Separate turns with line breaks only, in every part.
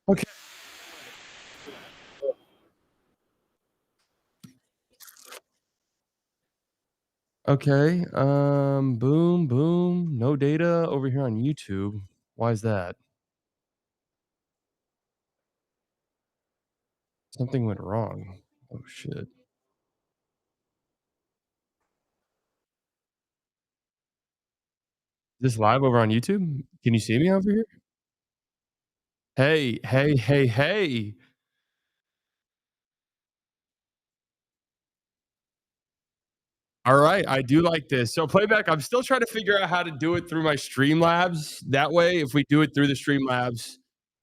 Okay. Okay. Boom, boom. No data over here on YouTube. Why is that? Something went wrong. Oh shit. Is this live over on YouTube? Can you see me over here? Hey, hey, hey, hey. All right, I do like this. So playback, I'm still trying to figure out how to do it through my Streamlabs. That way, if we do it through the Streamlabs,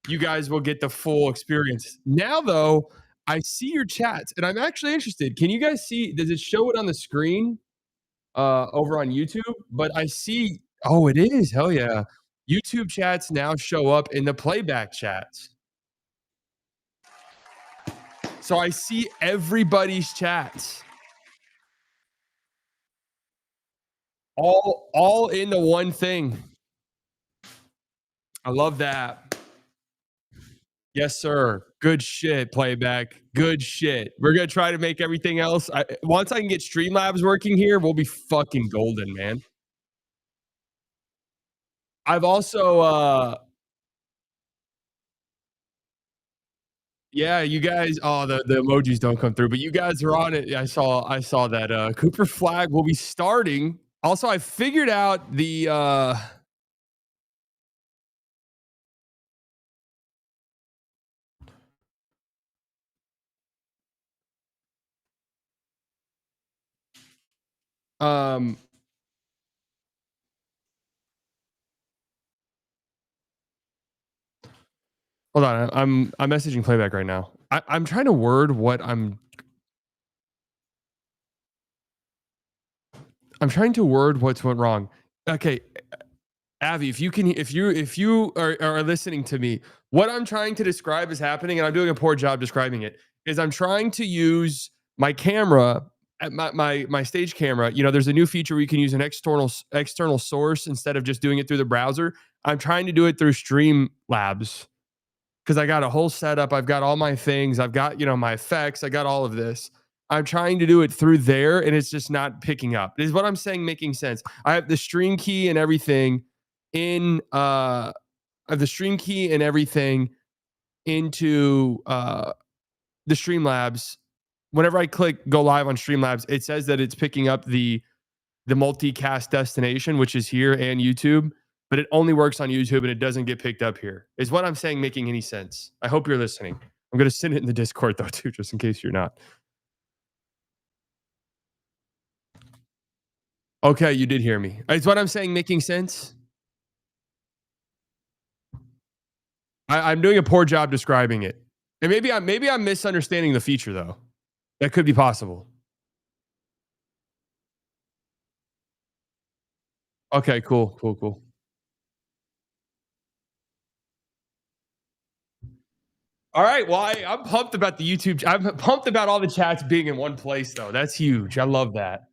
you guys will get the full experience. Now, though, I see your chats, and I'm actually interested. Can you guys see? Does it show it on the screen over on YouTube? But I see. Oh, it is. Hell yeah! YouTube chats now show up in the playback chats. So I see everybody's chats all in the one thing. I love that. Yes, sir. Good shit, playback. Good shit. We're gonna try to make everything else. Once I can get Streamlabs working here, we'll be fucking golden, man. I've also, yeah, you guys. Oh, the emojis don't come through, but you guys are on it. I saw that. Cooper Flag will be starting. Also, I figured out the. Um, Hold on. I'm messaging playback right now. I'm trying to word what I'm trying to word what's went wrong. Okay, Avi, if you are listening to me, what I'm trying to describe is happening, and I'm doing a poor job describing it. Is I'm trying to use my camera at my stage camera. You know, there's a new feature where you can use an external source instead of just doing it through the browser. I'm trying to do it through Streamlabs because I got a whole setup. I've got all my things. I've got, my effects. I got all of this. I'm trying to do it through there and it's just not picking up. Is what I'm saying making sense? I have the stream key and everything in the stream key and everything into the Streamlabs. Whenever I click go live on Streamlabs, it says that it's picking up the multicast destination, which is here and YouTube, but it only works on YouTube and it doesn't get picked up here. Is what I'm saying making any sense? I hope you're listening. I'm going to send it in the Discord though too, just in case you're not. Okay, you did hear me. Is what I'm saying making sense? I'm doing a poor job describing it, and maybe I'm misunderstanding the feature though. That could be possible. Okay, cool, cool, cool. All right. Well, I'm pumped about the YouTube. I'm pumped about all the chats being in one place, though. That's huge. I love that.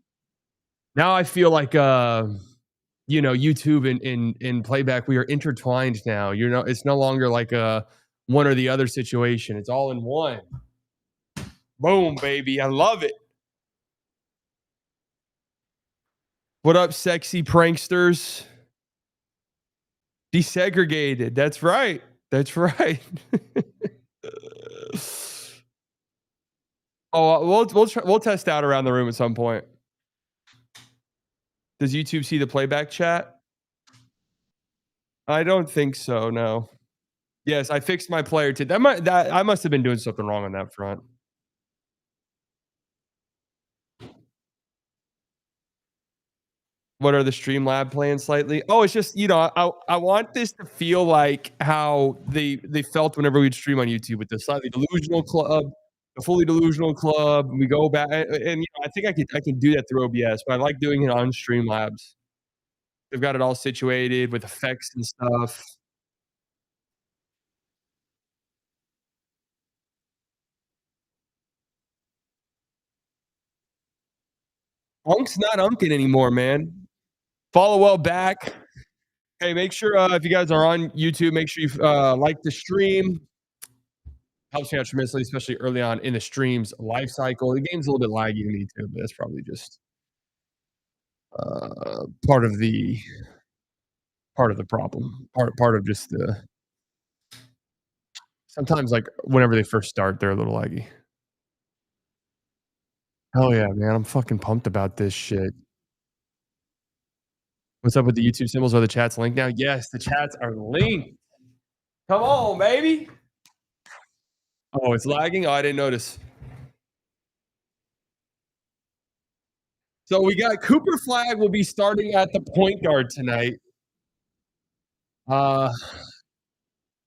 Now I feel like, YouTube and playback, we are intertwined now. It's no longer like a one or the other situation. It's all in one. Boom, baby. I love it. What up, sexy pranksters? Desegregated. That's right. That's right. Oh, we'll test out around the room at some point. Does YouTube see the playback chat? I don't think so. No. Yes, I fixed my player too. That I must have been doing something wrong on that front. What are the Streamlab plans slightly? Oh, it's just I want this to feel like how they felt whenever we'd stream on YouTube with the slightly delusional club, the fully delusional club. We go back and I think I can do that through OBS, but I like doing it on Streamlabs. They've got it all situated with effects and stuff. Unk's not unking anymore, man. Follow well back. Hey, make sure if you guys are on YouTube, make sure you like the stream. Helps me out tremendously, especially early on in the stream's life cycle. The game's a little bit laggy to me too, but that's probably just part of the problem. Part of just the sometimes like whenever they first start, they're a little laggy. Hell yeah, man! I'm fucking pumped about this shit. What's up with the YouTube symbols? Are the chats linked now? Yes, the chats are linked. Come on, baby. Oh, it's lagging. Oh, I didn't notice. So we got Cooper Flag will be starting at the point guard tonight. Uh,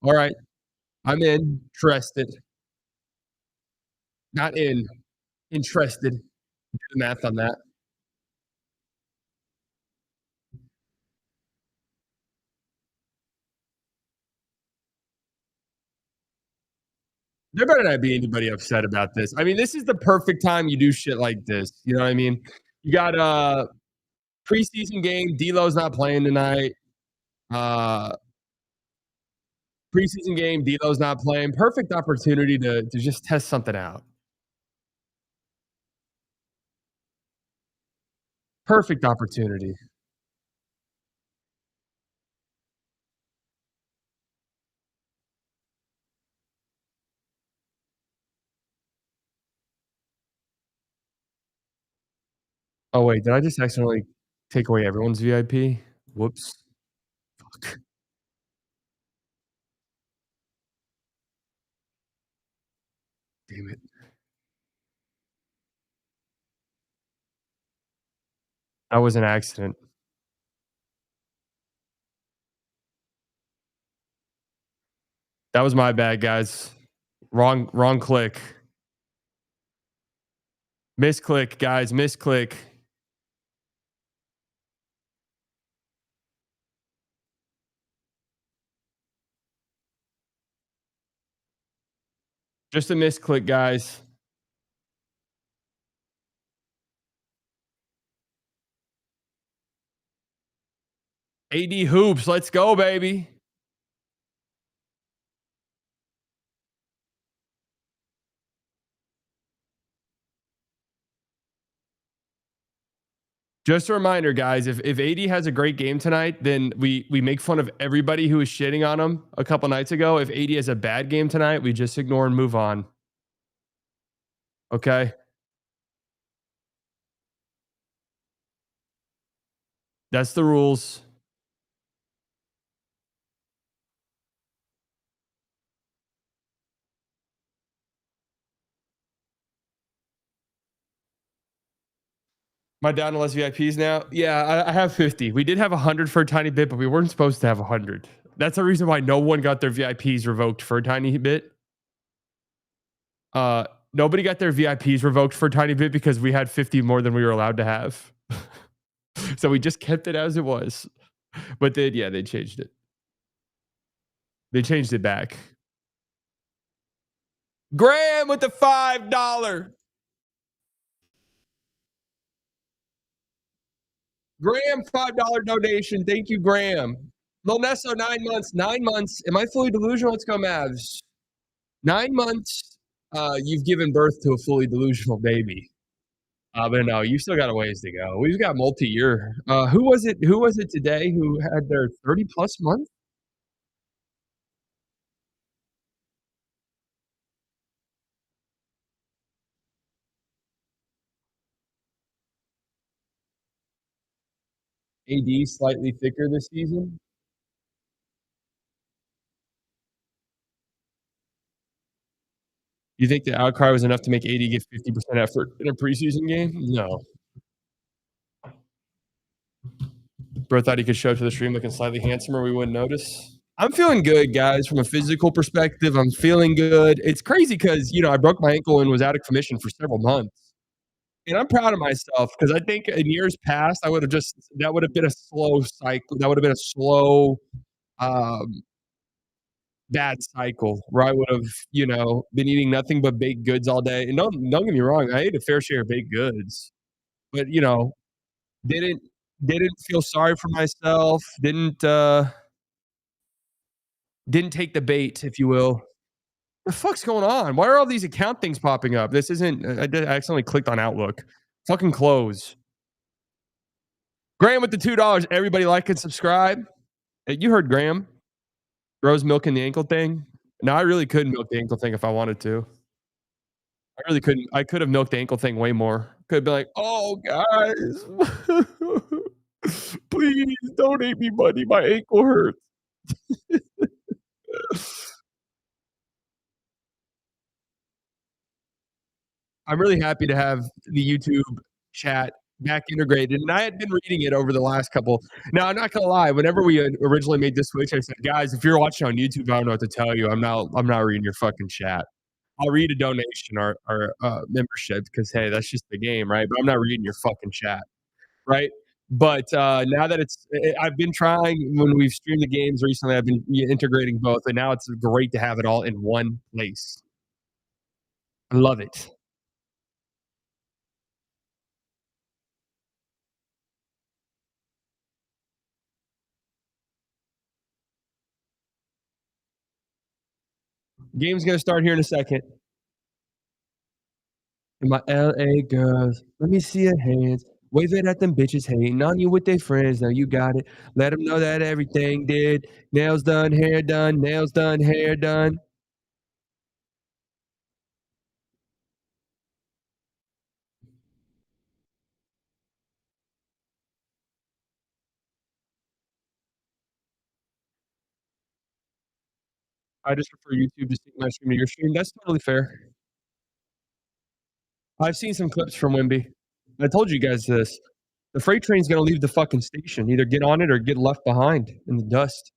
all right. I'm interested. Not in. Interested. Do the math on that. There better not be anybody upset about this. I mean, this is the perfect time you do shit like this. You know what I mean? You got a preseason game. D'Lo's not playing tonight. Uh, preseason game. D'Lo's not playing. Perfect opportunity to just test something out. Perfect opportunity. Oh wait, did I just accidentally take away everyone's VIP? Whoops. Fuck. Damn it. That was an accident. That was my bad, guys. Wrong click. Misclick, guys. Misclick. Just a misclick, guys. AD hoops. Let's go, baby. Just a reminder, guys, if AD has a great game tonight, then we make fun of everybody who was shitting on him a couple nights ago. If AD has a bad game tonight, we just ignore and move on. Okay? That's the rules. Am I down to less VIPs now? Yeah, I have 50. We did have 100 for a tiny bit, but we weren't supposed to have 100. That's the reason why no one got their VIPs revoked for a tiny bit. Nobody got their VIPs revoked for a tiny bit because we had 50 more than we were allowed to have. So we just kept it as it was. But then, yeah, they changed it. They changed it back. Graham with the $5. Graham, $5 donation. Thank you, Graham. Lil Nesso, 9 months. 9 months. Am I fully delusional? Let's go, Mavs. 9 months. You've given birth to a fully delusional baby. But no, you still got a ways to go. We've got multi-year. Who was it? Who was it today who had their 30+ month? AD slightly thicker this season. You think the outcry was enough to make AD give 50% effort in a preseason game? No. Bro thought he could show up to the stream looking slightly handsomer. We wouldn't notice. I'm feeling good, guys. From a physical perspective, I'm feeling good. It's crazy because I broke my ankle and was out of commission for several months, and I'm proud of myself because I think in years past I would have just that would have been a slow cycle. That would have been a slow, um, bad cycle where I would have been eating nothing but baked goods all day. And don't get me wrong, I ate a fair share of baked goods, but didn't didn't feel sorry for myself. Didn't take the bait, if you will. The fuck's going on? Why are all these account things popping up? This isn't. I accidentally clicked on Outlook. Fucking close. Graham with the $2. Everybody like and subscribe. Hey, you heard Graham. Rose milking the ankle thing. No, I really couldn't milk the ankle thing if I wanted to. I really couldn't. I could have milked the ankle thing way more. Could have been like, oh guys, please donate me money. My ankle hurts. I'm really happy to have the YouTube chat back integrated, and I had been reading it over the last couple. Now, I'm not gonna lie. Whenever we originally made this switch, I said, "Guys, if you're watching on YouTube, I don't know what to tell you. I'm not reading your fucking chat. I'll read a donation or membership because hey, that's just the game, right? But I'm not reading your fucking chat, right?" But now that I've been trying when we've streamed the games recently. I've been integrating both, and now it's great to have it all in one place. I love it. Game's gonna start here in a second. And my LA girls, let me see your hands. Wave it at them bitches hating on you with their friends. Now you got it. Let them know that everything did. Nails done, hair done, nails done, hair done. I just prefer YouTube to sync my stream to your stream. That's totally fair. I've seen some clips from Wimby. I told you guys this. The freight train's gonna leave the fucking station. Either get on it or get left behind in the dust.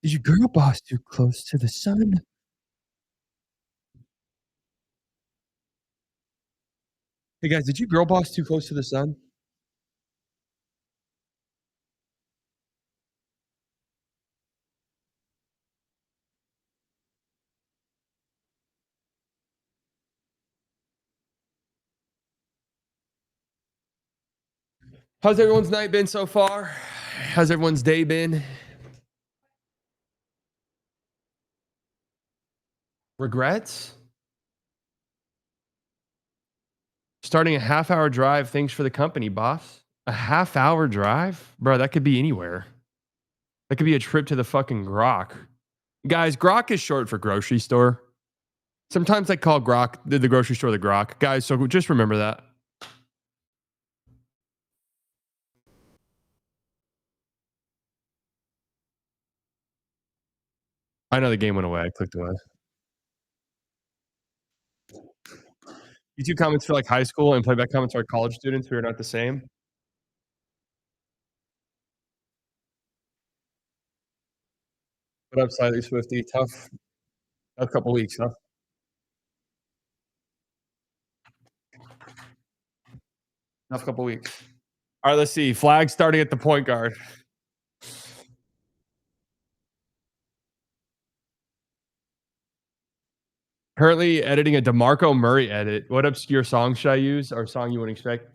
Did your girl boss too close to the sun? Hey guys, did you girl boss too close to the sun? How's everyone's night been so far? How's everyone's day been? Regrets? Starting a half-hour drive. Thanks for the company, boss. A half-hour drive? Bro, that could be anywhere. That could be a trip to the fucking Grok. Guys, Grok is short for grocery store. Sometimes I call Grok, the grocery store, the Grok. Guys, so just remember that. I know the game went away. I clicked away. YouTube comments feel like high school, and playback comments are college students who are not the same. What up, Slightly Swifty? Tough couple weeks, huh? Tough couple weeks. All right, let's see. Flag starting at the point guard. Currently editing a DeMarco Murray edit. What obscure song should I use or song you wouldn't expect?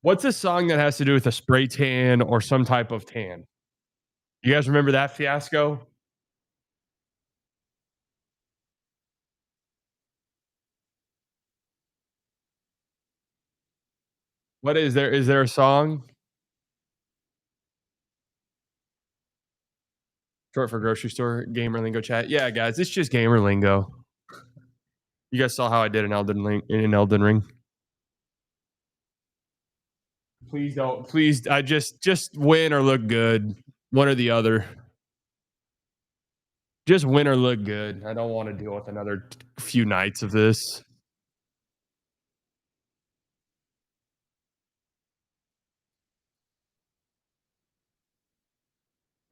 What's a song that has to do with a spray tan or some type of tan? You guys remember that fiasco? What is there? Is there a song short for grocery store? Gamer lingo chat. Yeah, guys, it's just gamer lingo. You guys saw how I did in Elden Ring. Please don't. Please, I just win or look good. One or the other. Just win or look good. I don't want to deal with another few nights of this.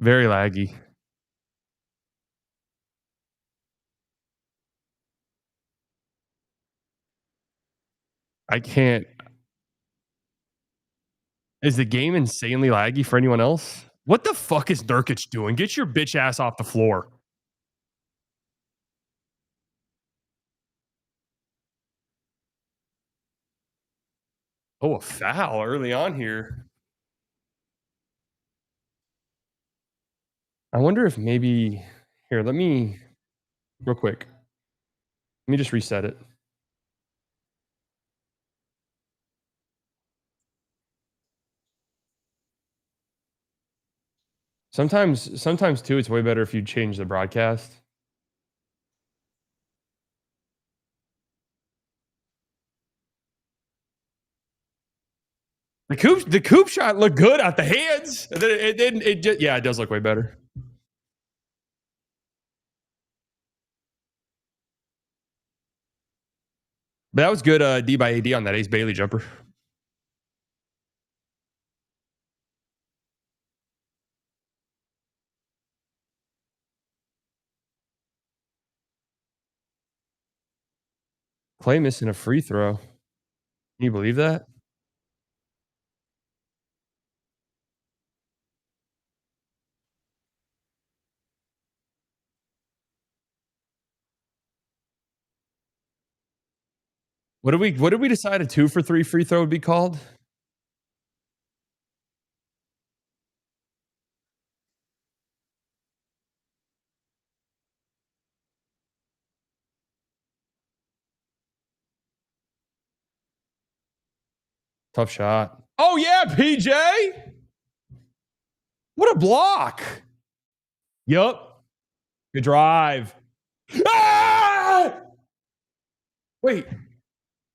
Very laggy. I can't. Is the game insanely laggy for anyone else? What the fuck is Nurkic doing? Get your bitch ass off the floor. Oh, a foul early on here. I wonder if maybe here, let me real quick. Let me just reset it. Sometimes too, it's way better if you change the broadcast. The coop shot looked good out the hands. And then it didn't. It just, yeah, it does look way better. But that was good D by AD on that Ace Bailey jumper. Clay missing a free throw. Can you believe that? What did we decide a 2 for 3 free throw would be called? Tough shot. Oh yeah, PJ. What a block. Yup. Good drive. Ah! Wait,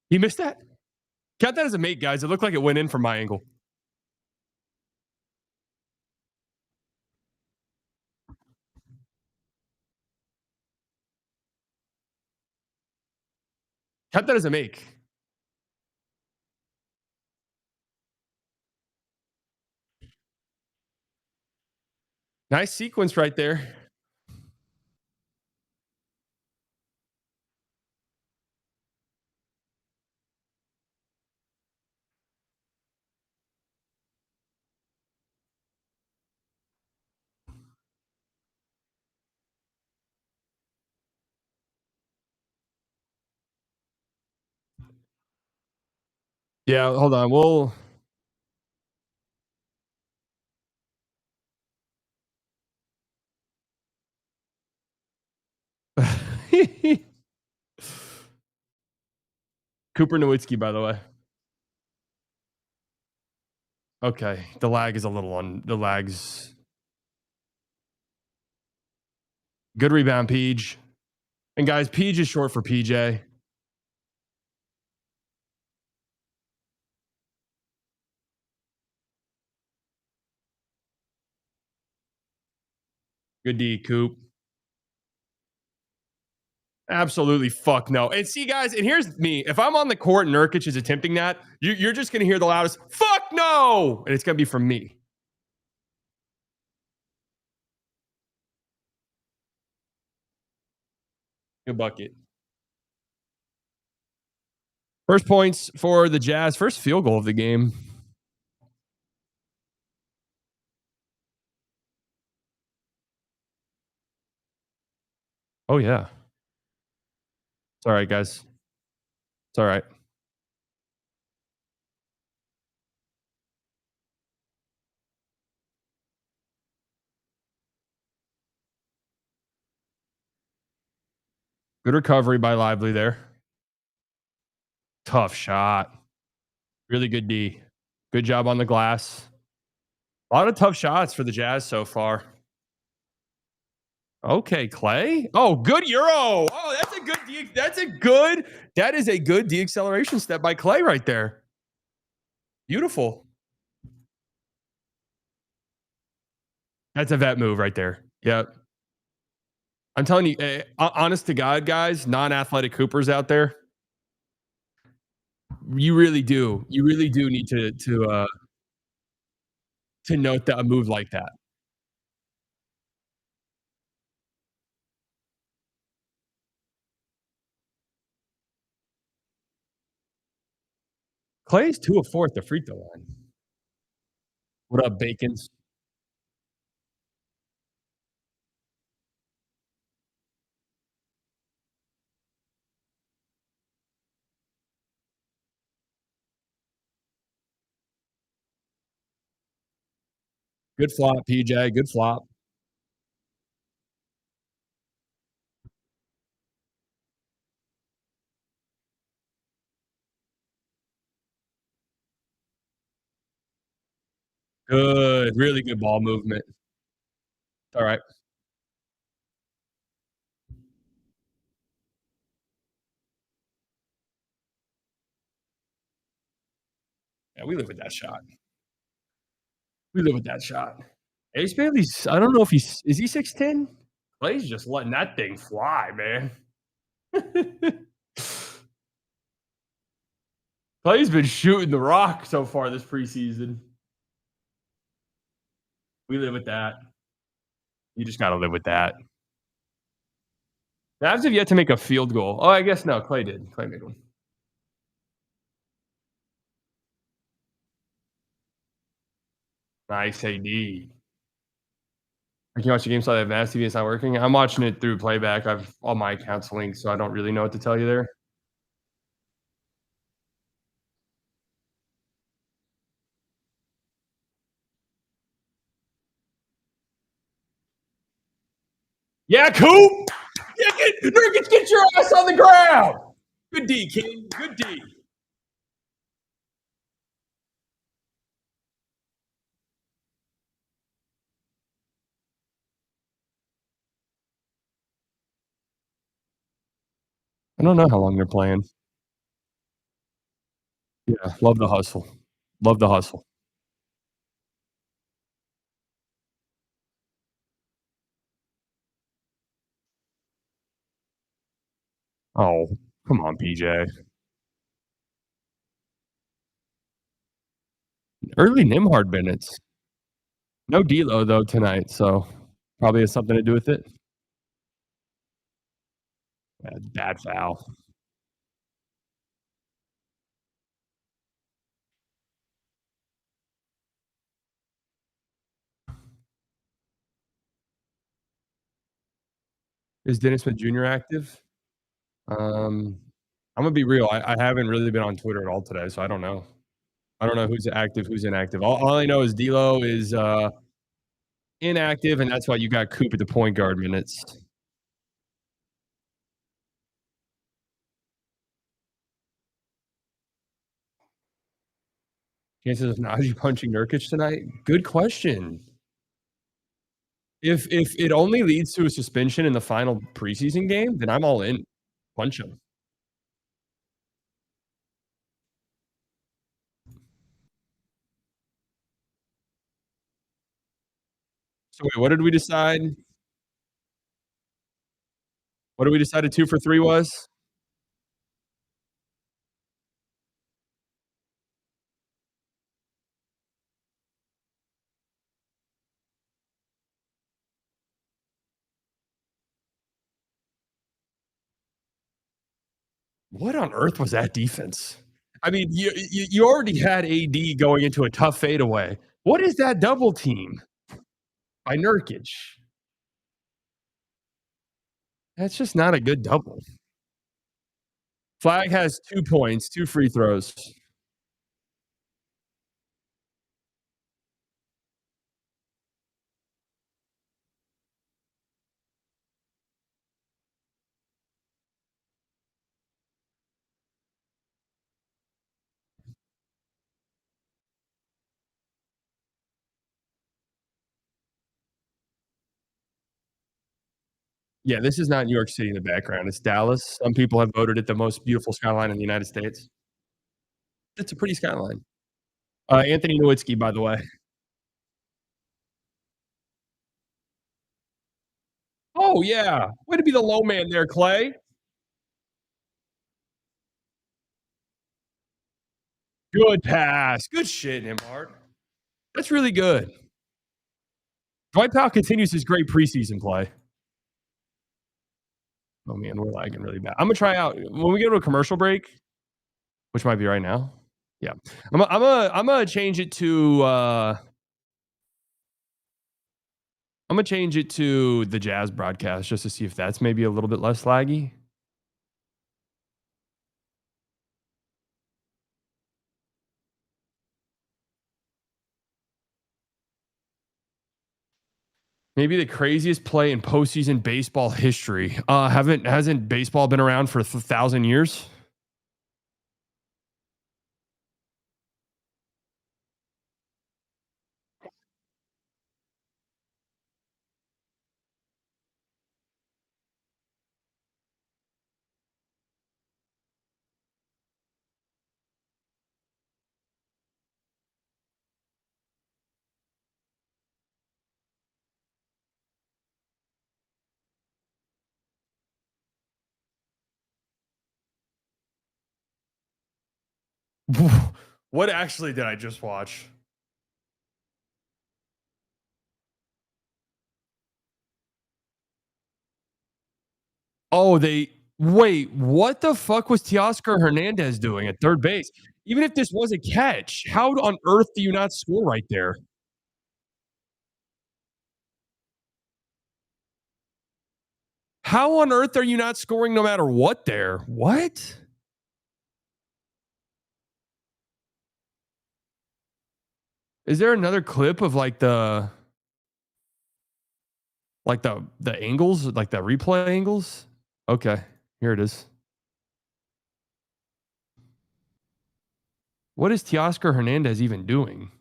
he missed that? Count that as a make, guys. It looked like it went in from my angle. Count that as a make. Nice sequence right there. Yeah, hold on. We'll Cooper Nowitzki, by the way. Okay, the lag is a little on the lags. Good rebound, Peach. And guys, Peach is short for PJ. Good D, Coop. Absolutely fuck no. And see, guys, and here's me. If I'm on the court and Nurkic is attempting that, you're just going to hear the loudest, fuck no. And it's going to be from me. Good bucket. First points for the Jazz. First field goal of the game. Oh, yeah. It's all right, guys. It's all right. Good recovery by Lively there. Tough shot. Really good D. Good job on the glass. A lot of tough shots for the Jazz so far. Okay, Clay. Oh, good Euro. Oh, that's a good. That is a good deacceleration step by Clay right there. Beautiful. That's a vet move right there. Yep. I'm telling you, honest to God, guys, non-athletic Coopers out there, you really do. You really do need to note that a move like that. Clay's 2 of 4 at the free throw line. What up, Bacons? Good flop, PJ. Good flop. Good, really good ball movement. All right. Yeah, we live with that shot. We live with that shot. Ace Bailey's, I don't know if he's is he 6'10"? Clay's just letting that thing fly, man. Clay's been shooting the rock so far this preseason. We live with that. You just gotta live with that. The Avs have yet to make a field goal. Oh, I guess no, Clay did. Clay made one. Nice AD. I can watch the game so I have Mavs TV. It's not working. I'm watching it through playback. I've all my accounts linked, so I don't really know what to tell you there. Yeah, Coop. Yeah, get your ass on the ground. Good D, King. Good D. I don't know how long they're playing. Yeah, love the hustle. Love the hustle. Oh, come on, PJ. Early Nimhard minutes. No D'Lo though tonight, so probably has something to do with it. Bad foul. Is Dennis Smith Jr. active? Um, I'm gonna be real. I haven't really been on Twitter at all today, so I don't know. I don't know who's active, who's inactive. All I know is D'Lo is inactive, and that's why you got Coop at the point guard minutes. Chances of Najee punching Nurkic tonight? Good question. If it only leads to a suspension in the final preseason game, then I'm all in. Punch him. So wait, what did we decide? What did we decide a 2 for 3 was? What on earth was that defense? I mean, you already had AD going into a tough fadeaway. What is that double team by Nurkic? That's just not a good double. Flag has 2 points, 2 free throws. Yeah, this is not New York City in the background. It's Dallas. Some people have voted it the most beautiful skyline in the United States. It's a pretty skyline. Anthony Nowitzki, by the way. Oh, yeah. Way to be the low man there, Clay. Good pass. Good shit, Nimhard. That's really good. Dwight Powell continues his great preseason play. Oh, man, we're lagging really bad. I'm gonna try out when we go to a commercial break, which might be right now. Yeah. I'm gonna change it to, I'm gonna change it to the Jazz broadcast just to see if that's maybe a little bit less laggy. Maybe the craziest play in postseason baseball history. Haven't hasn't baseball been around for 1,000 years? What actually did I just watch? Oh, they wait, what the fuck was Teoscar Hernandez doing at third base? Even if this was a catch, how on earth do you not score right there? How on earth are you not scoring no matter what there? What? Is there another clip of like the angles, like the replay angles? Okay, here it is. What is Teoscar Hernandez even doing?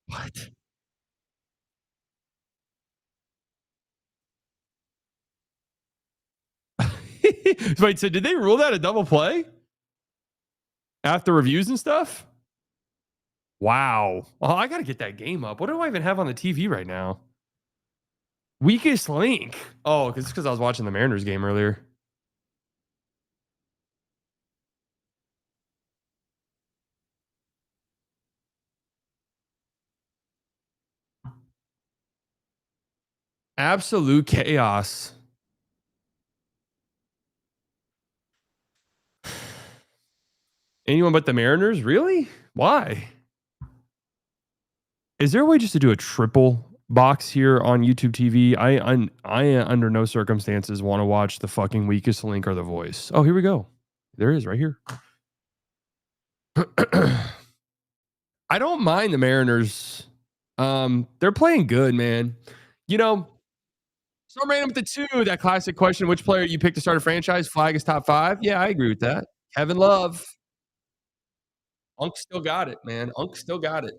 What? Wait, so did they rule that a double play after reviews and stuff? Wow. Oh, I gotta get that game up. What do I even have on the TV right now? Weakest link. Oh, because it's because I was watching the Mariners game earlier. Absolute chaos. Anyone but the Mariners? Really? Why? Is there a way just to do a triple box here on YouTube TV? I under no circumstances want to watch the fucking weakest link or the voice. Oh, here we go. There it is right here. I don't mind the Mariners. They're playing good, man. You know, some random with the two, that classic question, which player you pick to start a franchise, flag is top five. Yeah, I agree with that. Kevin Love. Unk still got it, man. Unk still got it.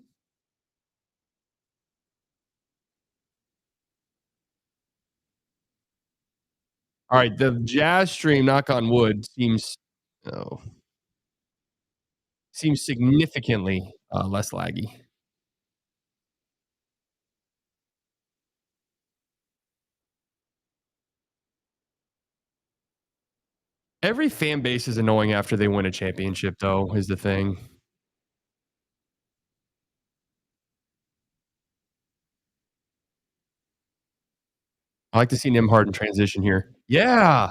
All right, the Jazz stream, knock on wood, oh, seems significantly less laggy. Every fan base is annoying after they win a championship, though, is the thing. I like to see Nimhard in transition here. Yeah.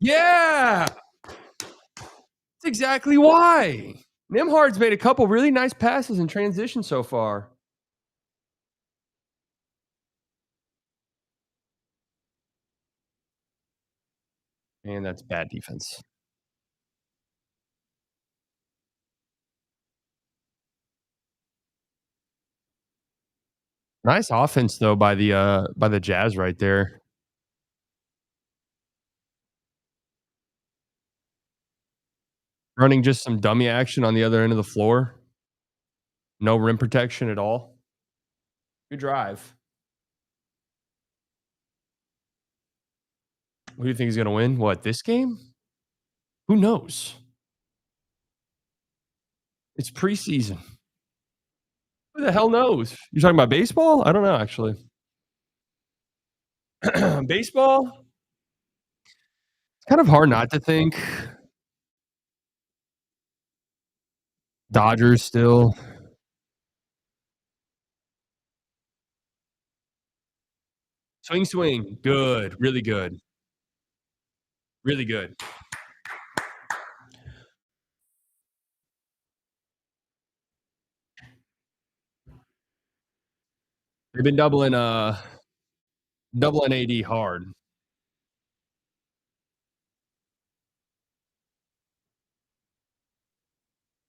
Yeah. That's exactly why. Nimhard's made a couple really nice passes in transition so far. And that's bad defense. Nice offense though by the Jazz right there. Running just some dummy action on the other end of the floor. No rim protection at all. Good drive. Who do you think is going to win? What, this game? Who knows? It's preseason. Who the hell knows? You're talking about baseball? I don't know actually. Baseball? It's kind of hard not to think. Dodgers still. Swing, swing. Good. Really good. Really good. They've been doubling AD hard.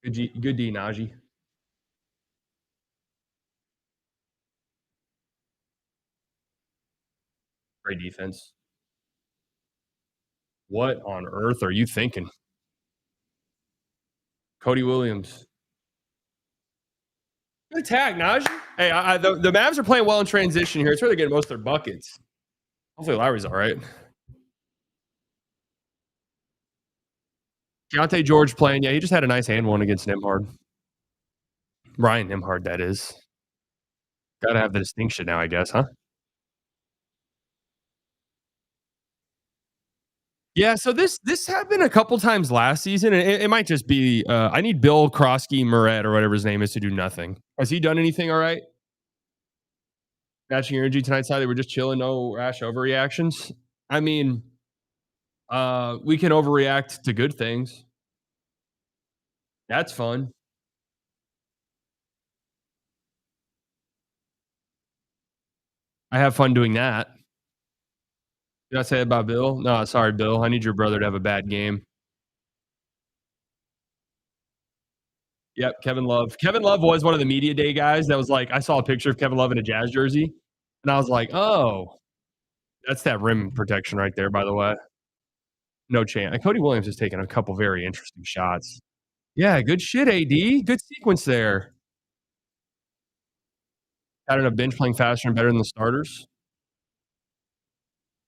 Good D, Najee. Great defense. What on earth are you thinking? Cody Williams. Good tag, Najee. Hey, the Mavs are playing well in transition here. It's where they're getting most of their buckets. Hopefully Lowry's all right. Deontay George playing. Yeah, he just had a nice hand one against Nimhard. Ryan Nimhard, that is. Got to have the distinction now, I guess, huh? Yeah, so this happened a couple times last season, and it might just be, I need Bill Krosky Moret or whatever his name is to do nothing. Has he done anything alright? Matching energy tonight side, they were just chilling, no rash overreactions? I mean, we can overreact to good things. That's fun. I have fun doing that. Did I say about Bill? No, sorry, Bill. I need your brother to have a bad game. Yep, Kevin Love. Kevin Love was one of the media day guys that was like, I saw a picture of Kevin Love in a Jazz jersey, and I was like, "Oh, that's that rim protection right there, by the way." No chance. Cody Williams has taken a couple very interesting shots. Yeah, good shit, AD. Good sequence there. Out on a bench playing faster and better than the starters.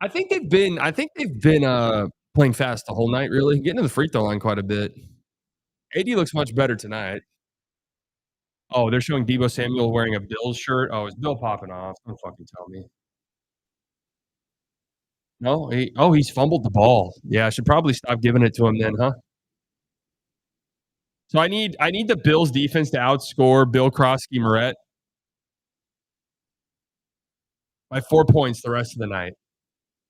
I think they've been playing fast the whole night, really, getting to the free throw line quite a bit. AD looks much better tonight. Oh, they're showing Debo Samuel wearing a Bills shirt. Oh, is Bill popping off? Don't fucking tell me. No, he's fumbled the ball. Yeah, I should probably stop giving it to him then, huh? So I need the Bills defense to outscore Bill Krosky Moret by 4 points the rest of the night.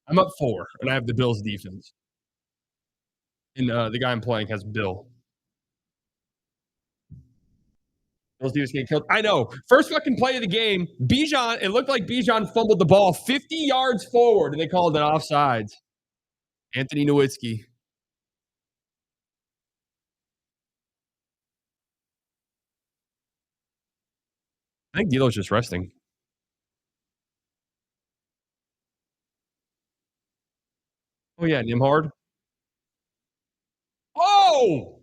I'm up 4, and I have the Bills defense. And the guy I'm playing has Bill. Bills defense getting killed. I know. First fucking play of the game, Bijan. It looked like Bijan fumbled the ball 50 yards forward, and they called it offsides. Anthony Nowitzki. I think D'Lo's just resting. Oh yeah, Nimhard. Oh,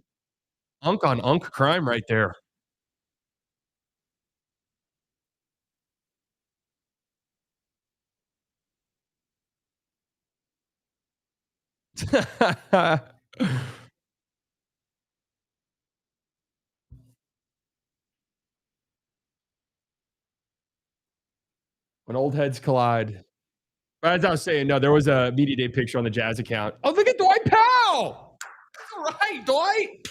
Unk on Unk crime right there. When old heads collide. But as I was saying, no, there was a media day picture on the Jazz account. Oh, look at Dwight Powell. All right, Dwight.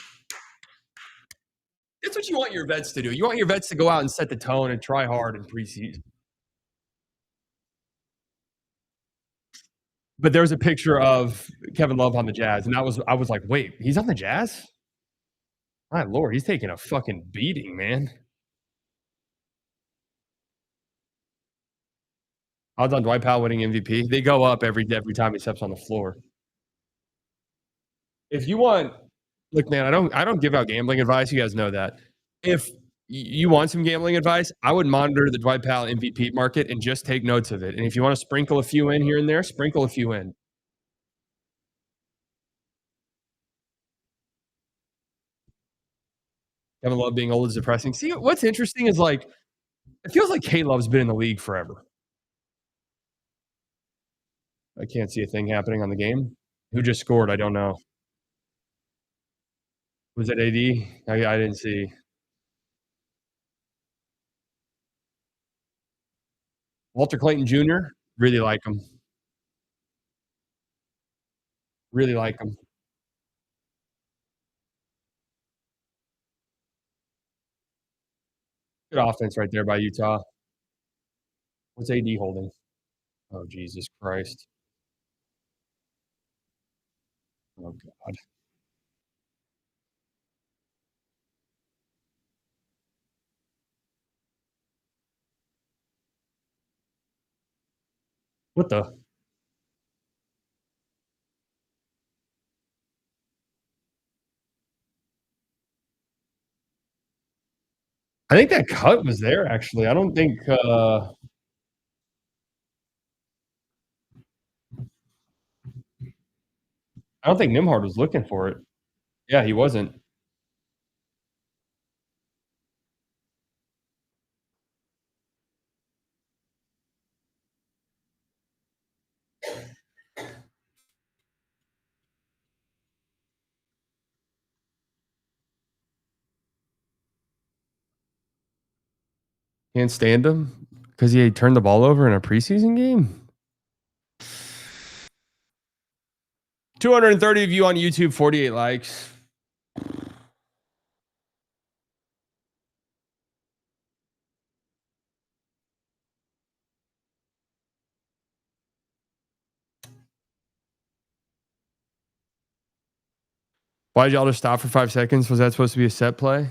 That's what you want your vets to do. You want your vets to go out and set the tone and try hard in preseason. But there was a picture of Kevin Love on the Jazz, and I was like, wait, he's on the Jazz? My lord, he's taking a fucking beating, man. Odds on Dwight Powell winning MVP. They go up every time he steps on the floor. If you want, look, man, I don't give out gambling advice. You guys know that. If you want some gambling advice, I would monitor the Dwight Powell MVP market and just take notes of it. And if you want to sprinkle a few in here and there, sprinkle a few in. Kevin Love being old is depressing. See, what's interesting is like it feels like K Love's been in the league forever. I can't see a thing happening on the game. Who just scored? I don't know. Was it AD? I didn't see. Walter Clayton Jr. Really like him. Really like him. Good offense right there by Utah. What's AD holding? Oh Jesus Christ! Oh God! What the? I think that cut was there actually. I don't think Nimhard was looking for it. Yeah, he wasn't. Can't stand him because he turned the ball over in a preseason game. 230 of you on YouTube, 48 likes. Why did y'all just stop for 5 seconds? Was that supposed to be a set play?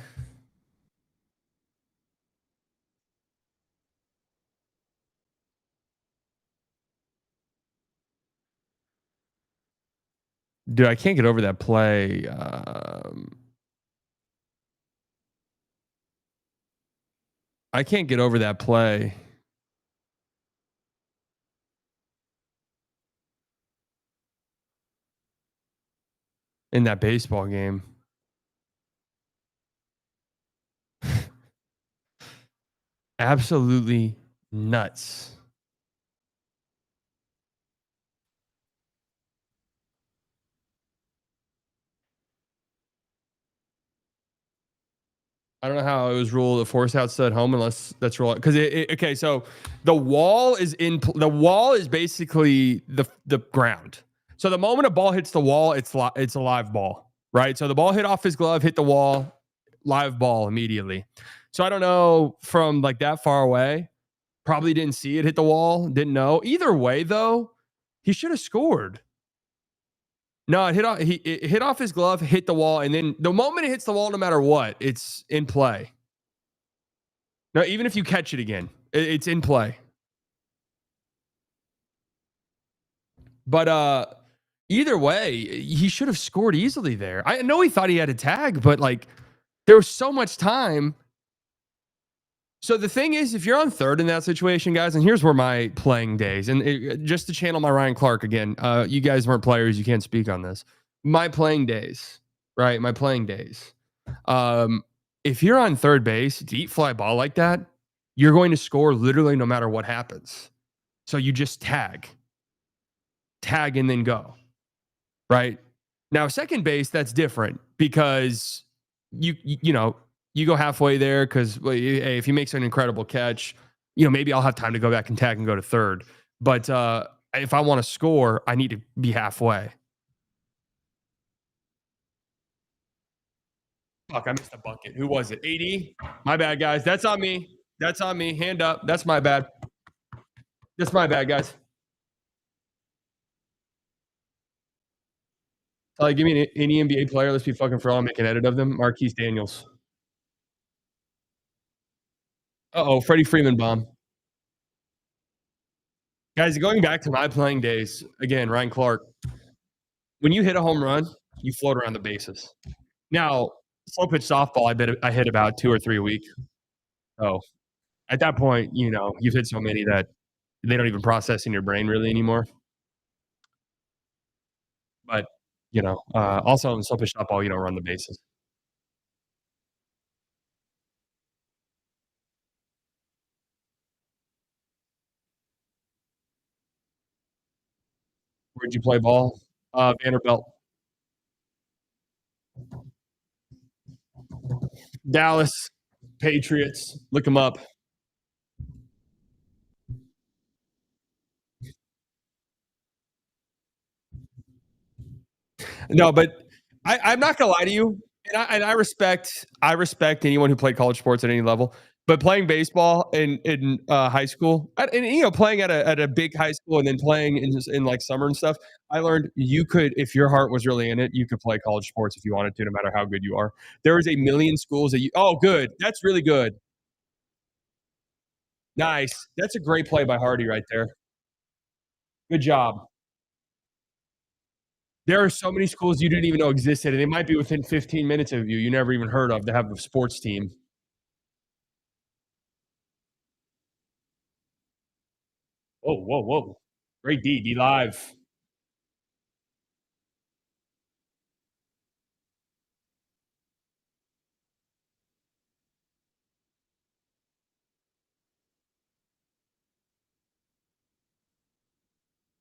Dude, I can't get over that play. I can't get over that play in that baseball game. Absolutely nuts. I don't know how it was ruled a force outside home unless that's ruled because okay. So the wall is basically the ground. So the moment a ball hits the wall, it's a live ball, right? So the ball hit off his glove, hit the wall, live ball immediately. So I don't know from like that far away. Probably didn't see it hit the wall. Didn't know. Either way, though, he should have scored. No, it hit off his glove, hit the wall, and then the moment it hits the wall, no matter what, it's in play. No, even if you catch it again, it's in play. But either way, he should have scored easily there. I know he thought he had a tag, but like there was so much time. So the thing is, if you're on third in that situation, guys, and here's where my playing days, and just to channel my Ryan Clark again, you guys weren't players, you can't speak on this. My playing days, right? My playing days. Um, if you're on third base, deep fly ball like that, you're going to score literally no matter what happens. So you just tag, and then go, right? Now, second base, that's different because you know you go halfway there because well, hey, if he makes an incredible catch, maybe I'll have time to go back and tag and go to third. But if I want to score, I need to be halfway. Fuck, I missed a bucket. Who was it? 80. My bad, guys. That's on me. That's on me. Hand up. That's my bad. That's my bad, guys. Give me any NBA player. Let's be fucking for all. Make an edit of them. Marquise Daniels. Uh-oh, Freddie Freeman bomb. Guys, going back to my playing days, again, Ryan Clark, when you hit a home run, you float around the bases. Now, slow pitch softball, I hit about 2 or 3 a week. Oh, at that point, you've hit so many that they don't even process in your brain really anymore. But, also in slow pitch softball, you don't run the bases. Where'd you play ball? Vanderbilt. Dallas Patriots. Look them up. No, but I'm not gonna lie to you, and I respect anyone who played college sports at any level. But playing baseball in high school, and playing at a big high school, and then playing in like summer and stuff, I learned you could, if your heart was really in it, you could play college sports if you wanted to, no matter how good you are. There is a million schools that you. Oh, good. That's really good. Nice. That's a great play by Hardy right there. Good job. There are so many schools you didn't even know existed, and they might be within 15 minutes of you. You never even heard of to have a sports team. Whoa, whoa, whoa! Great D, D live.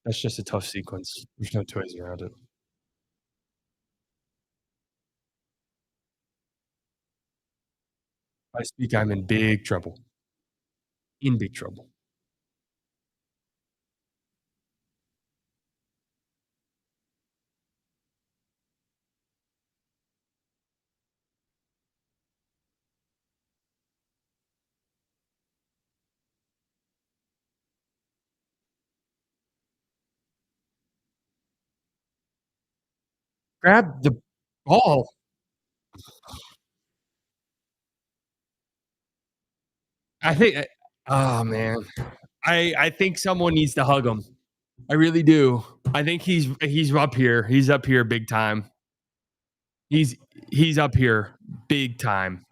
That's just a tough sequence. There's no two ways around it. If I speak, I'm in big trouble. In big trouble. Grab the ball. I think oh, man. I think someone needs to hug him. I really do. I think he's up here. He's up here big time. He's he's up here big time.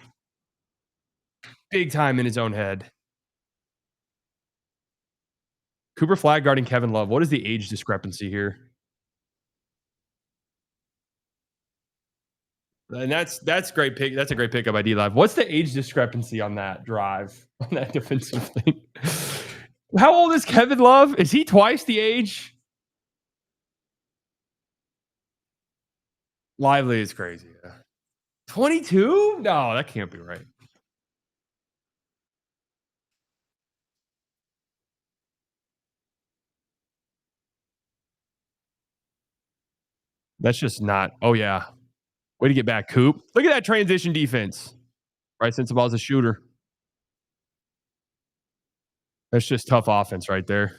Big time in his own head. Cooper Flag guarding Kevin Love. What is the age discrepancy here? And that's great pick. That's a great pickup by D Live. What's the age discrepancy on that drive on that defensive thing? How old is Kevin Love? Is he twice the age? Lively is crazy. Yeah. 22? No, that can't be right. That's just not. Oh yeah. Way to get back, Coop. Look at that transition defense. Right, since the ball's a shooter. That's just tough offense right there.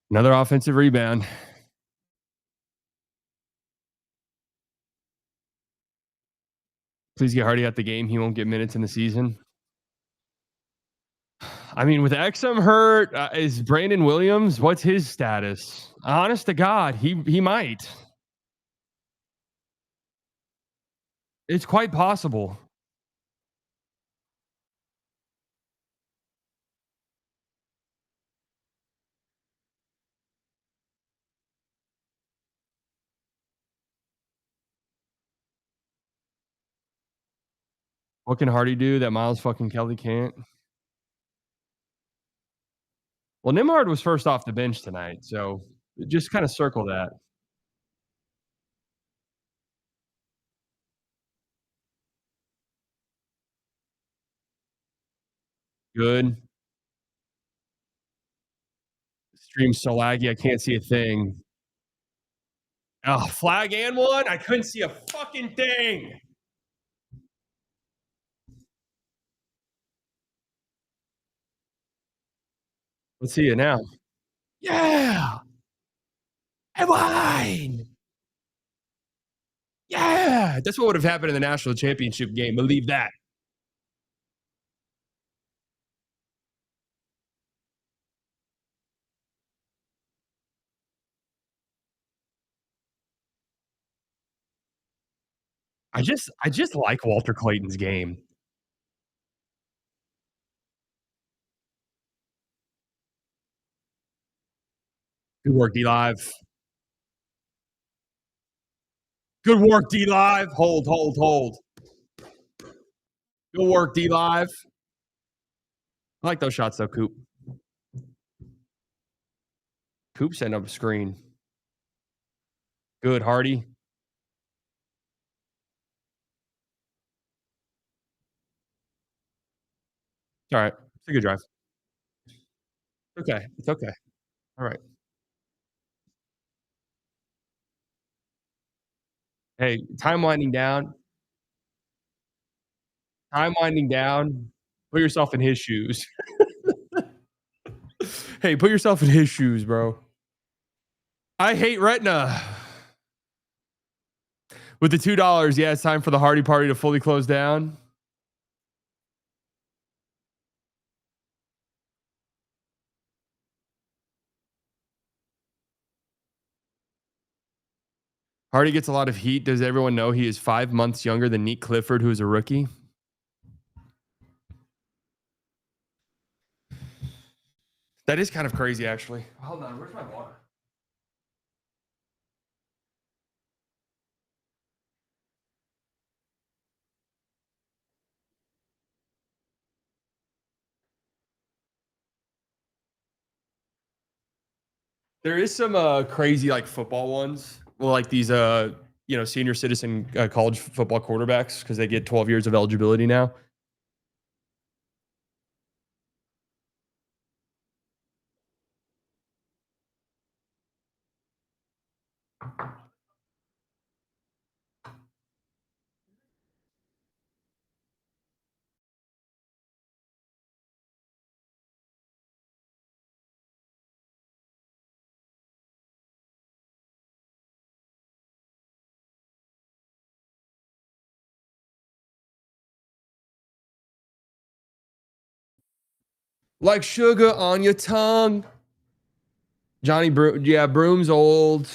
Another offensive rebound. Please get Hardy out the game. He won't get minutes in the season. I mean, with Exum hurt, is Brandon Williams? What's his status? Honest to God, he might. It's quite possible. What can Hardy do that Miles fucking Kelly can't? Well, Nimhard was first off the bench tonight, so just kind of circle that. Good. Stream so laggy, I can't see a thing. Oh, flag and one? I couldn't see a fucking thing. Let's see it now. Yeah. Headline. Yeah. That's what would have happened in the national championship game. Believe that. I just like Walter Clayton's game. Good work, D Live. Good work, D Live. Hold, hold, hold. Good work, D Live. I like those shots though, Coop. Coop setting up a screen. Good, Hardy. It's all right. It's a good drive. Okay. It's okay. All right. Hey, time winding down. Time winding down. Put yourself in his shoes. Hey, put yourself in his shoes, bro. I hate Retina. With the $2, yeah, it's time for the Hardy party to fully close down. Hardy gets a lot of heat. Does everyone know he is 5 months younger than Neat Clifford, who is a rookie? That is kind of crazy, actually. Hold on, where's my water? There is some crazy like football ones. Well, like these senior citizen college football quarterbacks because they get 12 years of eligibility now. Like sugar on your tongue. Johnny Broom, yeah, Broom's old.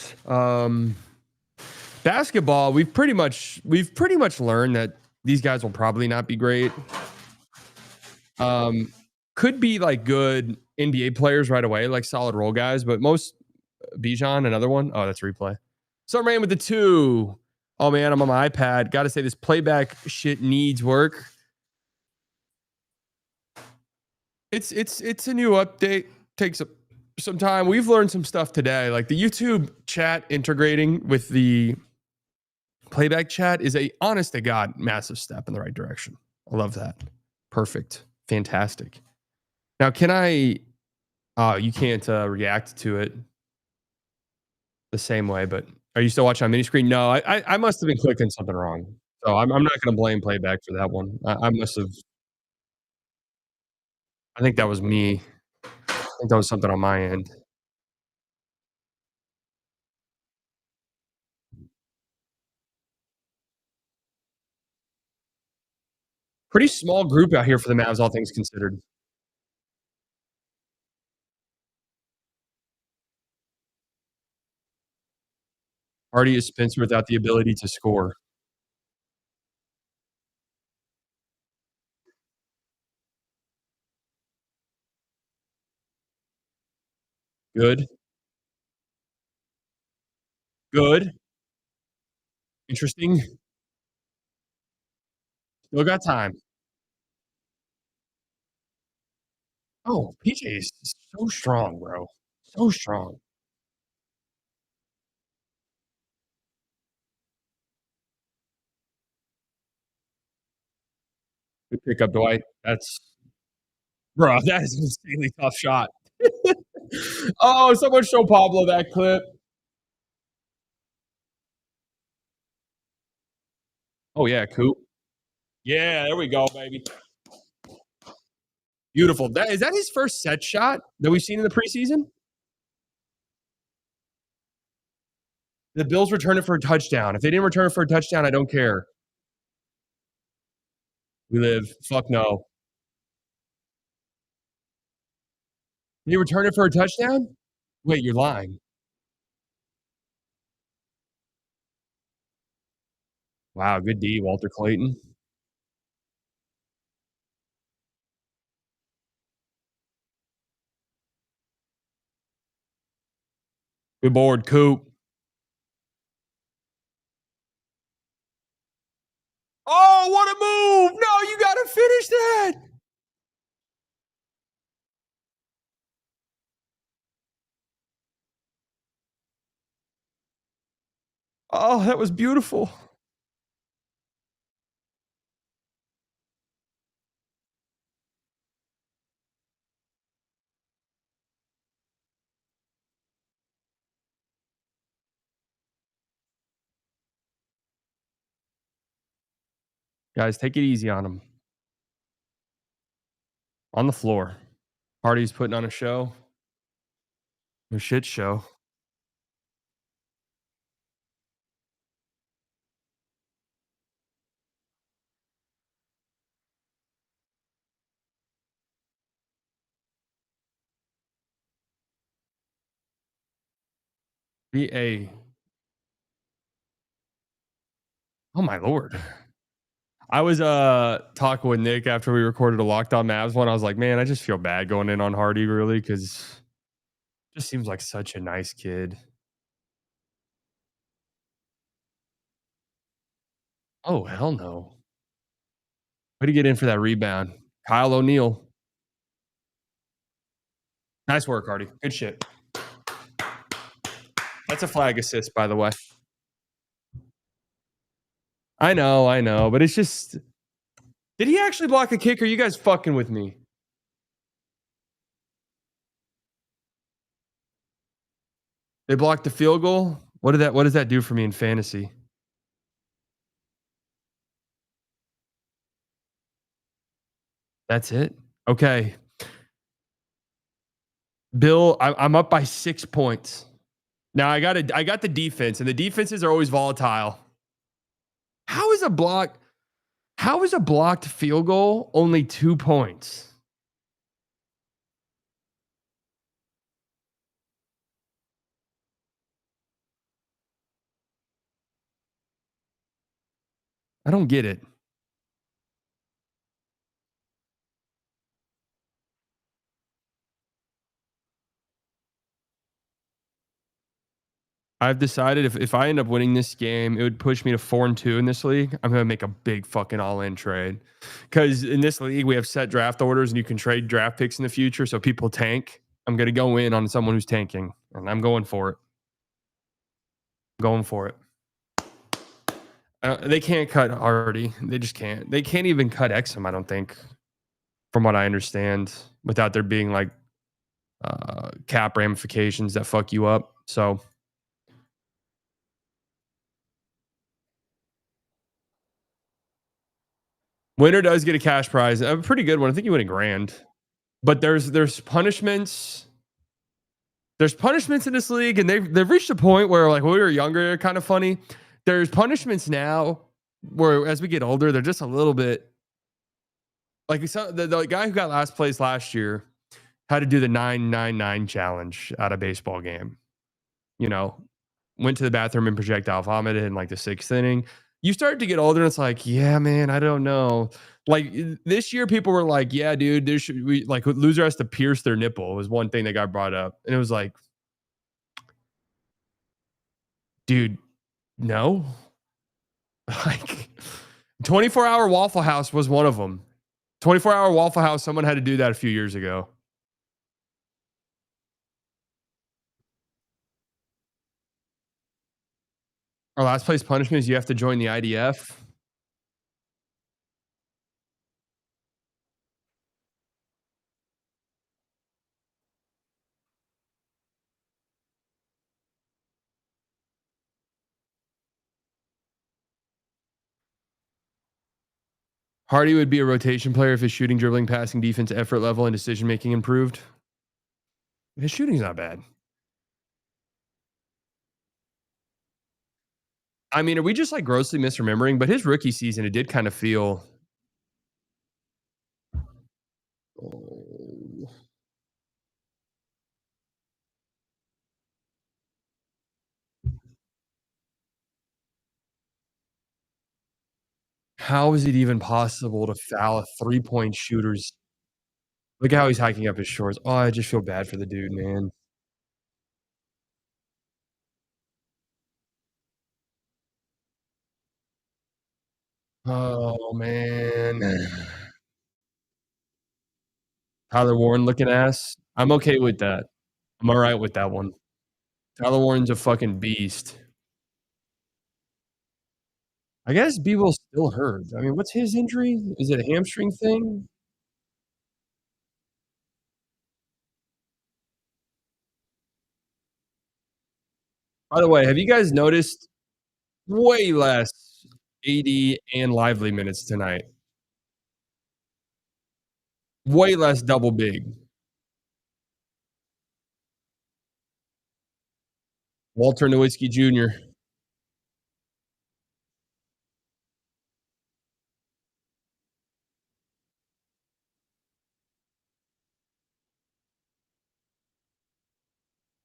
Basketball, we've pretty much learned that these guys will probably not be great. Um, could be like good NBA players right away, like solid role guys, but most Bijan, another one. Oh, that's replay. So Rain with the two. Oh man, I'm on my iPad. Got to say this playback shit needs work. It's a new update. Takes some time. We've learned some stuff today. Like the YouTube chat integrating with the playback chat is a honest to God massive step in the right direction. I love that. Perfect. Fantastic. Now, can I you can't react to it the same way, but are you still watching on mini screen? No, I must have been clicking something wrong. So I'm not gonna blame playback for that one. I must have I think that was me. I think that was something on my end. Pretty small group out here for the Mavs, all things considered. Hardy is Spencer without the ability to score. Good. Good. Interesting. Still got time. Oh, PJ is so strong, bro. So strong. Good pickup, Dwight. That's bro, that is an insanely tough shot. Oh, someone show Pablo that clip. Oh yeah, Coop. Yeah, there we go, baby. Beautiful. That is that his first set shot that we've seen in the preseason? The Bills return it for a touchdown. If they didn't return it for a touchdown, I don't care. We live. Fuck no. Did he return it for a touchdown? Wait, you're lying. Wow, good D, Walter Clayton. Good board, Coop. Oh, what a move! No, you gotta finish that. Oh, that was beautiful. Guys, take it easy on him. On the floor. Hardy's putting on a show. A shit show. Be a oh my lord. I was talking with Nick after we recorded a Locked On Mavs one. I was like, man, I just feel bad going in on Hardy really because just seems like such a nice kid. Oh hell no. Way to get in for that rebound. Kyle O'Neal. Nice work, Hardy. Good shit. That's a flag assist, by the way. I know, but it's just did he actually block a kick? Or are you guys fucking with me? They blocked the field goal. What does that do for me in fantasy? That's it? Okay. Bill, I'm up by 6 points. Now I got the defense, and the defenses are always volatile. How is a block how is a blocked field goal only 2 points? I don't get it. I've decided if I end up winning this game, it would push me to 4-2 in this league. I'm gonna make a big fucking all-in trade. Because in this league, we have set draft orders and you can trade draft picks in the future, so people tank. I'm gonna go in on someone who's tanking, and I'm going for it. Going for it. They can't cut Hardy. They just can't. They can't even cut Exum, I don't think, from what I understand, without there being like cap ramifications that fuck you up. So winner does get a cash prize, a pretty good one. I think you win a grand. But there's punishments. There's punishments in this league, and they've reached a point where like when we were younger, they're kind of funny. There's punishments now where as we get older, they're just a little bit like we saw the guy who got last place last year had to do the 999 challenge at a baseball game. You know, went to the bathroom and projectile vomited in like the sixth inning. You start to get older, and it's like, yeah, man, I don't know. Like this year, people were like, yeah, dude, there should we like loser has to pierce their nipple was one thing that got brought up, and it was like, dude, no, like 24-hour Waffle House was one of them. 24-hour Waffle House, someone had to do that a few years ago. Our last place punishment is you have to join the IDF. Hardy would be a rotation player if his shooting, dribbling, passing, defense, effort level, and decision making improved. His shooting's not bad. I mean, are we just like grossly misremembering? But his rookie season, it did kind of feel. Oh, how is it even possible to foul a 3-point shooter's? Look at how he's hiking up his shorts. Oh, I just feel bad for the dude, man. Oh man. Tyler Warren looking ass. I'm okay with that. I'm all right with that one. Tyler Warren's a fucking beast. I guess Beeble's still hurt. I mean, what's his injury? Is it a hamstring thing? By the way, have you guys noticed way less AD and Lively minutes tonight? Way less double big. Walter Nowitzki Jr.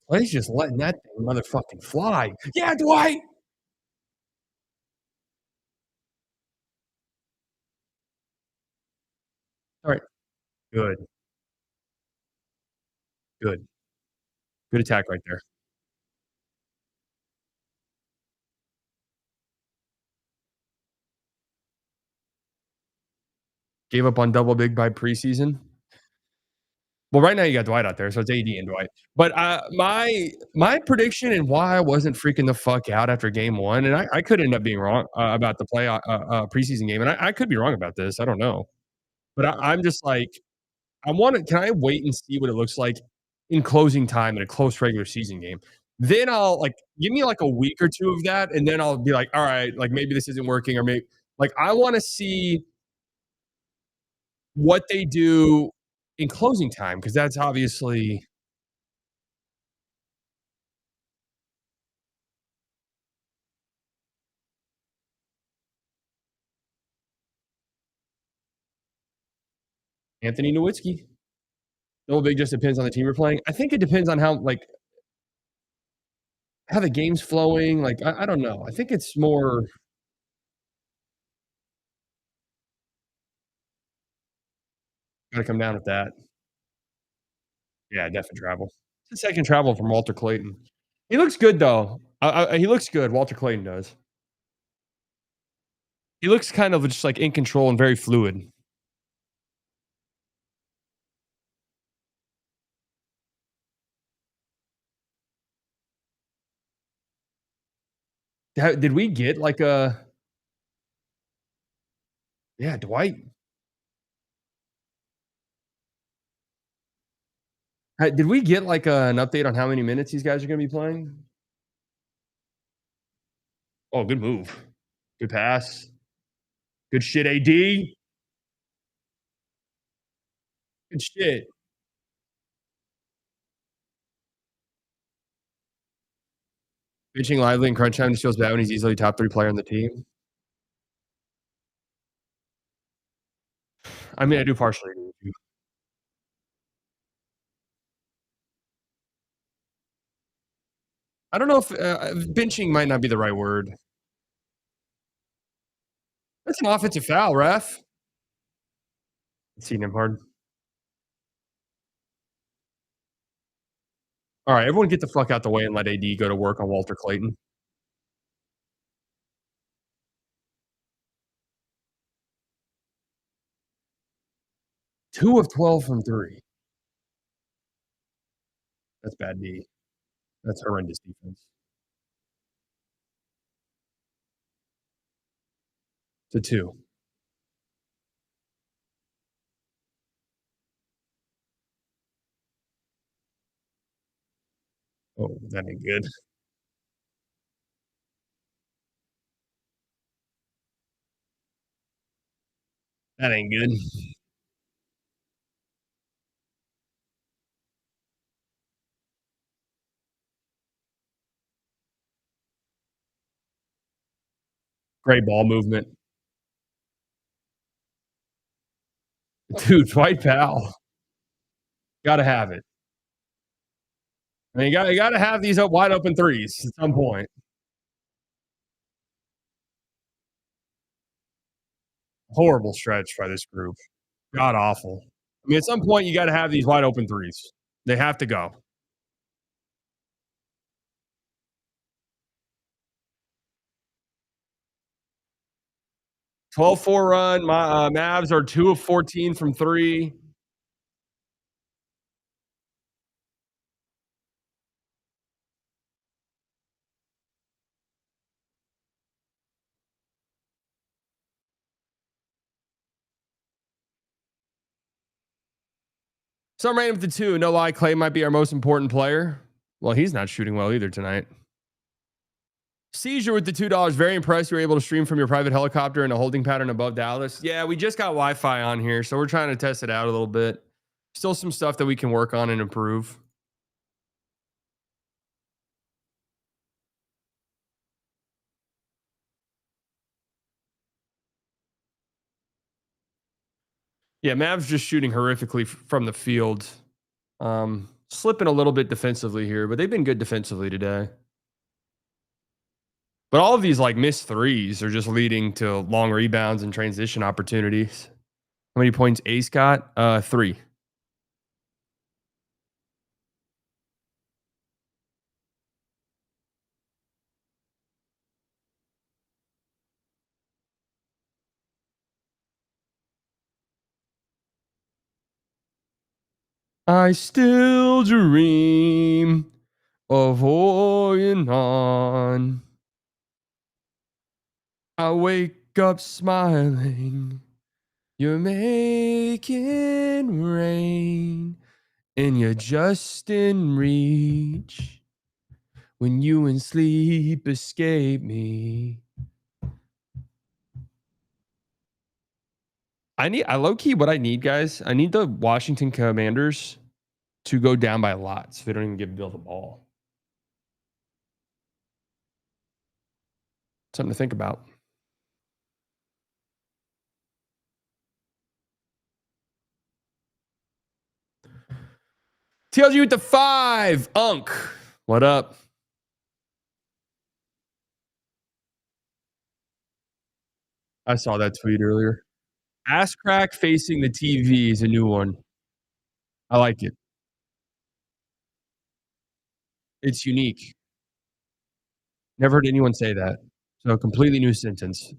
Clay's just letting that thing motherfucking fly. Yeah, Dwight. All right. Good. Good. Good attack right there. Gave up on double big by preseason. Well, right now you got Dwight out there, so it's AD and Dwight. But my prediction and why I wasn't freaking the fuck out after game one, and I could end up being wrong about the preseason game, and I could be wrong about this. I don't know, but I'm just like I want to. Can I wait and see what it looks like in closing time in a close regular season game? Then I'll like give me like a week or 2 of that, and then I'll be like, all right, like maybe this isn't working, or maybe like I want to see what they do in closing time because that's obviously Anthony Nowitzki. No big just depends on the team you're playing. I think it depends on how like how the game's flowing. Like I don't know. I think it's more gotta come down with that. Yeah, definitely travel. It's the second travel from Walter Clayton. He looks good though. He looks good. Walter Clayton does. He looks kind of just like in control and very fluid. Did we get like a yeah, Dwight? Did we get like an update on how many minutes these guys are going to be playing? Oh, good move. Good pass. Good shit, AD. Good shit. Pitching lively in crunch time just feels bad when he's easily top 3 player on the team. I mean, I do partially agree with you. I don't know if benching might not be the right word. That's an offensive foul, ref. Seen him hard. All right, everyone get the fuck out the way and let AD go to work on Walter Clayton. 2 of 12 from 3. That's bad D. That's horrendous defense. To 2. Oh, that ain't good. That ain't good. Great ball movement. Dude, Dwight Powell. Gotta have it. I mean, you gotta have these up wide open threes at some point. Horrible stretch by this group. God awful. I mean, at some point, you gotta have these wide open threes. They have to go. 12-4 run. My Mavs are 2 of 14 from 3. Some random to 2. No lie, Clay might be our most important player. Well, he's not shooting well either tonight. Seizure with the $2. Very impressed you were able to stream from your private helicopter in a holding pattern above Dallas. Yeah, we just got Wi-Fi on here, so we're trying to test it out a little bit. Still some stuff that we can work on and improve. Yeah, Mavs just shooting horrifically from the field. Slipping a little bit defensively here, but they've been good defensively today. But all of these like missed threes are just leading to long rebounds and transition opportunities. How many points Ace got? 3. I still dream of holding on. I wake up smiling. You're making rain, and you're just in reach. When you in sleep escape me. I low key what I need, guys. I need the Washington Commanders to go down by lots so they don't even give Bill the ball. Something to think about. TLG with the 5. Unk. What up? I saw that tweet earlier. Ass crack facing the TV is a new one. I like it. It's unique. Never heard anyone say that. So a completely new sentence.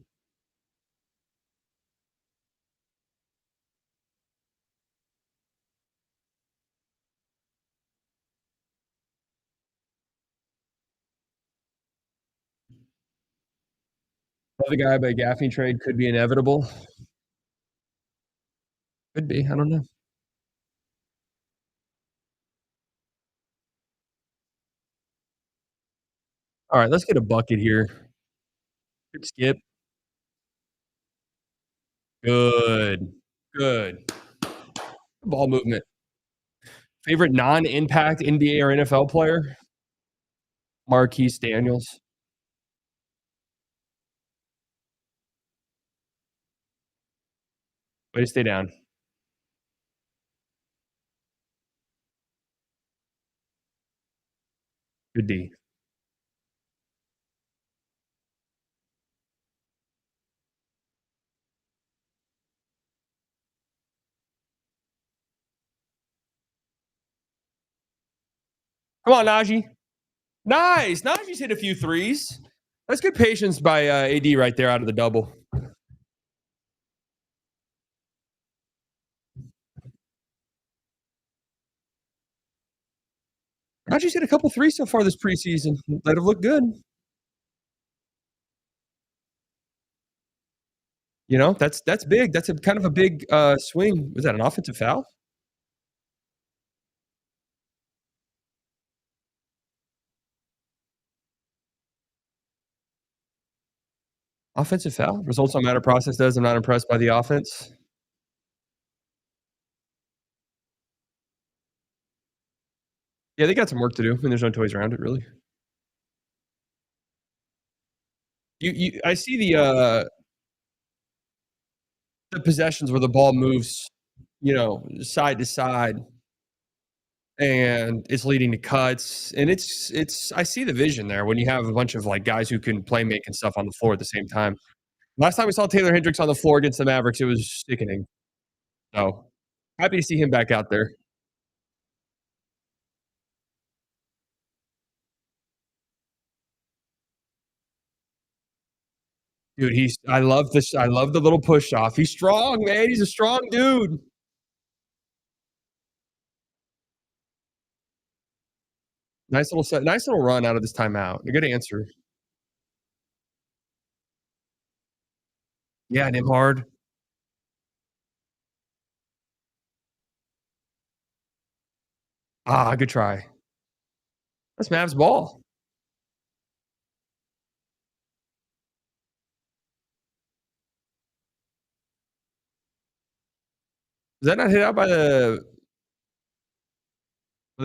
The guy by Gaffney trade could be inevitable. Could be. I don't know. All right, let's get a bucket here. Good skip. Good. Good. Ball movement. Favorite non-impact NBA or NFL player? Marquise Daniels. Way to stay down. Good D. Come on, Najee. Nice. Najee's hit a few threes. That's good patience by AD right there out of the double. Najee's hit a couple threes so far this preseason that have looked good. You know, that's big. That's a kind of a big swing. Was that an offensive foul? Offensive foul? Results don't matter. Process does. I'm not impressed by the offense. Yeah, they got some work to do. I mean, there's no toys around it, really. I see the possessions where the ball moves, side to side, and it's leading to cuts, and it's I see the vision there when you have a bunch of like guys who can play make and stuff on the floor at the same time. Last time we saw Taylor Hendricks on the floor against the Mavericks, it was sickening. So happy to see him back out there. Dude, I love this. I love the little push off. He's strong, man. He's a strong dude. Nice little run out of this timeout. A good answer. Yeah, Nimhard. Good try. That's Mavs ball. Is that not hit out by the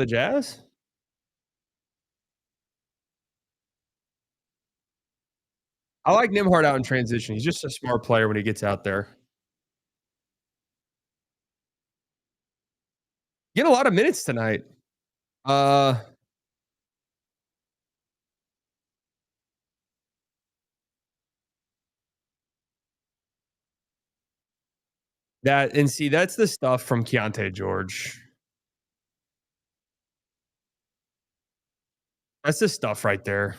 Jazz? I like Nimhard out in transition. He's just a smart player when he gets out there. Get a lot of minutes tonight. Uh, that's the stuff from Keontae George. That's the stuff right there.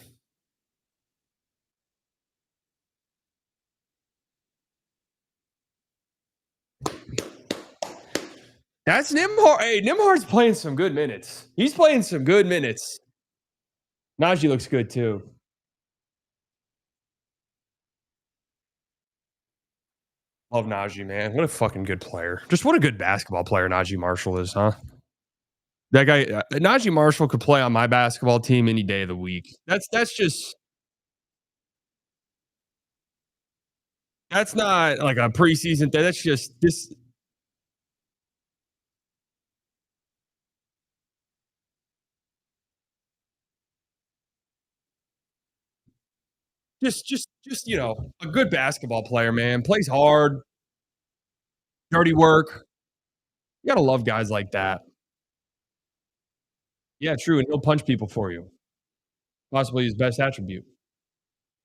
That's Nimhard. Hey, Nimhard's playing some good minutes. He's playing some good minutes. Najee looks good too. Love Najee, man. What a fucking good player. Just what a good basketball player Najee Marshall is, huh? That guy, Najee Marshall could play on my basketball team any day of the week. That's not like a preseason thing. That's just this. Just a good basketball player, man. Plays hard, dirty work. You gotta love guys like that. Yeah, true, and he'll punch people for you. Possibly his best attribute.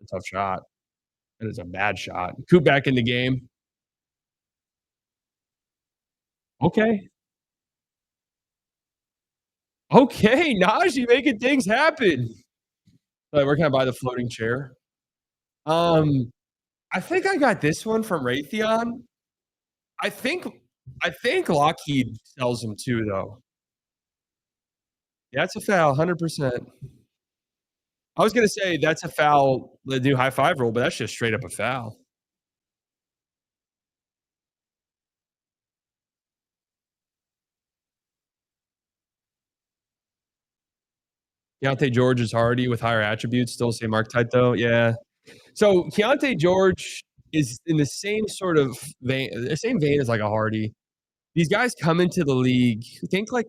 A tough shot. That is a bad shot. Coop back in the game. Okay. Okay, Najee making things happen. Like, where can I buy the floating chair? Um, I think I got this one from Raytheon. I think I think Lockheed sells them too, though. Yeah, that's a foul, 100%. I was gonna say that's a foul, the new high five rule, but that's just straight up a foul. Keontae George is Hardy with higher attributes, still same archetype though. Yeah. So Keontae George is in the same sort of vein, the same vein as like a Hardy. These guys come into the league, think like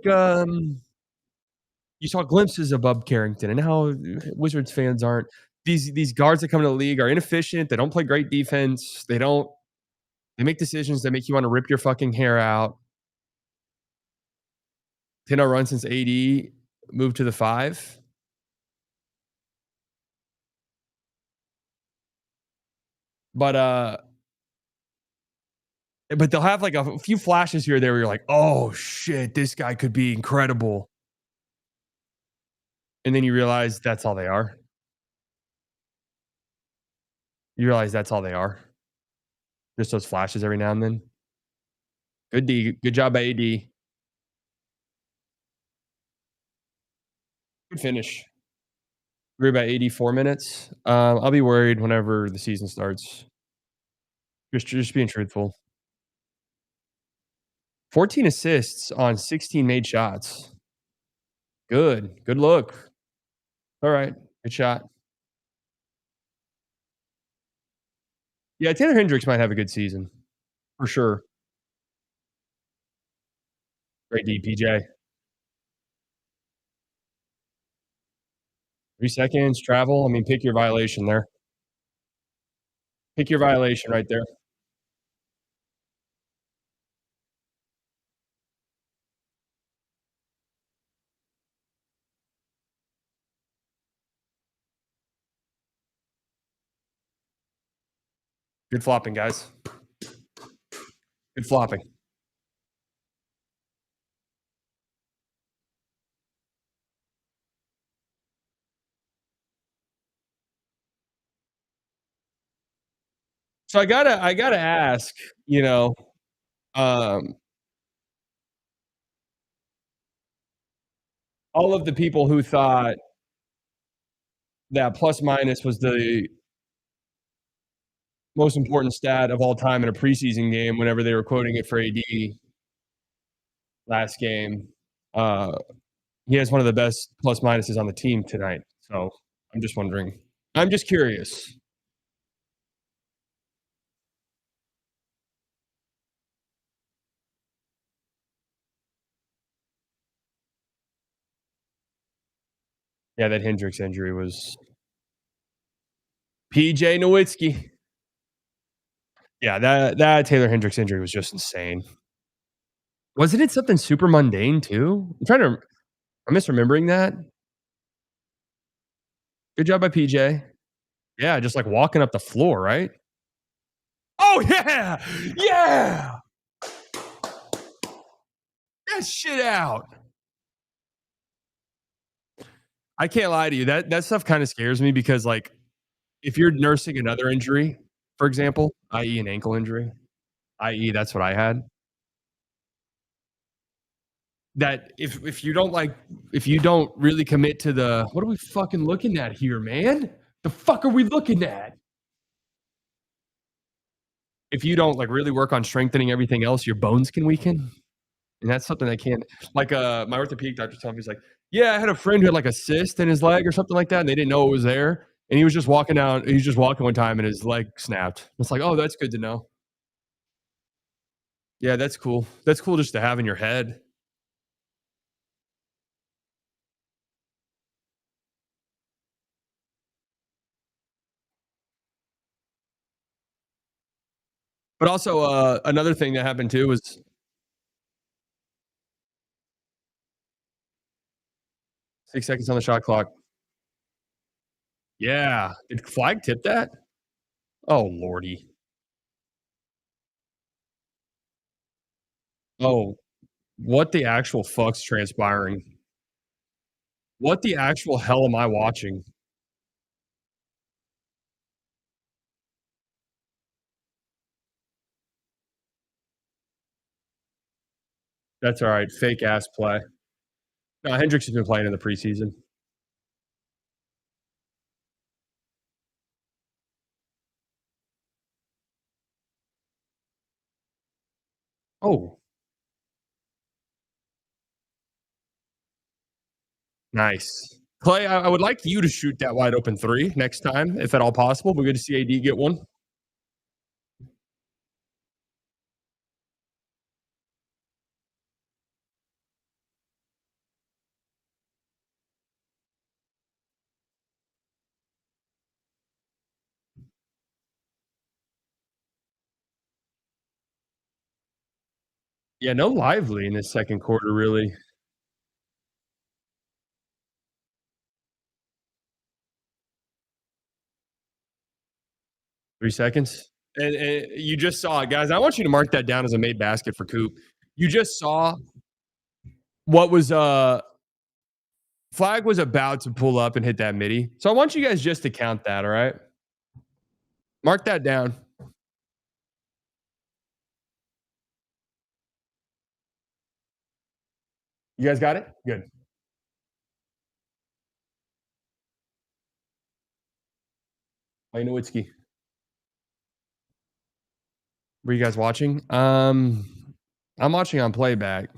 you saw glimpses of Bub Carrington and how Wizards fans aren't. These guards that come into the league are inefficient. They don't play great defense. They make decisions that make you want to rip your fucking hair out. 10-0 run since AD moved to the five. But they'll have like a few flashes here or there where you're like, oh shit, this guy could be incredible. And then you realize that's all they are. You realize that's all they are. Just those flashes every now and then. Good D. Good job by AD. Good finish. We're about 84 minutes. I'll be worried whenever the season starts. Just being truthful. 14 assists on 16 made shots. Good. Good look. All right. Good shot. Yeah, Taylor Hendricks might have a good season for sure. Great D, PJ. 3 seconds, travel. I mean, pick your violation there. Pick your violation right there. Good flopping, guys. Good flopping. So I gotta ask, you know, um, all of the people who thought that plus minus was the most important stat of all time in a preseason game whenever they were quoting it for AD last game. Uh, he has one of the best plus minuses on the team tonight. So I'm just wondering. I'm just curious. Yeah, that Hendricks injury was PJ Nowitzki. Yeah, that Taylor Hendricks injury was just insane. Wasn't it something super mundane too? I'm misremembering that. Good job by PJ. Yeah, just like walking up the floor, right? Oh yeah, yeah. That shit out. I can't lie to you. That stuff kind of scares me because like if you're nursing another injury, for example, i.e. an ankle injury, i.e. that's what I had. That if you don't really commit to the what are we fucking looking at here, man? The fuck are we looking at? If you don't like really work on strengthening everything else, your bones can weaken. And that's something I can't like, my orthopedic doctor told me, he's like, "Yeah, I had a friend who had, like, a cyst in his leg or something like that, and they didn't know it was there, and he was just walking one time and his leg snapped." It's like, "Oh, that's good to know." Yeah, that's cool. That's cool just to have in your head. But also, another thing that happened too was 6 seconds on the shot clock. Yeah. Did flag tip that? Oh, lordy. Oh, what the actual fuck's transpiring? What the actual hell am I watching? That's alright, fake ass play. No, Hendricks has been playing in the preseason. Oh, nice. Clay, I would like you to shoot that wide open 3 next time, if at all possible. We're good to see AD get one. Yeah, no Lively in this second quarter, really. 3 seconds. And you just saw it, guys. I want you to mark that down as a made basket for Coop. You just saw what was flag was about to pull up and hit that midi. So I want you guys just to count that, all right? Mark that down. You guys got it? Good. Wayne Nowitzki. Were you guys watching? I'm watching on playback.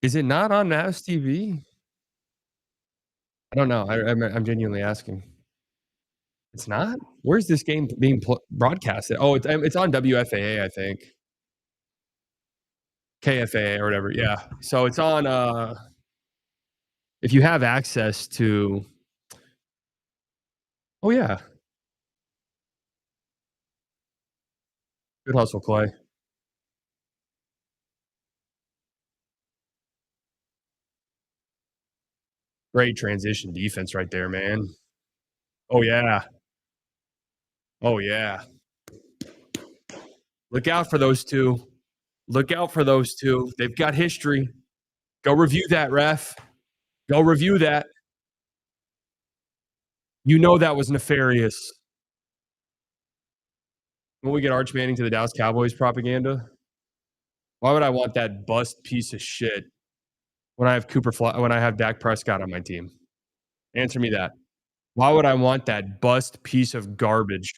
Is it not on Mavs TV? I don't know. I'm genuinely asking. It's not? Where's this game being broadcasted? Oh, it's on WFAA, I think. KFAA or whatever. Yeah. So it's on if you have access to Oh yeah. Good hustle, Clay. Great transition defense right there, man. Oh yeah. Oh yeah. Look out for those 2. Look out for those 2. They've got history. Go review that, ref. Go review that. You know that was nefarious. When we get Arch Manning to the Dallas Cowboys propaganda, why would I want that bust piece of shit when I have when I have Dak Prescott on my team? Answer me that. Why would I want that bust piece of garbage?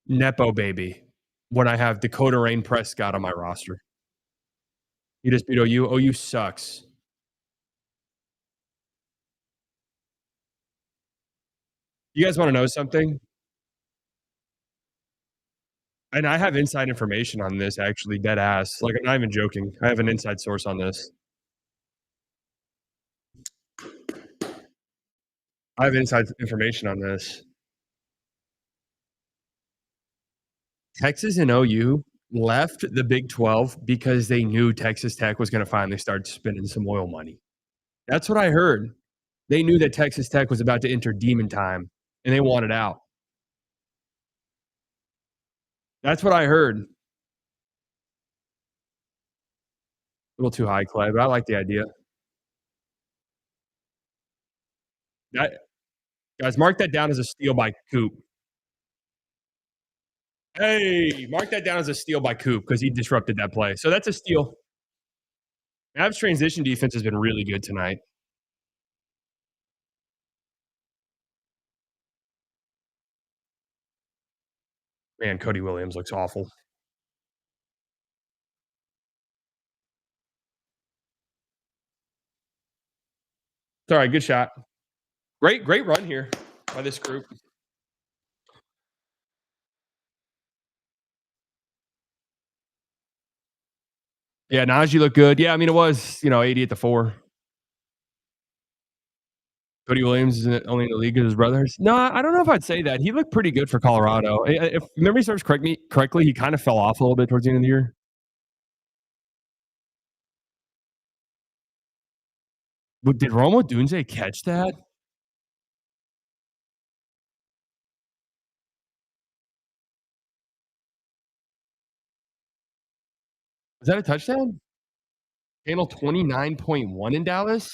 Nepo baby when I have Dakota Rain Prescott on my roster. You just beat OU. OU sucks. You guys want to know something? And I have inside information on this actually, dead ass. Like, I'm not even joking. I have an inside source on this. I have inside information on this. Texas and OU left the Big 12 because they knew Texas Tech was going to finally start spending some oil money. That's what I heard. They knew that Texas Tech was about to enter demon time and they wanted out. That's what I heard. A little too high, Clay, but I like the idea. That, guys, mark that down as a steal by Coop. Hey, mark that down as a steal by Coop because he disrupted that play. So that's a steal. Mavs transition defense has been really good tonight. Man, Cody Williams looks awful. It's all right. Good shot. Great run here by this group. Yeah, Najee looked good. Yeah, I mean, it was, 80 at the four. Cody Williams isn't only in the league as his brothers. No, I don't know if I'd say that. He looked pretty good for Colorado. If memory serves correctly, he kind of fell off a little bit towards the end of the year. But did Rome Odunze catch that? Was that a touchdown? Channel 29.1 in Dallas?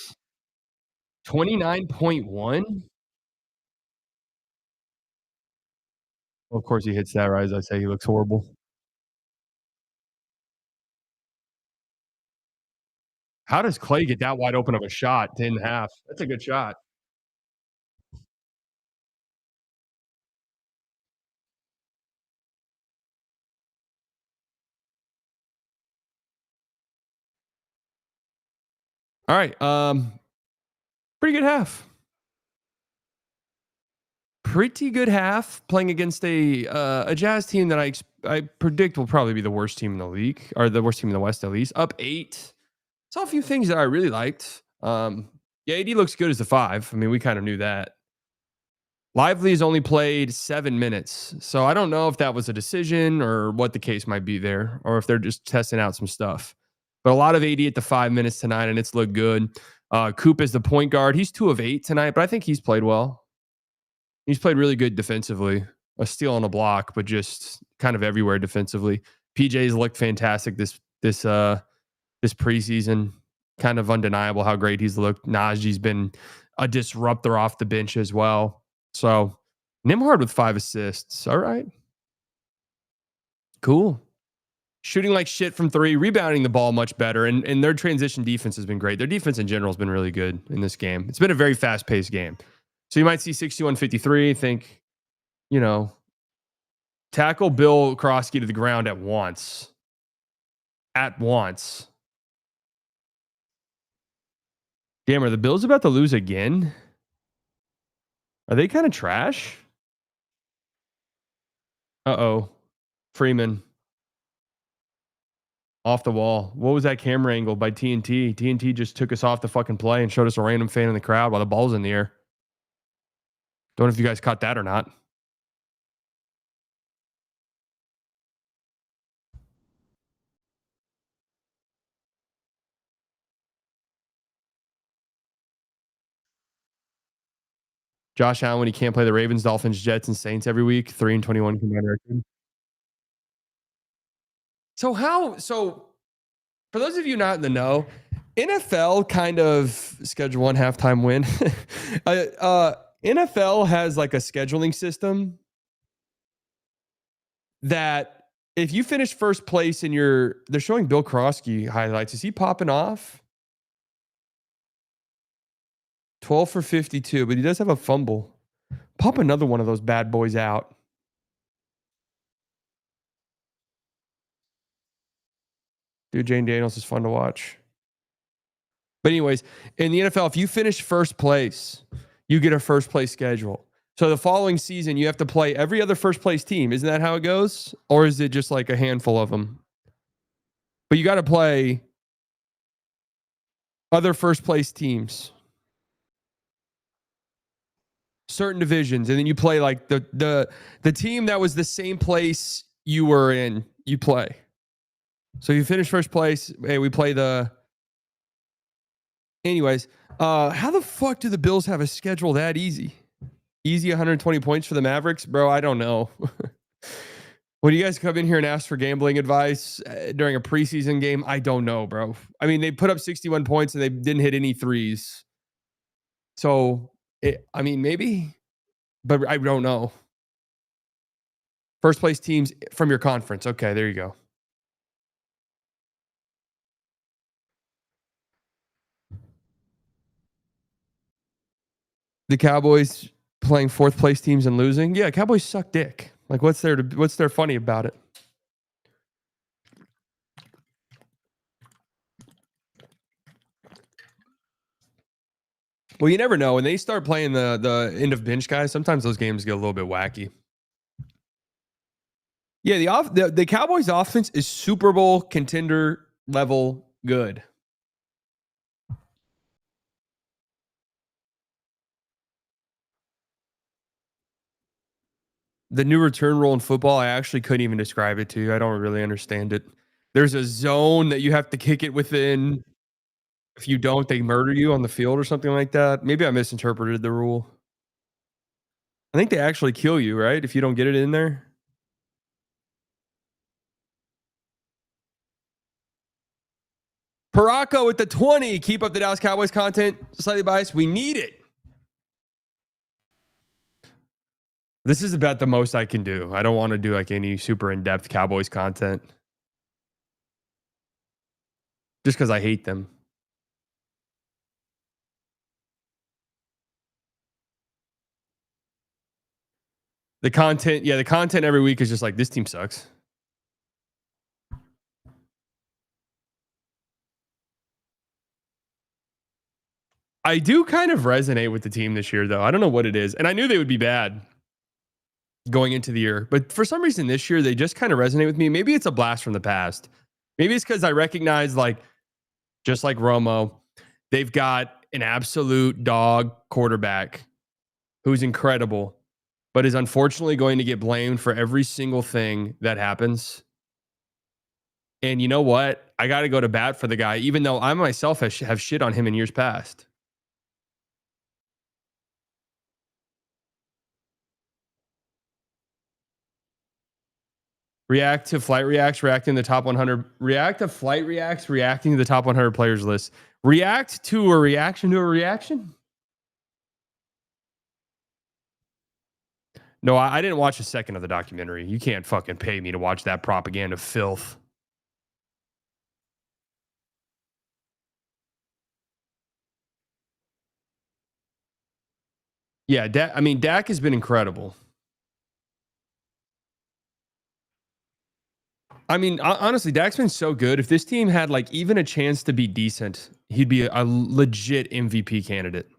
29.1? Well, of course he hits that, right, as I say, he looks horrible. How does Clay get that wide open of a shot to end the half? That's a good shot. All right, pretty good half. Pretty good half playing against a Jazz team that I predict will probably be the worst team in the league, or the worst team in the West at least. Up 8. Saw a few things that I really liked. Yeah, AD looks good as the 5. I mean, we kind of knew that. Lively's only played 7 minutes, so I don't know if that was a decision or what the case might be there, or if they're just testing out some stuff. But a lot of AD at the 5 minutes tonight, and it's looked good. Coop is the point guard. He's 2 of 8 tonight, but I think he's played well. He's played really good defensively. A steal on a block, but just kind of everywhere defensively. PJ's looked fantastic this preseason. Kind of undeniable how great he's looked. Najee's been a disruptor off the bench as well. So Nimhard with 5 assists. All right. Cool. Shooting like shit from 3, rebounding the ball much better, and their transition defense has been great. Their defense in general has been really good in this game. It's been a very fast-paced game. So you might see 61-53, think, tackle Bill Krosky to the ground at once. At once. Damn, are the Bills about to lose again? Are they kind of trash? Uh-oh. Freeman. Off the wall. What was that camera angle by TNT? TNT just took us off the fucking play and showed us a random fan in the crowd while the ball's in the air. Don't know if you guys caught that or not. Josh Allen when he can't play the Ravens, Dolphins, Jets, and Saints every week. 3-21 combined record. So for those of you not in the know, NFL kind of schedule one halftime win. NFL has like a scheduling system that if you finish first place they're showing Bill Krosky highlights. Is he popping off? 12 for 52, but he does have a fumble. Pop another one of those bad boys out. Dude, Jane Daniels is fun to watch. But anyways, in the NFL, if you finish first place, you get a first place schedule. So the following season, you have to play every other first place team. Isn't that how it goes? Or is it just like a handful of them? But you got to play other first place teams, certain divisions, and then you play like the team that was the same place you were in, you play. So you finish first place. Hey, we play anyways, how the fuck do the Bills have a schedule that easy? Easy 120 points for the Mavericks? Bro, I don't know. When you guys come in here and ask for gambling advice during a preseason game, I don't know, bro. I mean, they put up 61 points and they didn't hit any threes. So, maybe, but I don't know. First place teams from your conference. Okay, there you go. The Cowboys playing fourth place teams and losing. Yeah, Cowboys suck dick. Like, what's there funny about it? Well, you never know when they start playing the end of bench guys. Sometimes those games get a little bit wacky. Yeah, the Cowboys offense is Super Bowl contender level good. The new return rule in football, I actually couldn't even describe it to you. I don't really understand it. There's a zone that you have to kick it within. If you don't, they murder you on the field or something like that. Maybe I misinterpreted the rule. I think they actually kill you, right? If you don't get it in there. Paraco with the 20. Keep up the Dallas Cowboys content. Slightly biased. We need it. This is about the most I can do. I don't want to do like any super in-depth Cowboys content. Just because I hate them. The content every week is just like, this team sucks. I do kind of resonate with the team this year, though. I don't know what it is. And I knew they would be bad going into the year. But for some reason this year, they just kind of resonate with me. Maybe it's a blast from the past. Maybe it's because I recognize, like, just like Romo, they've got an absolute dog quarterback who's incredible, but is unfortunately going to get blamed for every single thing that happens. And you know what? I got to go to bat for the guy, even though I myself have shit on him in years past. React to flight reacts, reacting to the top 100. React to flight reacts, reacting to the top 100 players list. React to a reaction to a reaction? No, I didn't watch a second of the documentary. You can't fucking pay me to watch that propaganda filth. Yeah, I mean, Dak has been incredible. I mean, honestly, Dak's been so good. If this team had like even a chance to be decent, he'd be a legit MVP candidate.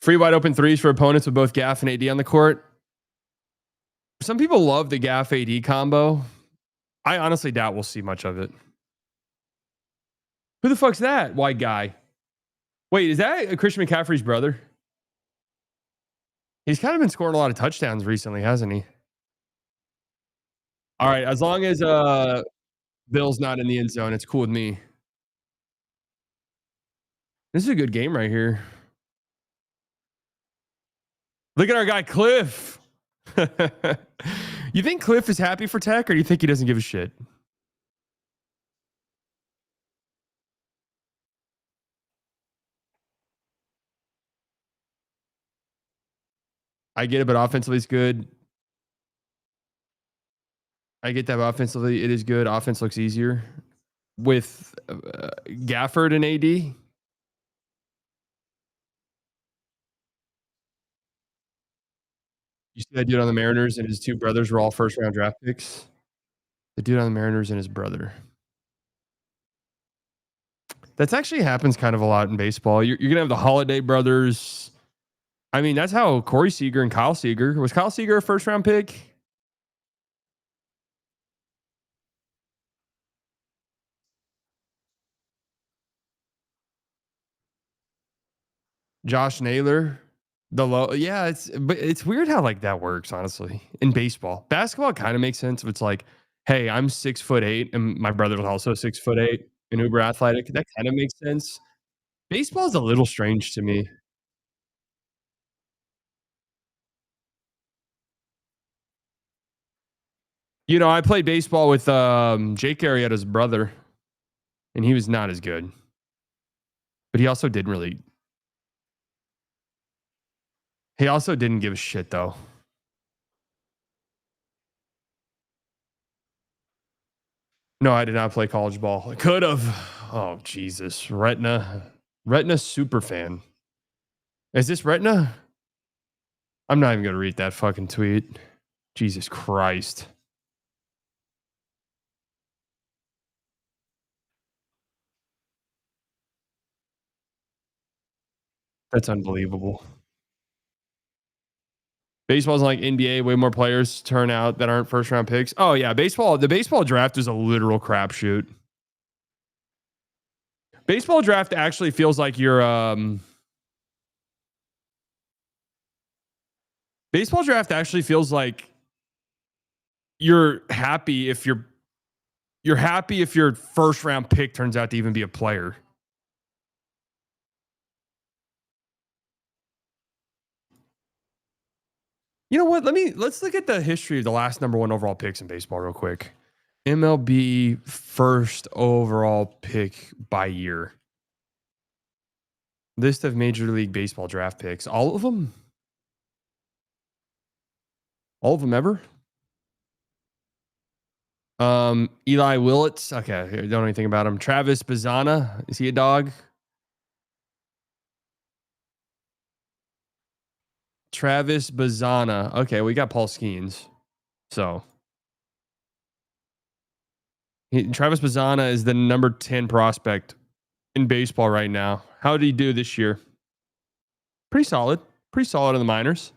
Free wide open threes for opponents with both Gaff and AD on the court. Some people love the Gaff AD combo. I honestly doubt we'll see much of it. Who the fuck's that white guy? Wait, is that Christian McCaffrey's brother? He's kind of been scoring a lot of touchdowns recently, hasn't he? All right, as long as Bill's not in the end zone, it's cool with me. This is a good game right here. Look at our guy Cliff. You think Cliff is happy for Tech, or do you think he doesn't give a shit? I get it, but offensively it's good. I get that offensively it is good. Offense looks easier with Gafford and AD. You see that dude on the Mariners and his two brothers were all first round draft picks. The dude on the Mariners and his brother. That's actually happens kind of a lot in baseball. You're gonna have the Holiday brothers. I mean, that's how Corey Seager and Kyle Seager was. Kyle Seager a first round pick? Josh Naylor, the low. Yeah, it's weird how like that works. Honestly, in baseball, basketball kind of makes sense. If it's like, hey, I'm 6'8" and my brother's also 6'8" and uber athletic, that kind of makes sense. Baseball is a little strange to me. You know, I played baseball with Jake Arrieta's brother, and he was not as good, but he also didn't really. He also didn't give a shit though. No, I did not play college ball. I could have. Oh, Jesus. Retina super fan. Is this Retina? I'm not even going to read that fucking tweet. Jesus Christ. That's unbelievable. Baseball's like NBA, way more players turn out that aren't first round picks. Oh yeah, the baseball draft is a literal crapshoot. Baseball draft actually feels like baseball draft actually feels like you're happy if you're happy if your first round pick turns out to even be a player. You know what? Let's look at the history of the last number one overall picks in baseball real quick. MLB first overall pick by year. List of Major League Baseball draft picks. All of them? All of them ever? Eli Willits. Okay, I don't know anything about him. Travis Bazana. Is he a dog? Travis Bazana. Okay, we got Paul Skeens. So Travis Bazana is the number 10 prospect in baseball right now. How did he do this year? Pretty solid. Pretty solid in the minors.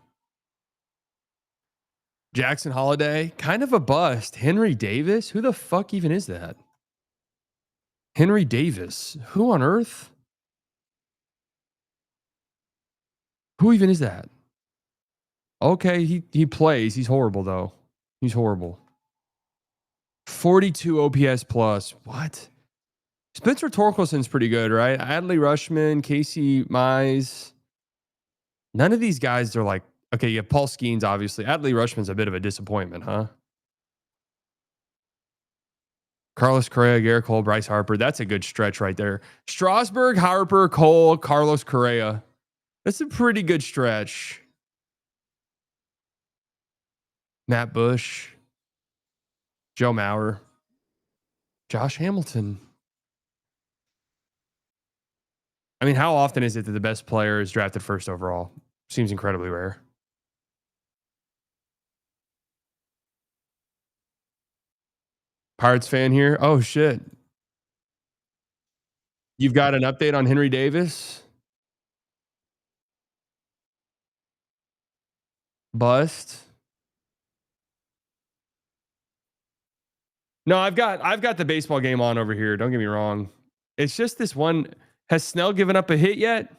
Jackson Holiday, kind of a bust. Henry Davis. Who the fuck even is that? Henry Davis. Who on earth? Who even is that? Okay, he plays. He's horrible though. He's horrible. 42 OPS plus. What? Spencer Torkelson's pretty good, right? Adley Rushman, Casey Mize. None of these guys are like, okay, you have Paul Skeens, obviously. Adley Rushman's a bit of a disappointment, huh? Carlos Correa, Garrett Cole, Bryce Harper. That's a good stretch right there. Strasburg, Harper, Cole, Carlos Correa. That's a pretty good stretch. Matt Bush, Joe Mauer, Josh Hamilton. I mean, how often is it that the best player is drafted first overall? Seems incredibly rare. Pirates fan here. Oh shit. You've got an update on Henry Davis? Bust. No, I've got the baseball game on over here. Don't get me wrong. It's just this one. Has Snell given up a hit yet?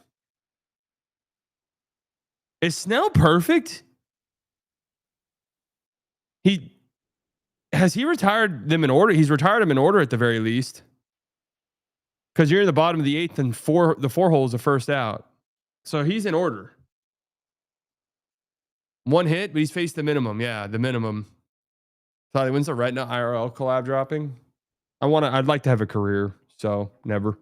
Is Snell perfect? He has he retired them in order. He's retired them in order at the very least. Because you're in the bottom of the eighth and the four holes are first out. So he's in order. One hit, but he's faced the minimum. Yeah, the minimum. So when's the Retina IRL collab dropping? I'd like to have a career. So never.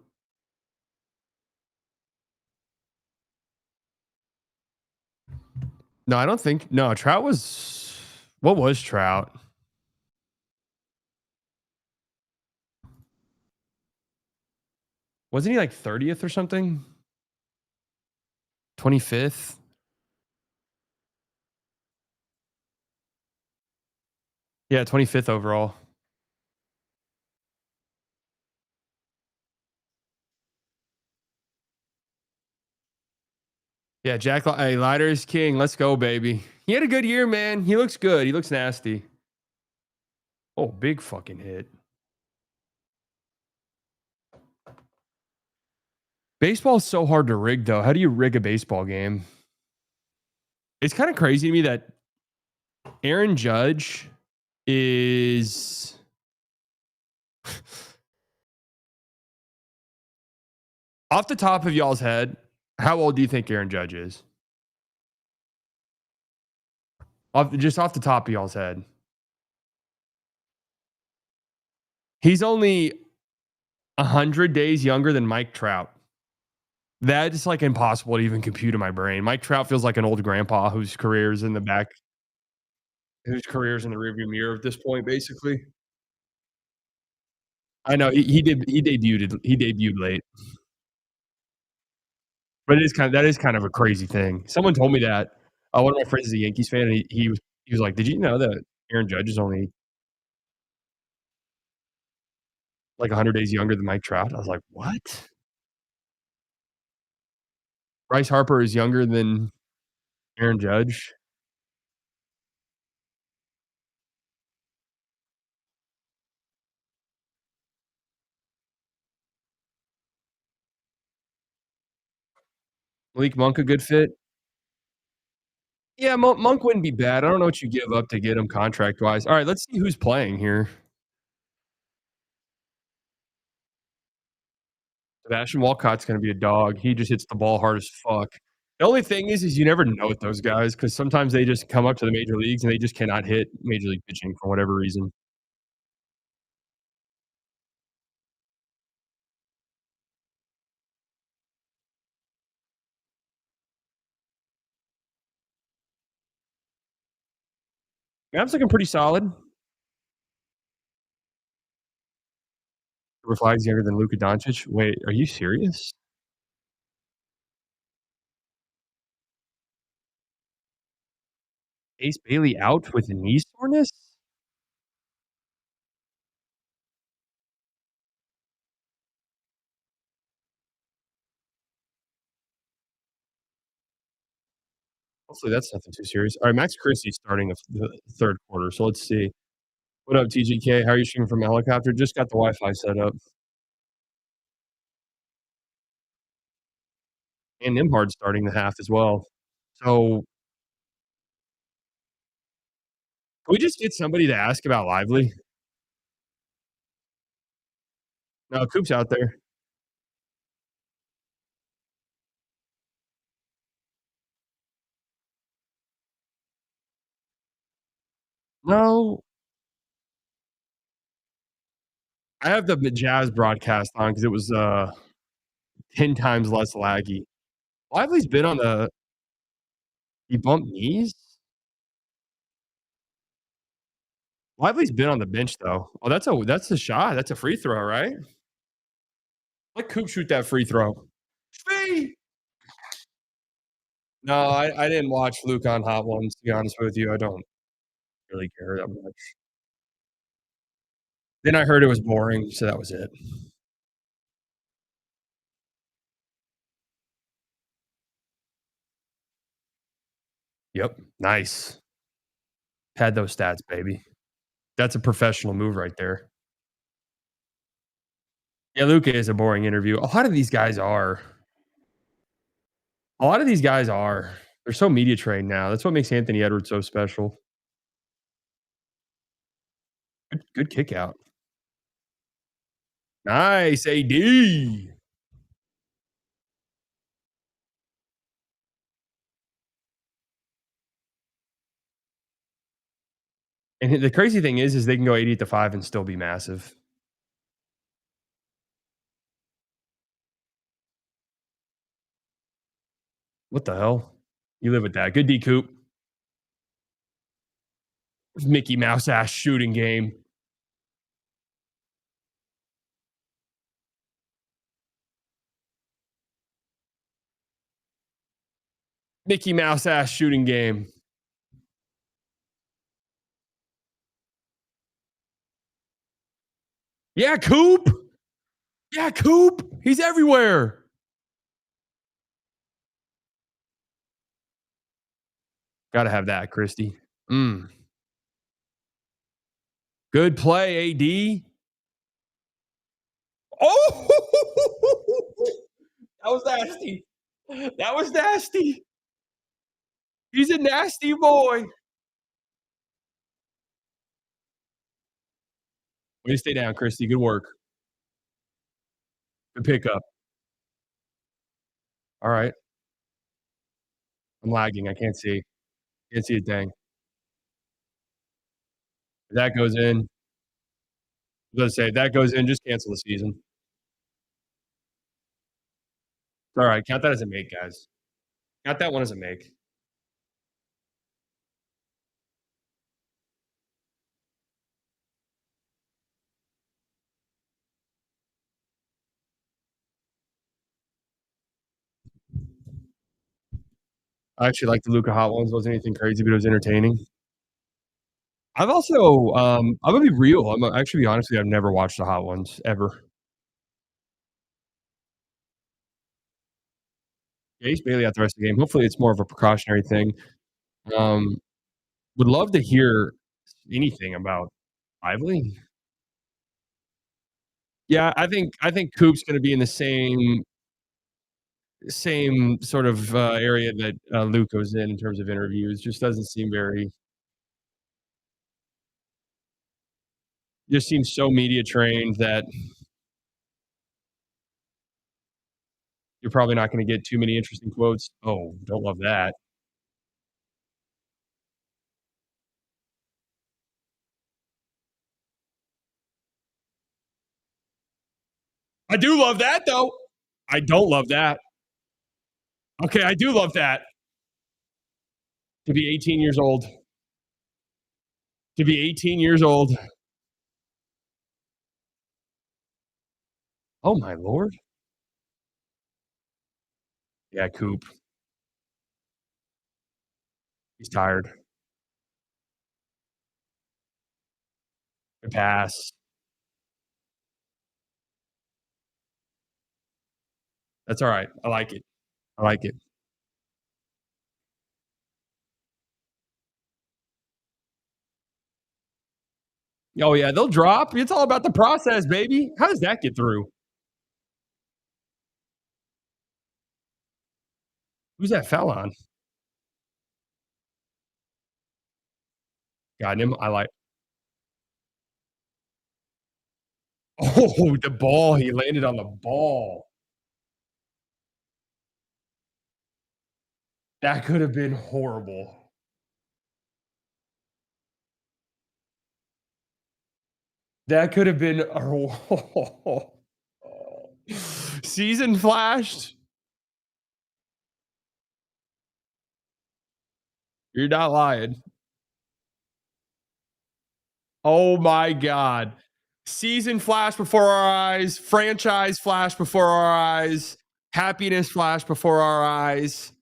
No, I don't think. No, Trout was. What was Trout? Wasn't he like 30th or something? 25th? Yeah, 25th overall. Yeah, Jack. Hey, Lighter is king. Let's go, baby. He had a good year, man. He looks good. He looks nasty. Oh, big fucking hit. Baseball is so hard to rig, though. How do you rig a baseball game? It's kind of crazy to me that Aaron Judge is off the top of y'all's head. How old do you think Aaron Judge is? Just off the top of y'all's head. He's only 100 days younger than Mike Trout. That's like impossible to even compute in my brain. Mike Trout feels like an old grandpa whose career is in the back, whose career is in the rearview mirror at this point, basically. I know he debuted late, but it is kind of that is kind of a crazy thing. Someone told me that, one of my friends is a Yankees fan, and he was like, "Did you know that Aaron Judge is only, like, 100 days younger than Mike Trout?" I was like, "What?" Bryce Harper is younger than Aaron Judge. Malik Monk a good fit? Yeah, Monk wouldn't be bad. I don't know what you give up to get him contract-wise. Alright, let's see who's playing here. Sebastian Walcott's gonna be a dog. He just hits the ball hard as fuck. The only thing is you never know with those guys because sometimes they just come up to the major leagues and they just cannot hit major league pitching for whatever reason. Mavs looking pretty solid. Flag's younger than Luka Doncic. Wait, are you serious? Ace Bailey out with knee soreness? Hopefully that's nothing too serious. All right, Max Christie's starting the third quarter, so let's see. What up, TGK? How are you streaming from a helicopter? Just got the Wi-Fi set up. And Nimhard starting the half as well. So, can we just get somebody to ask about Lively? No, Coop's out there. No, I have the Jazz broadcast on because it was, 10 times less laggy. Lively's been on the he bumped knees? Lively's been on the bench, though. Oh, that's a shot. That's a free throw, right? Let Coop shoot that free throw. Free! No, I didn't watch Luke on Hot Ones, to be honest with you. I don't really care that much. Then I heard it was boring, so that was it. Yep, nice. Had those stats, baby. That's a professional move right there. Yeah, Luka is a boring interview. A lot of these guys are. A lot of these guys are. They're so media trained now. That's what makes Anthony Edwards so special. Good kick out. Nice, AD. And the crazy thing is they can go 80 to 5 and still be massive. What the hell? You live with that. Good D Coop. Mickey Mouse ass shooting game. Mickey Mouse ass shooting game. Yeah, Coop. Yeah, Coop. He's everywhere. Gotta have that, Christy. Mm. Good play, AD. Oh, that was nasty. That was nasty. He's a nasty boy. Way to stay down, Christy. Good work. Good pickup. All right. I'm lagging. I can't see. Can't see a thing. If that goes in. I was gonna say if that goes in, just cancel the season. It's all right. Count that as a make, guys. Count that one as a make. I actually like the Luca Hot Ones. Wasn't anything crazy, but it was entertaining. I've also, I'm gonna be real. I'm gonna actually be honest with you. I've never watched the Hot Ones ever. Yeah, he's Bailey out the rest of the game. Hopefully, it's more of a precautionary thing. Um, would love to hear anything about Lively. Yeah, I think Coop's gonna be in the same sort of area that Luke goes in terms of interviews. Just doesn't seem very. Just seems so media trained that you're probably not going to get too many interesting quotes. Oh, don't love that. I do love that though. I don't love that. Okay, I do love that. To be 18 years old. To be 18 years old. Oh my lord. Yeah, Coop. He's tired. Good pass. That's all right. I like it. I like it. Oh yeah, they'll drop. It's all about the process, baby. How does that get through? Who's that fell on? Got him. I like. Oh, the ball. He landed on the ball. That could have been horrible. That could have been a season flashed. You're not lying. Oh my god. Season flash before our eyes, franchise flash before our eyes, happiness flash before our eyes,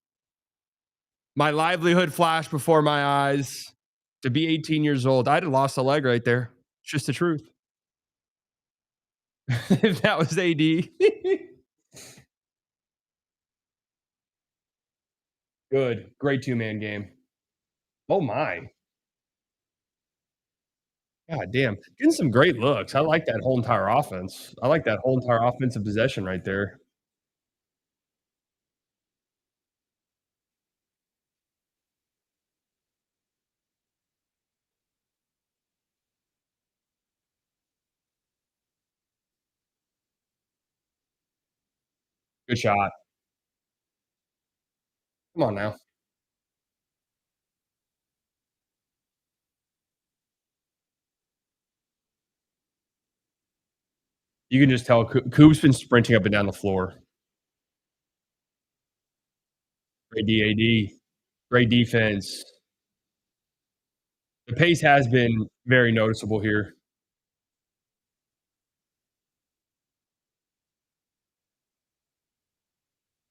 my livelihood flash before my eyes. To be 18 years old, I'd have lost a leg right there. It's just the truth. If that was AD. Good. Great two-man game. Oh my. God damn. Getting some great looks. I like that whole entire offense. I like that whole entire offensive possession right there. Good shot. Come on now. You can just tell Coop's been sprinting up and down the floor. Great DAD. Great defense. The pace has been very noticeable here.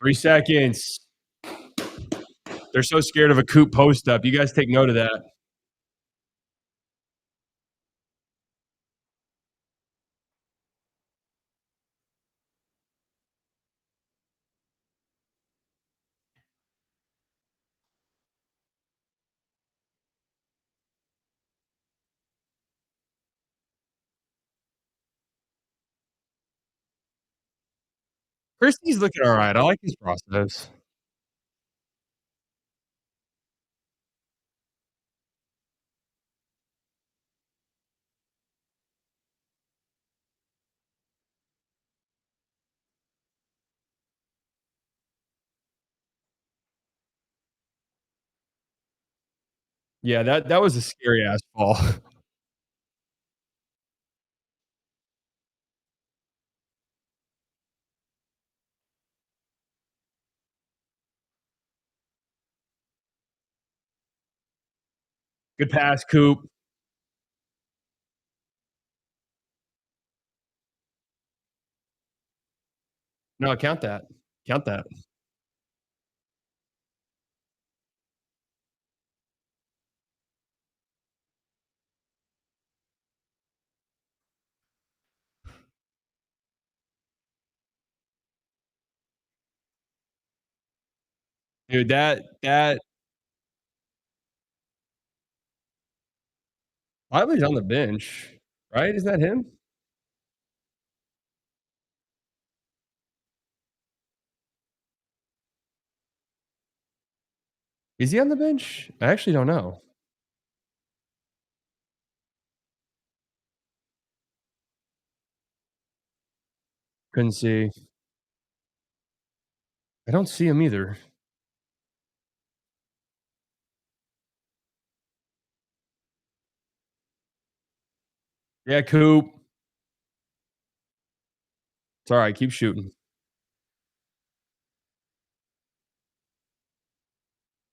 3 seconds. They're so scared of a Coop post up. You guys take note of that. Christie's looking all right. I like his process. Yeah, that was a scary ass ball. Good pass, Coop. No, count that. Count that. Dude, that Lively's on the bench, right? Isn't that him? Is he on the bench? I actually don't know. Couldn't see. I don't see him either. Yeah, Coop. It's alright, keep shooting.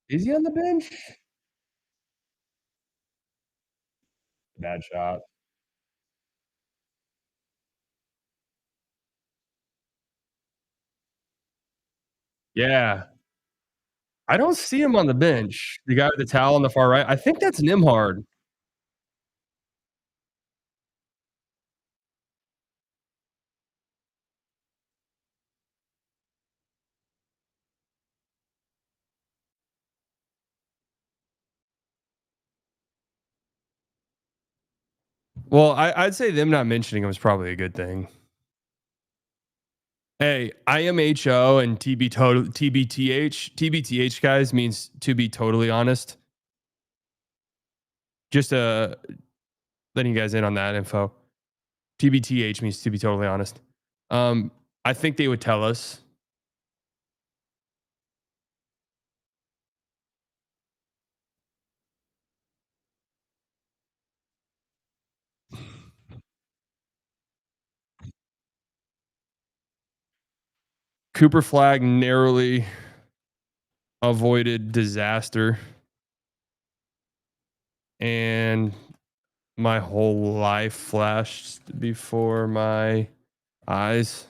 Is he on the bench? Bad shot. Yeah. I don't see him on the bench. The guy with the towel on the far right. I think that's Nimhard. Well, I'd say them not mentioning him is probably a good thing. Hey, IMHO and TBTH guys means to be totally honest. Just letting you guys in on that info. TBTH means to be totally honest. Um, I think they would tell us. Cooper Flag narrowly avoided disaster, and my whole life flashed before my eyes.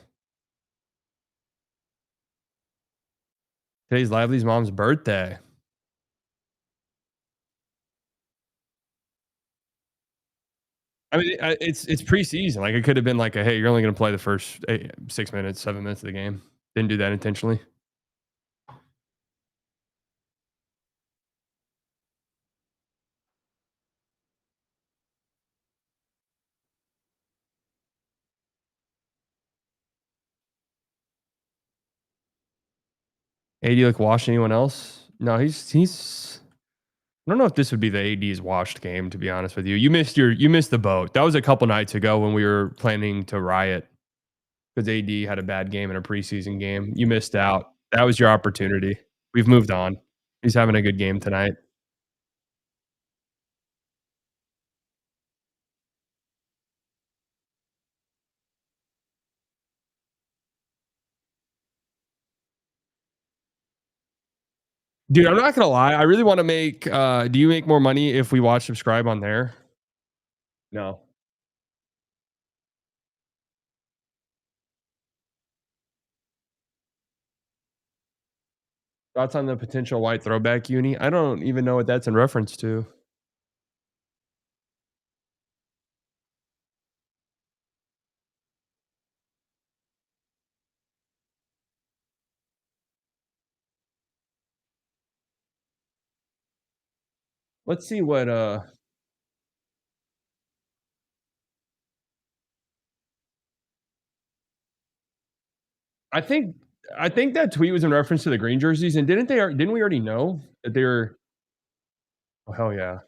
Today's Lively's mom's birthday. I mean, it's preseason. Like it could have been like a hey, you're only going to play the first 6 minutes, 7 minutes of the game. Didn't do that intentionally. AD like wash anyone else? No, he's. I don't know if this would be the AD's washed game. To be honest with you, you missed the boat. That was a couple nights ago when we were planning to riot because AD had a bad game in a preseason game. You missed out. That was your opportunity. We've moved on. He's having a good game tonight. Dude, I'm not gonna lie. I really want to make. Do you make more money if we watch subscribe on there? No. Thoughts on the potential white throwback uni? I don't even know what that's in reference to. Let's see what. I think. I think that tweet was in reference to the green jerseys, and didn't we already know that they were? Oh hell yeah!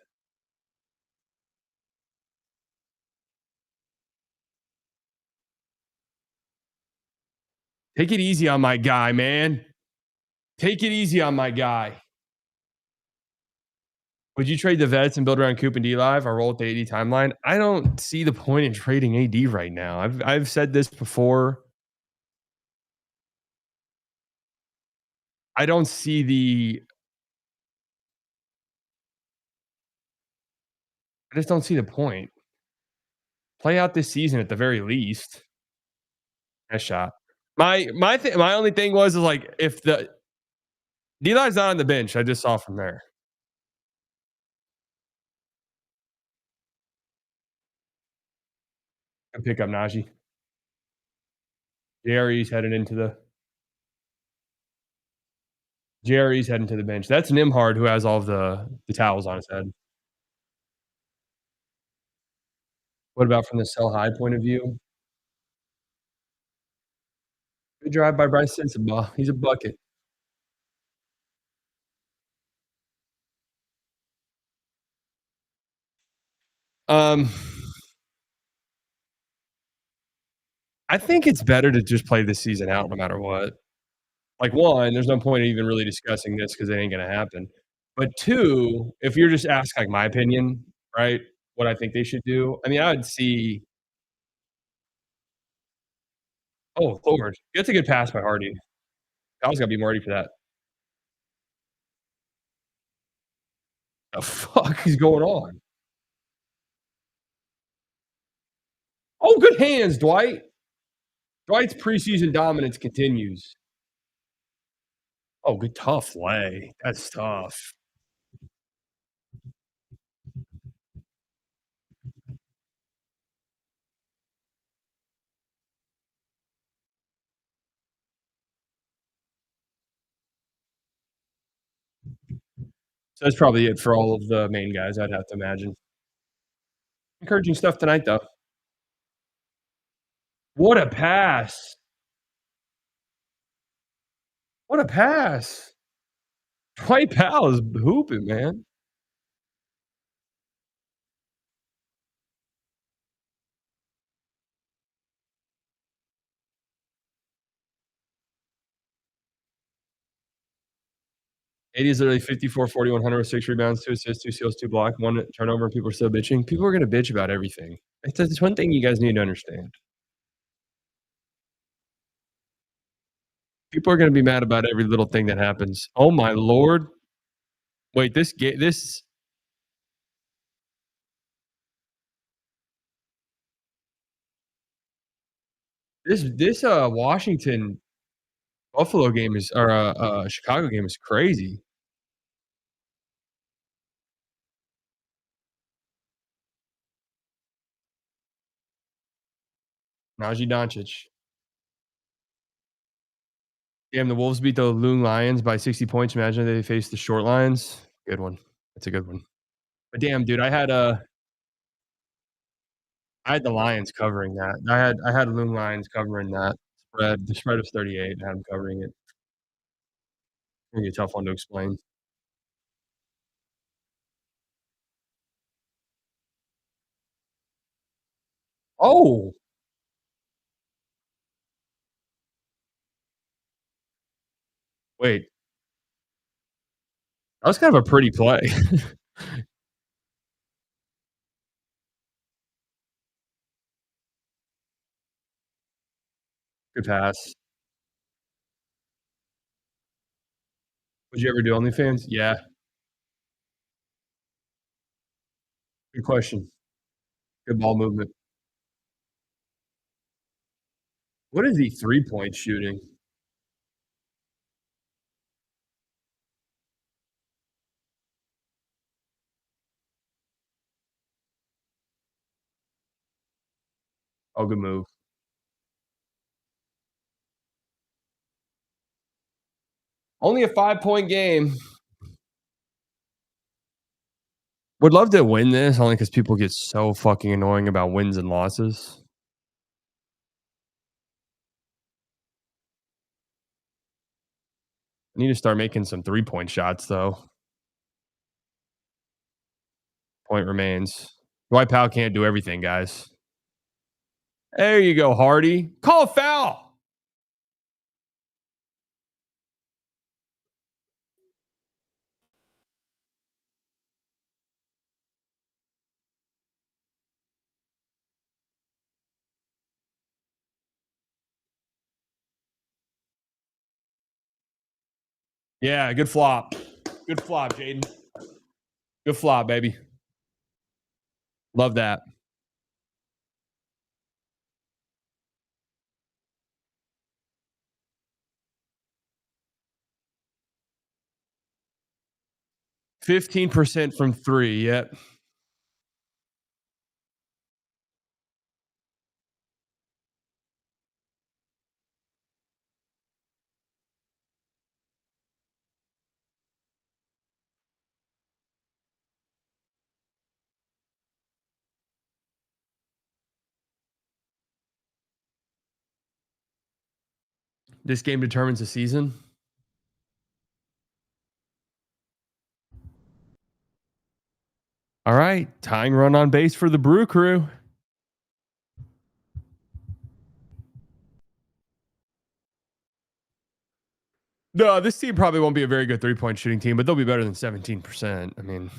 Take it easy on my guy, man. Take it easy on my guy. Would you trade the vets and build around Coop and D Live or roll with the AD timeline? I don't see the point in trading AD right now. I've said this before. I don't see the. I just don't see the point. Play out this season at the very least. Nice shot. My only thing was is like if the Eli's not on the bench, I just saw from there. And pick up Najee. JRE's headed into the Jerry's heading to the bench. That's Nimhard who has all of the towels on his head. What about from the sell high point of view? Good drive by Bryce Sensabaugh. He's a bucket. Um, I think it's better to just play this season out no matter what. Like, 1, there's no point in even really discussing this because it ain't gonna happen. But 2, if you're just asking, like, my opinion, right, what I think they should do, I mean, I would see oh, lord. That's a good pass by Hardy. Kyle's gotta be more ready for that. The fuck is going on? Oh, good hands, Dwight. Dwight's preseason dominance continues. Oh, good tough lay. That's tough. So that's probably it for all of the main guys, I'd have to imagine. Encouraging stuff tonight, though. What a pass. What a pass. Dwight Powell is hooping, man. AD is literally 54, 40, 100 with 6 rebounds, 2 assists, 2 steals, 2 blocks, 1 turnover, and people are still bitching. People are gonna bitch about everything. It's one thing you guys need to understand. People are gonna be mad about every little thing that happens. Oh my lord. Wait, this Washington Buffalo game is or, Chicago game is crazy. Najee Doncic. Damn, the Wolves beat the Loon Lions by 60 points. Imagine if they faced the Short Lions. Good one. That's a good one. But damn, dude, I had the Lions covering that. I had Loon Lions covering that spread. The spread was 38. I had them covering it. Gonna be a tough one to explain. Oh, wait. That was kind of a pretty play. Good pass. Would you ever do OnlyFans? Yeah. Good question. Good ball movement. What is he 3-point shooting? Oh, good move. Only a 5-point game. Would love to win this only because people get so fucking annoying about wins and losses. I need to start making some 3-point shots, though. Point remains. Dwight Powell can't do everything, guys. There you go, Hardy. Call a foul. Yeah, good flop. Good flop, Jaden. Good flop, baby. Love that. 15% from 3. Yep. This game determines the season. All right, tying run on base for the Brew Crew. No, this team probably won't be a very good 3-point shooting team, but they'll be better than 17%. I mean,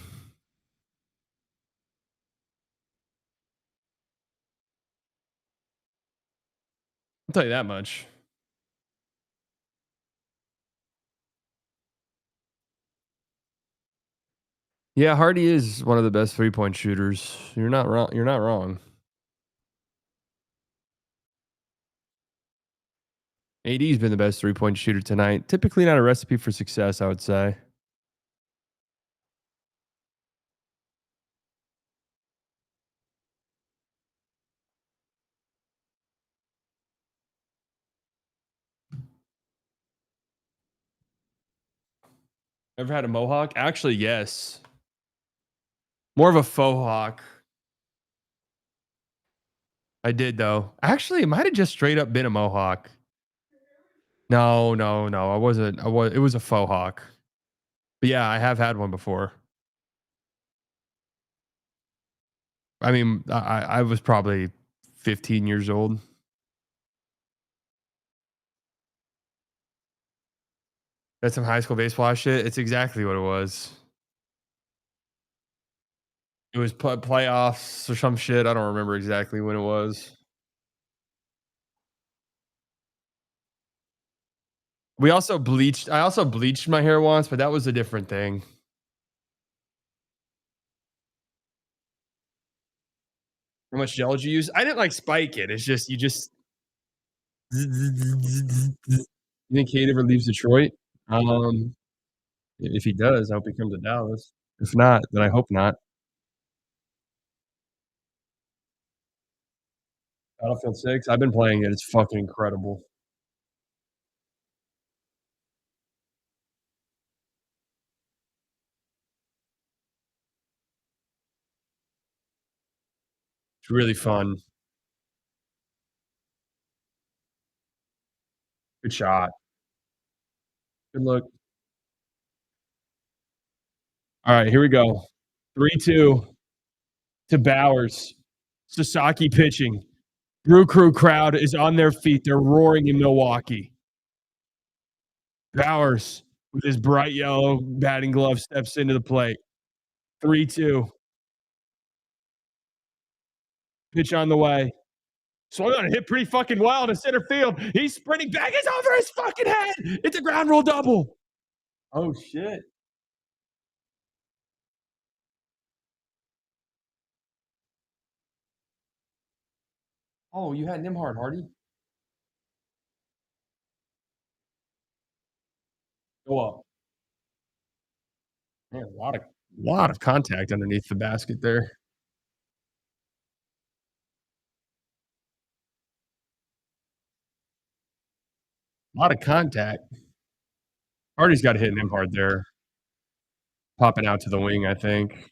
I'll tell you that much. Yeah, Hardy is one of the best 3-point shooters. You're not wrong. You're not wrong. AD's been the best 3-point shooter tonight. Typically not a recipe for success, I would say. Ever had a mohawk? Actually, yes. More of a faux hawk. I did though. Actually, it might have just straight up been a mohawk. No, no, no. I wasn't. I was. It was a faux hawk. But yeah, I have had one before. I mean, I was probably 15 years old. That's some high school baseball shit. It's exactly what it was. It was playoffs or some shit. I don't remember exactly when it was. We also bleached. I also bleached my hair once, but that was a different thing. How much gel did you use? I didn't like spike it. It's just you just. You think Cade ever leaves Detroit? Um, if he does, I hope he comes to Dallas. If not, then I hope not. Battlefield 6. I've been playing it. It's fucking incredible. It's really fun. Good shot. Good look. All right, here we go. 3-2 to Bowers. Sasaki pitching. Brew Crew crowd is on their feet. They're roaring in Milwaukee. Bowers, with his bright yellow batting glove, steps into the plate. 3-2. Pitch on the way. Swung on a hit pretty fucking wild to center field. He's sprinting back. It's over his fucking head. It's a ground rule double. Oh, shit. Oh, you had Nimhard, Hardy. Go up. Man, a lot of contact underneath the basket there. A lot of contact. Hardy's got to hit Nimhard there. Popping out to the wing, I think.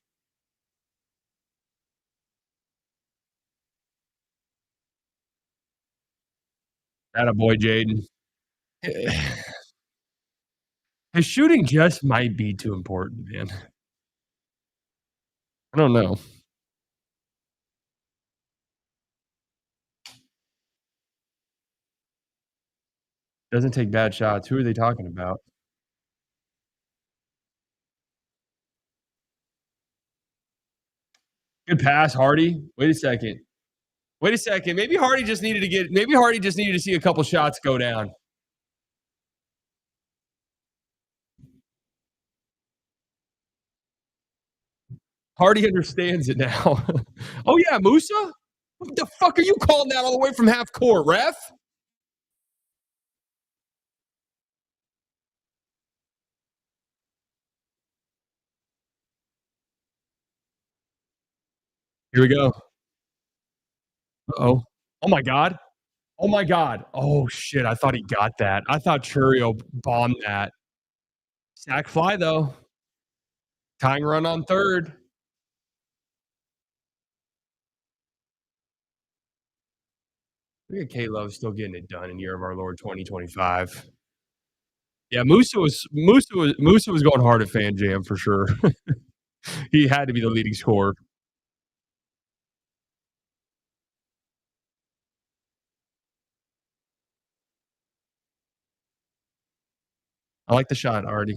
Atta boy, Jaden. His shooting just might be too important, man. I don't know. Doesn't take bad shots. Who are they talking about? Good pass, Hardy. Wait a second. Wait a second. Maybe Hardy just needed to see a couple shots go down. Hardy understands it now. Oh yeah, Musa? What the fuck are you calling that all the way from half court, ref? Here we go. Uh-oh. Oh my god. Oh my god. Oh shit. I thought he got that. I thought Churio bombed that. Sack fly though. Tying run on third. Look at K Love still getting it done in year of our Lord 2025. Yeah, Musa was going hard at Fan Jam for sure. He had to be the leading scorer. I like the shot already.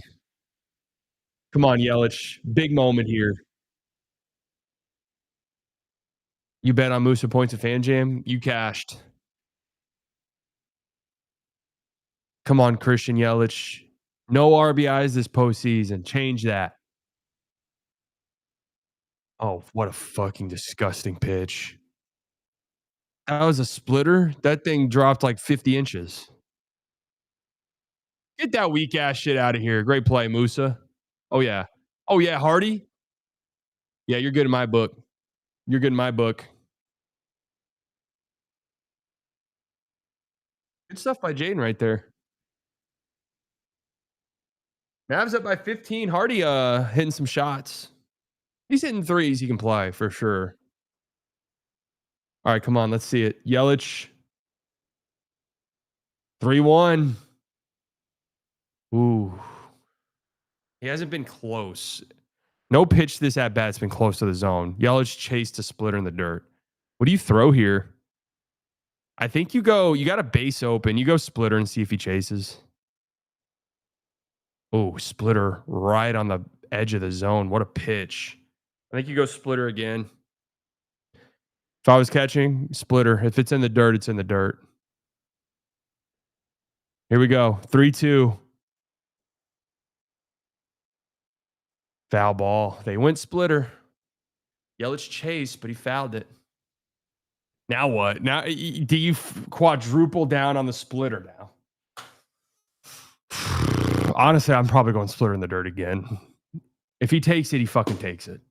Come on, Yelich. Big moment here. You bet on Musa points at Fan Jam. You cashed. Come on, Christian Yelich. No RBIs this postseason. Change that. Oh, what a fucking disgusting pitch. That was a splitter. That thing dropped like 50 inches. Get that weak ass shit out of here. Great play, Musa. Oh, yeah. Oh, yeah, Hardy. Yeah, you're good in my book. You're good in my book. Good stuff by Jaden right there. Mavs up by 15. Hardy hitting some shots. He's hitting threes. He can play for sure. All right, come on. Let's see it. Yelich. 3-1. Ooh. He hasn't been close. No pitch this at bat's been close to the zone. Yelich chased a splitter in the dirt. What do you throw here? I think you got a base open. You go splitter and see if he chases. Oh, splitter right on the edge of the zone. What a pitch. I think you go splitter again. If I was catching, splitter. If it's in the dirt, it's in the dirt. Here we go. 3-2. Foul ball. They went splitter. Yelich chased, but he fouled it. Now what? Now do you quadruple down on the splitter now? Honestly, I'm probably going splitter in the dirt again. If he takes it, he fucking takes it.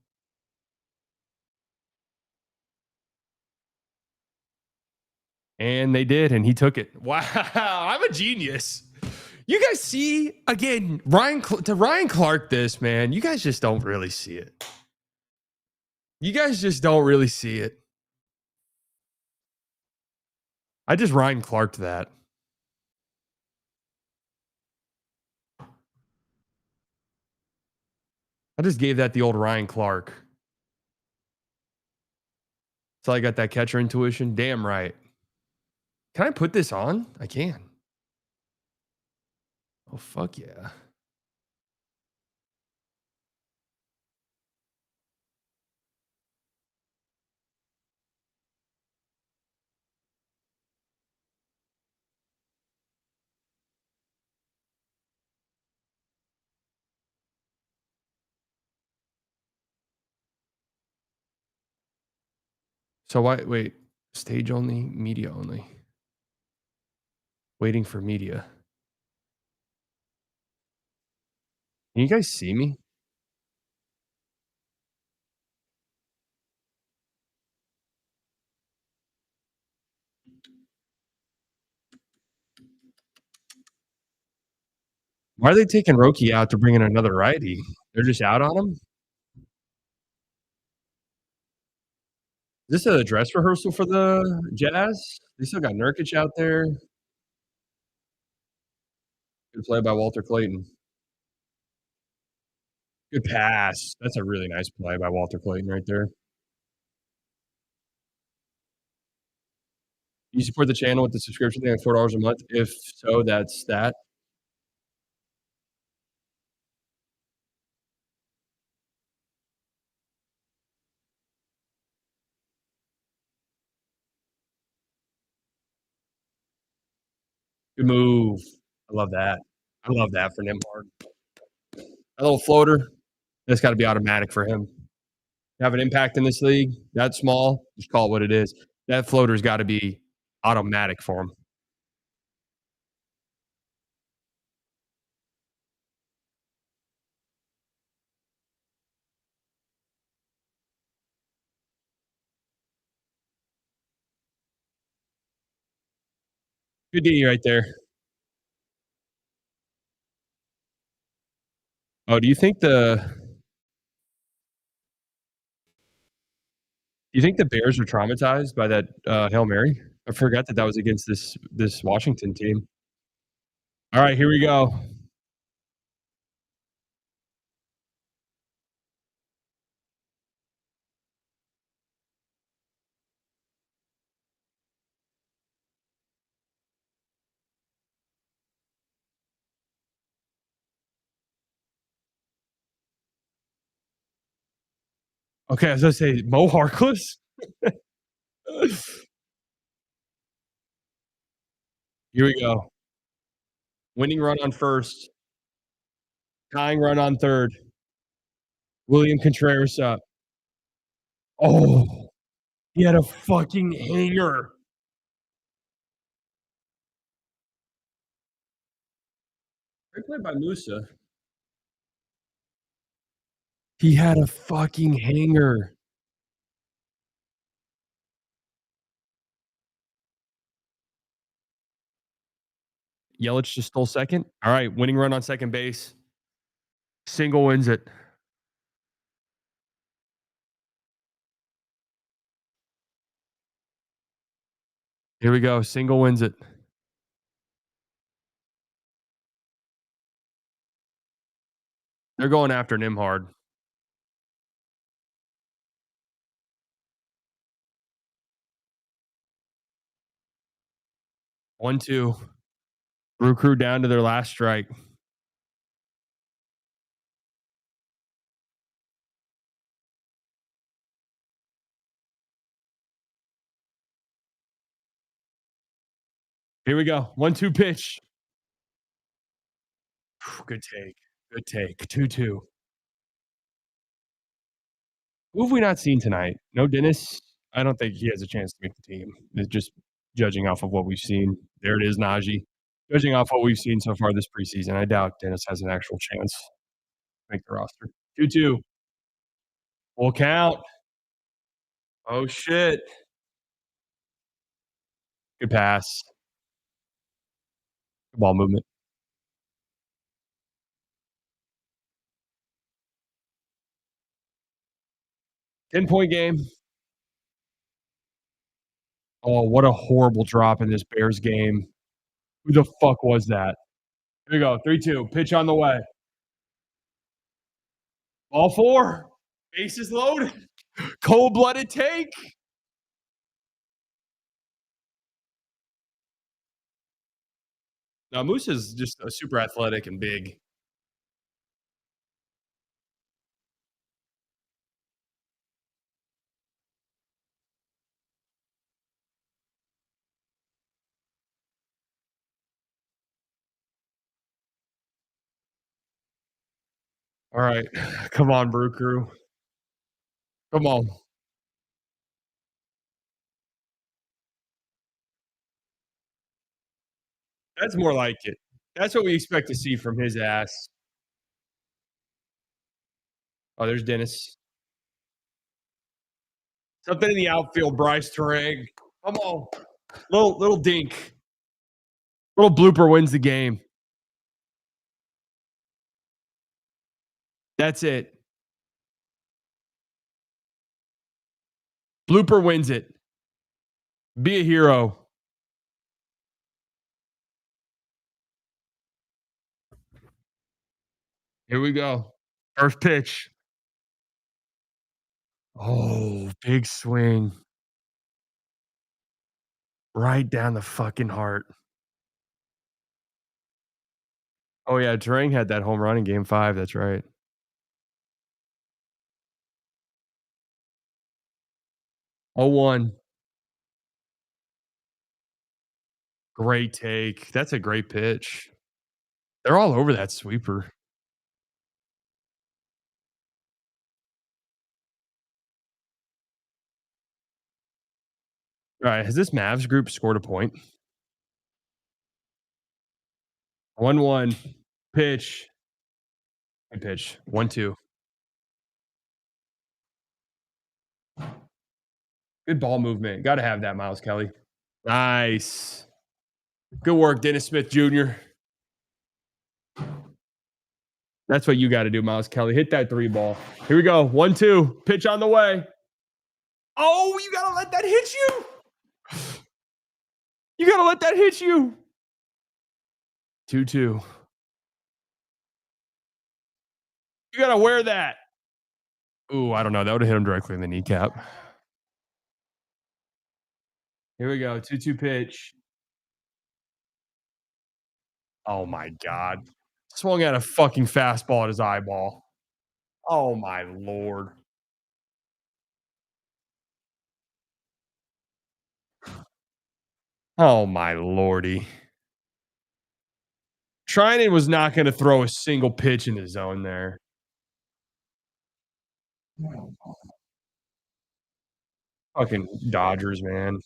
And they did, and he took it. Wow, I'm a genius. You guys see again, Ryan Clark. This man, you guys just don't really see it. You guys just don't really see it. I just Ryan Clarked that. I just gave that the old Ryan Clark. So I got that catcher intuition. Damn right. Can I put this on? I can. Oh, fuck yeah. So wait, stage only, media only. Waiting for media. Can you guys see me? Why are they taking Roki out to bring in another righty? They're just out on him? Is this a dress rehearsal for the Jazz? They still got Nurkic out there. Good play by Walter Clayton. Good pass. That's a really nice play by Walter Clayton right there. You support the channel with the subscription thing at $4 a month? If so, that's that. Good move. I love that. I love that for Nembhard. A little floater, that's gotta be automatic for him. Have an impact in this league, that small, just call it what it is. That floater's gotta be automatic for him. Good D right there. Oh, do you think the Bears are traumatized by that, Hail Mary? I forgot that that was against this Washington team. All right, here we go. Okay, I was gonna say Mo Harkless. Here we go. Winning run on first, tying run on third. William Contreras up. Oh, he had a fucking hanger. Great play by Musa. He had a fucking hanger. Yelich just stole second. All right, winning run on second base. Single wins it. Here we go. Single wins it. They're going after Nimhard. 1-2. Brew Crew down to their last strike. Here we go. 1-2 pitch. Good take. Good take. 2-2. Who have we not seen tonight? No Dennis. I don't think he has a chance to make the team. It's just judging off of what we've seen. There it is, Najee. Judging off what we've seen so far this preseason, I doubt Dennis has an actual chance to make the roster. 2-2. Full count. Oh shit. Good pass. Good ball movement. 10-point game. Oh, what a horrible drop in this Bears game. Who the fuck was that? Here we go. 3-2. Pitch on the way. All four. Bases loaded. Cold blooded take. Now, Moose is just a super athletic and big. All right. Come on, Brew Crew. Come on. That's more like it. That's what we expect to see from his ass. Oh, there's Dennis. Something in the outfield, Bryce Terang. Come on. Little dink. Little blooper wins the game. That's it. Blooper wins it. Be a hero. Here we go. First pitch. Oh, big swing. Right down the fucking heart. Oh, yeah. Terang had that home run in game 5. That's right. 0-1. Great take. That's a great pitch. They're all over that sweeper. All right. Has this Mavs group scored a point? 1-1. Pitch. Good pitch. 1-2. Good ball movement. Got to have that, Miles Kelly. Nice. Good work, Dennis Smith Jr. That's what you got to do, Miles Kelly. Hit that 3 ball. Here we go. 1-2. Pitch on the way. Oh, you got to let that hit you. You gotta let that hit you. 2-2. You gotta wear that. Ooh, I don't know. That would have hit him directly in the kneecap. Here we go. 2-2 pitch. Oh my God. Swung at a fucking fastball at his eyeball. Oh my Lord. Oh my Lordy. Trinan was not going to throw a single pitch in the zone there. Fucking Dodgers, man.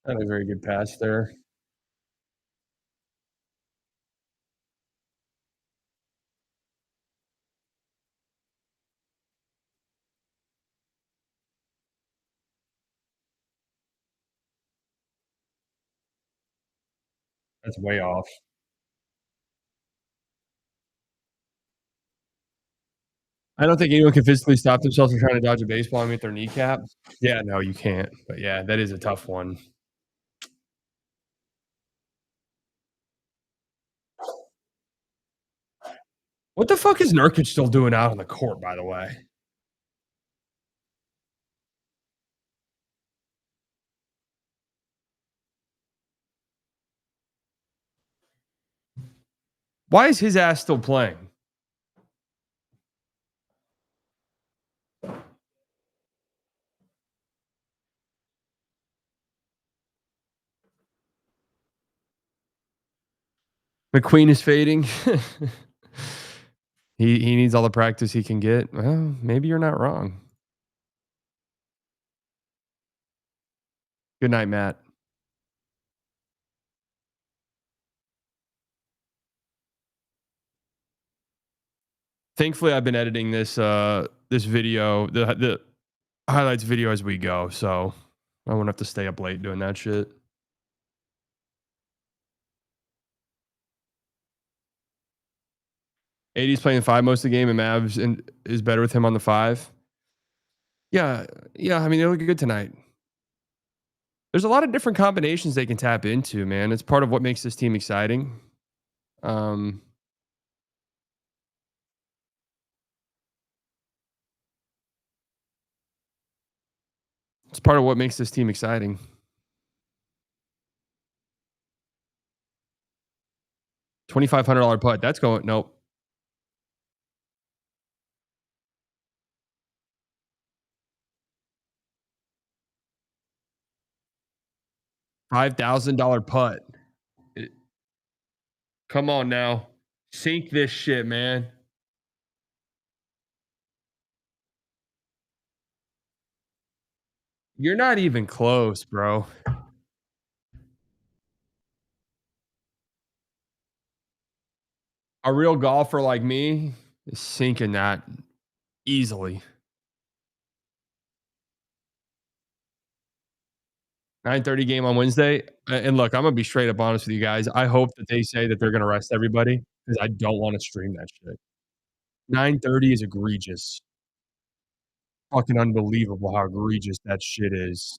Not a very good pass there. That's way off. I don't think anyone can physically stop themselves from trying to dodge a baseball and hit their kneecap. Yeah, no, you can't. But yeah, that is a tough one. What the fuck is Nurkic still doing out on the court, by the way? Why is his ass still playing? McQueen is fading. He needs all the practice he can get. Well, maybe you're not wrong. Good night, Matt. Thankfully, I've been editing this video, the highlights video as we go, so I won't have to stay up late doing that shit. AD's playing the five most of the game, and Mavs is better with him on the five. Yeah, yeah. I mean, they look good tonight. There's a lot of different combinations they can tap into, man. It's part of what makes this team exciting. Um, it's part of what makes this team exciting. $2,500 putt. That's going. Nope. $5,000 putt. It- Come on now, sink this shit, man. You're not even close, bro. A real golfer like me is sinking that easily. 9:30 game on Wednesday. And look, I'm gonna be straight up honest with you guys. I hope that they say that they're gonna rest everybody because I don't want to stream that shit. 9:30 is egregious. Fucking unbelievable how egregious that shit is.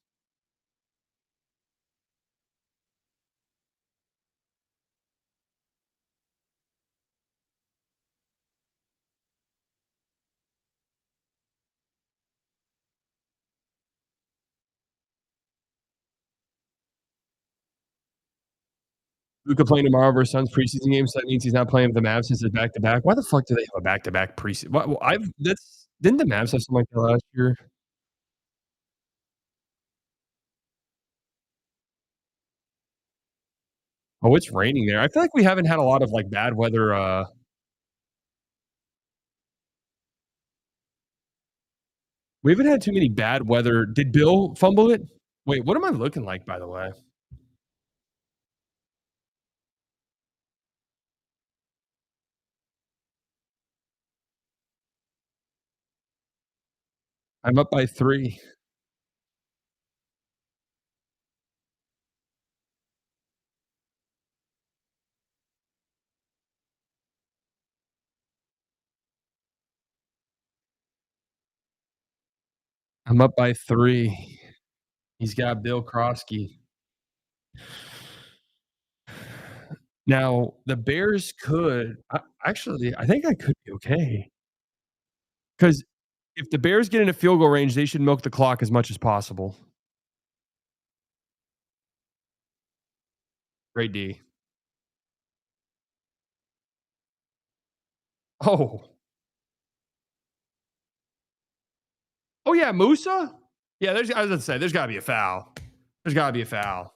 Luka playing tomorrow versus Suns preseason game, so that means he's not playing with the Mavs since it's back to back. Why the fuck do they have a back to back preseason? Well, I've that's didn't the Mavs have something like that last year? Oh, it's raining there. I feel like we haven't had a lot of like bad weather. We haven't had too many bad weather. Did Bill fumble it? Wait, what am I looking like, by the way? I'm up by 3. I'm up by 3. He's got Bill Krosky. Now, the Bears could actually, I think I could be okay because if the Bears get into field goal range, they should milk the clock as much as possible. Great D. Oh. Oh, yeah, Musa? Yeah, I was gonna say, there's gotta be a foul. There's gotta be a foul.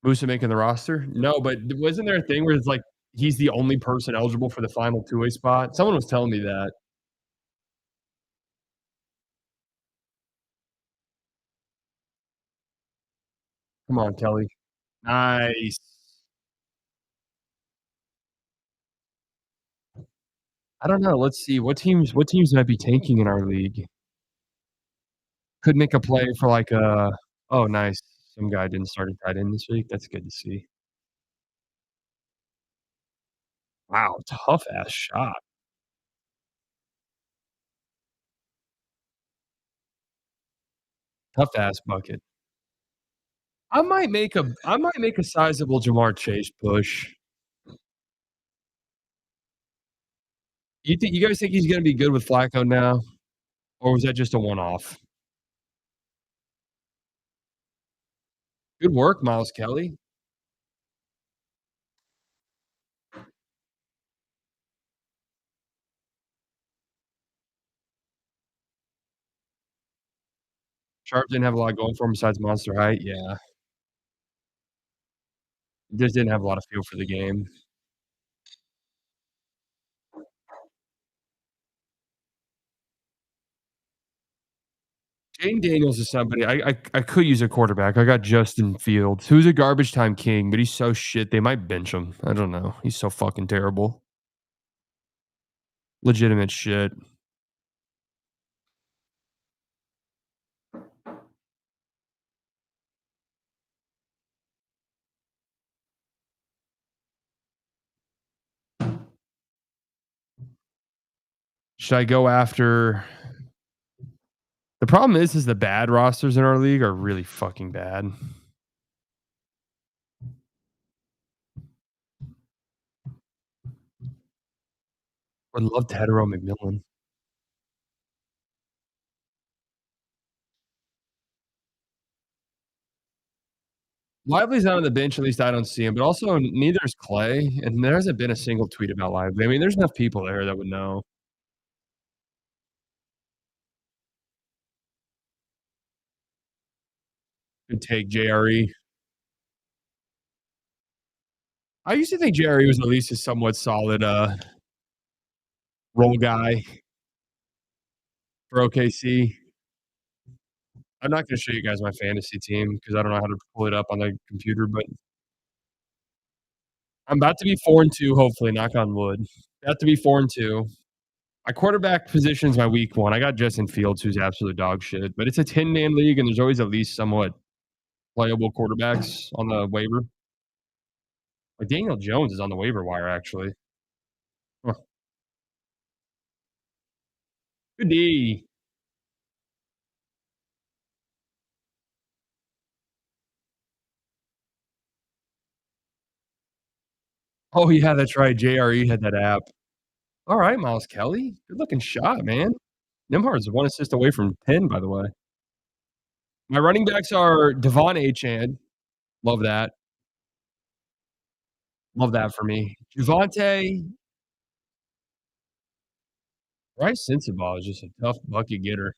Musa making the roster? No, but wasn't there a thing where it's like, he's the only person eligible for the final two-way spot? Someone was telling me that. Come on, Kelly. Nice. I don't know, let's see, what teams might be tanking in our league? Could make a play for like a oh, nice. Some guy didn't start a tight end this week. That's good to see. Wow, tough ass shot. Tough ass bucket. I might make a sizable Jamar Chase push. You guys think he's gonna be good with Flacco now, or was that just a one-off? Good work, Miles Kelly. Sharp didn't have a lot going for him besides monster height. Yeah, just didn't have a lot of feel for the game. Jane Daniels is somebody I could use a quarterback. I got Justin Fields, who's a garbage time king, but he's so shit, they might bench him. I don't know. He's so fucking terrible. Legitimate shit. Should I go after the problem is the bad rosters in our league are really fucking bad. Would love Tedero McMillan. Lively's not on the bench, at least I don't see him, but also neither is Clay, and there hasn't been a single tweet about Lively. I mean, there's enough people there that would know. Could take JRE. I used to think JRE was at least a somewhat solid role guy for OKC. I'm not gonna show you guys my fantasy team because I don't know how to pull it up on the computer, but I'm about to be 4-2, hopefully, knock on wood. About to be 4-2. My quarterback position's my weak one. I got Justin Fields, who's absolute dog shit, but it's a 10-man league, and there's always at least somewhat playable quarterbacks on the waiver. Like Daniel Jones is on the waiver wire, actually. Huh. Good D. Oh, yeah, that's right. JRE had that app. All right, Miles Kelly. Good looking shot, man. Nimhard's 1 assist away from 10, by the way. My running backs are Devon Achane. Love that. Love that for me. Javonte, Bryce Sensabaugh is just a tough bucket getter.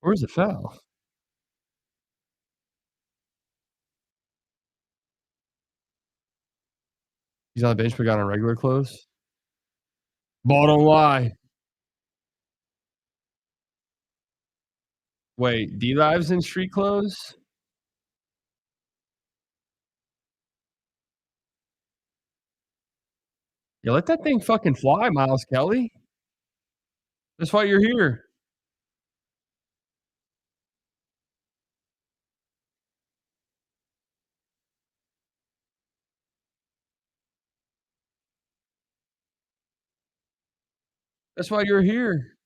Where's the foul? He's on the bench but got on regular clothes. Ball don't lie. Wait, D-Live's in street clothes? You let that thing fucking fly, Miles Kelly. That's why you're here. That's why you're here.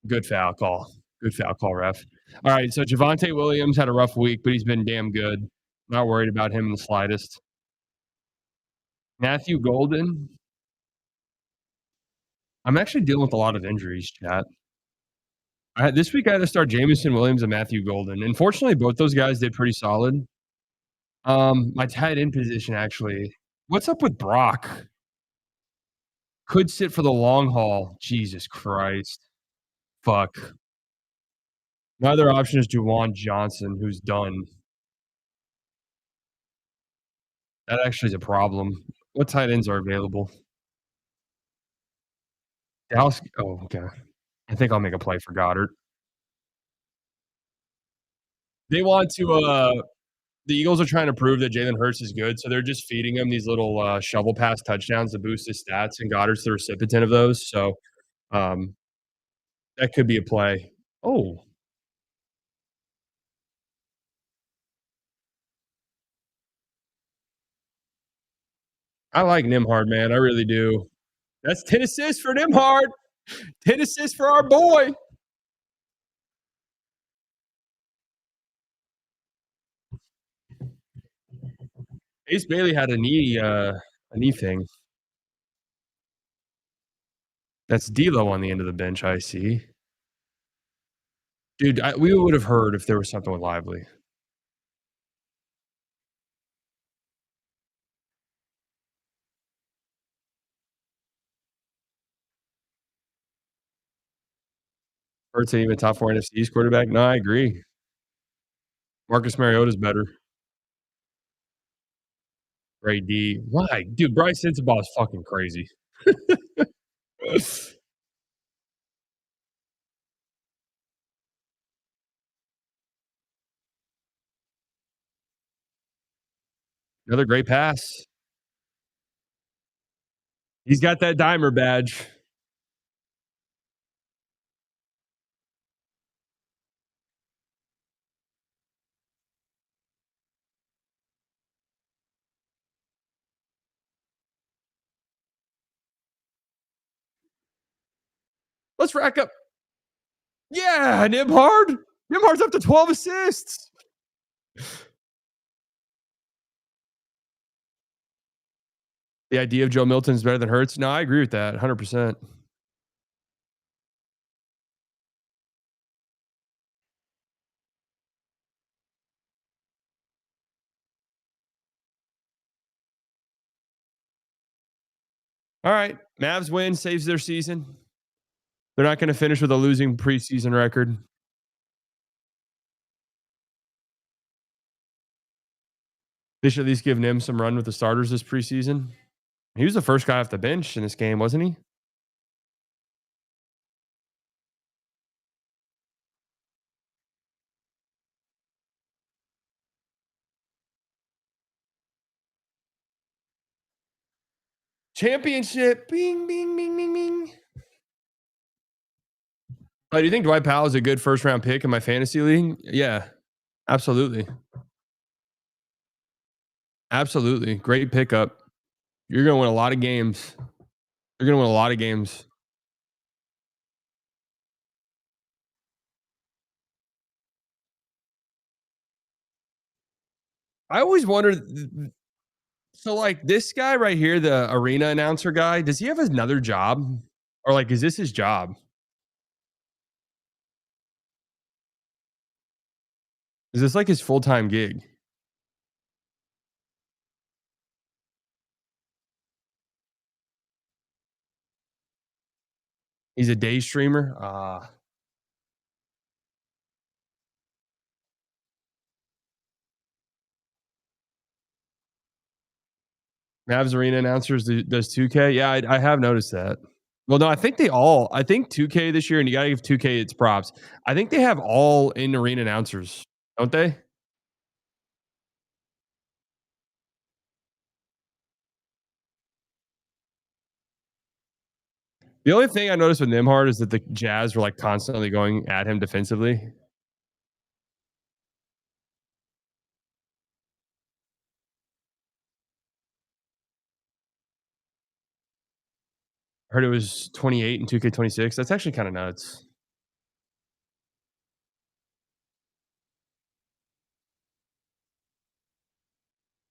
Good foul call. Good foul call, ref. All right, so Javonte Williams had a rough week, but he's been damn good. Not worried about him in the slightest. Matthew Golden. I'm actually dealing with a lot of injuries, chat. This week I had to start Jamison Williams and Matthew Golden. Unfortunately, both those guys did pretty solid. My tight end position actually. What's up with Brock? Could sit for the long haul. Jesus Christ. Fuck. My other option is Juwan Johnson, who's done. That actually is a problem. What tight ends are available? Dallas. Oh, okay. I think I'll make a play for Goddard. They want to. The Eagles are trying to prove that Jalen Hurts is good, so they're just feeding him these little shovel pass touchdowns to boost his stats, and Goddard's the recipient of those. So um, that could be a play. Oh, I like Nimhard, man. I really do. That's 10 assists for Nimhard. 10 assists for our boy. Ace Bailey had a knee thing. That's D'Lo on the end of the bench. I see, dude. We would have heard if there was something with Lively. Hurts ain't even top four NFC East quarterback. No, I agree. Marcus Mariota's better. Ray D. Why, dude? Bryce Sensabaugh is fucking crazy. Another great pass. He's got that dimer badge. Let's rack up. Yeah, Nimhard. Nimhard's up to 12 assists. The idea of Joe Milton is better than Hurts. No, I agree with that 100%. All right. Mavs win, saves their season. They're not going to finish with a losing preseason record. They should at least give Nim some run with the starters this preseason. He was the first guy off the bench in this game, wasn't he? Championship. Bing, bing, bing, bing, bing. Do you think Dwight Powell is a good first round pick in my fantasy league? Yeah, absolutely. Absolutely. Great pickup. You're going to win a lot of games. You're going to win a lot of games. I always wondered. So, like this guy right here, the arena announcer guy, does he have another job? Or like, is this his job? Is this like his full time gig? He's a day streamer. Mavs arena announcers does 2K. Yeah, I have noticed that. Well, no, I think they all. I think 2K this year, and you got to give 2K its props. I think they have all in arena announcers, don't they? The only thing I noticed with Nimhard is that the Jazz were like constantly going at him defensively. I heard it was 28 and 2K26. That's actually kind of nuts.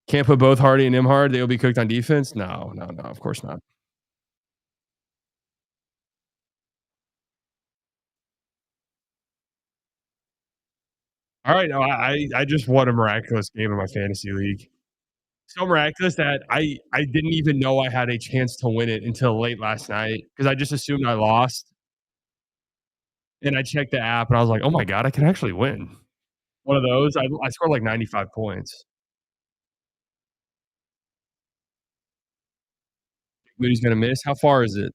Can't put both Hardy and Nimhard. They'll be cooked on defense. No, no, no. Of course not. All right, no, I just won a miraculous game in my fantasy league. So miraculous that I didn't even know I had a chance to win it until late last night because I just assumed I lost, and I checked the app and I was like, "Oh my god, I can actually win." One of those. I scored like 95 points. Moody's gonna miss. How far is it?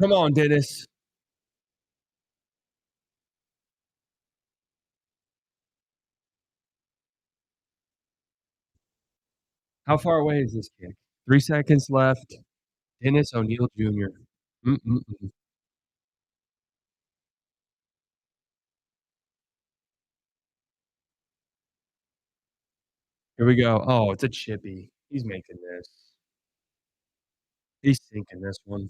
Come on, Dennis. How far away is this kick? 3 seconds left. Dennis O'Neal Jr. Mm-mm-mm. Here we go. Oh, it's a chippy. He's making this. He's sinking this one.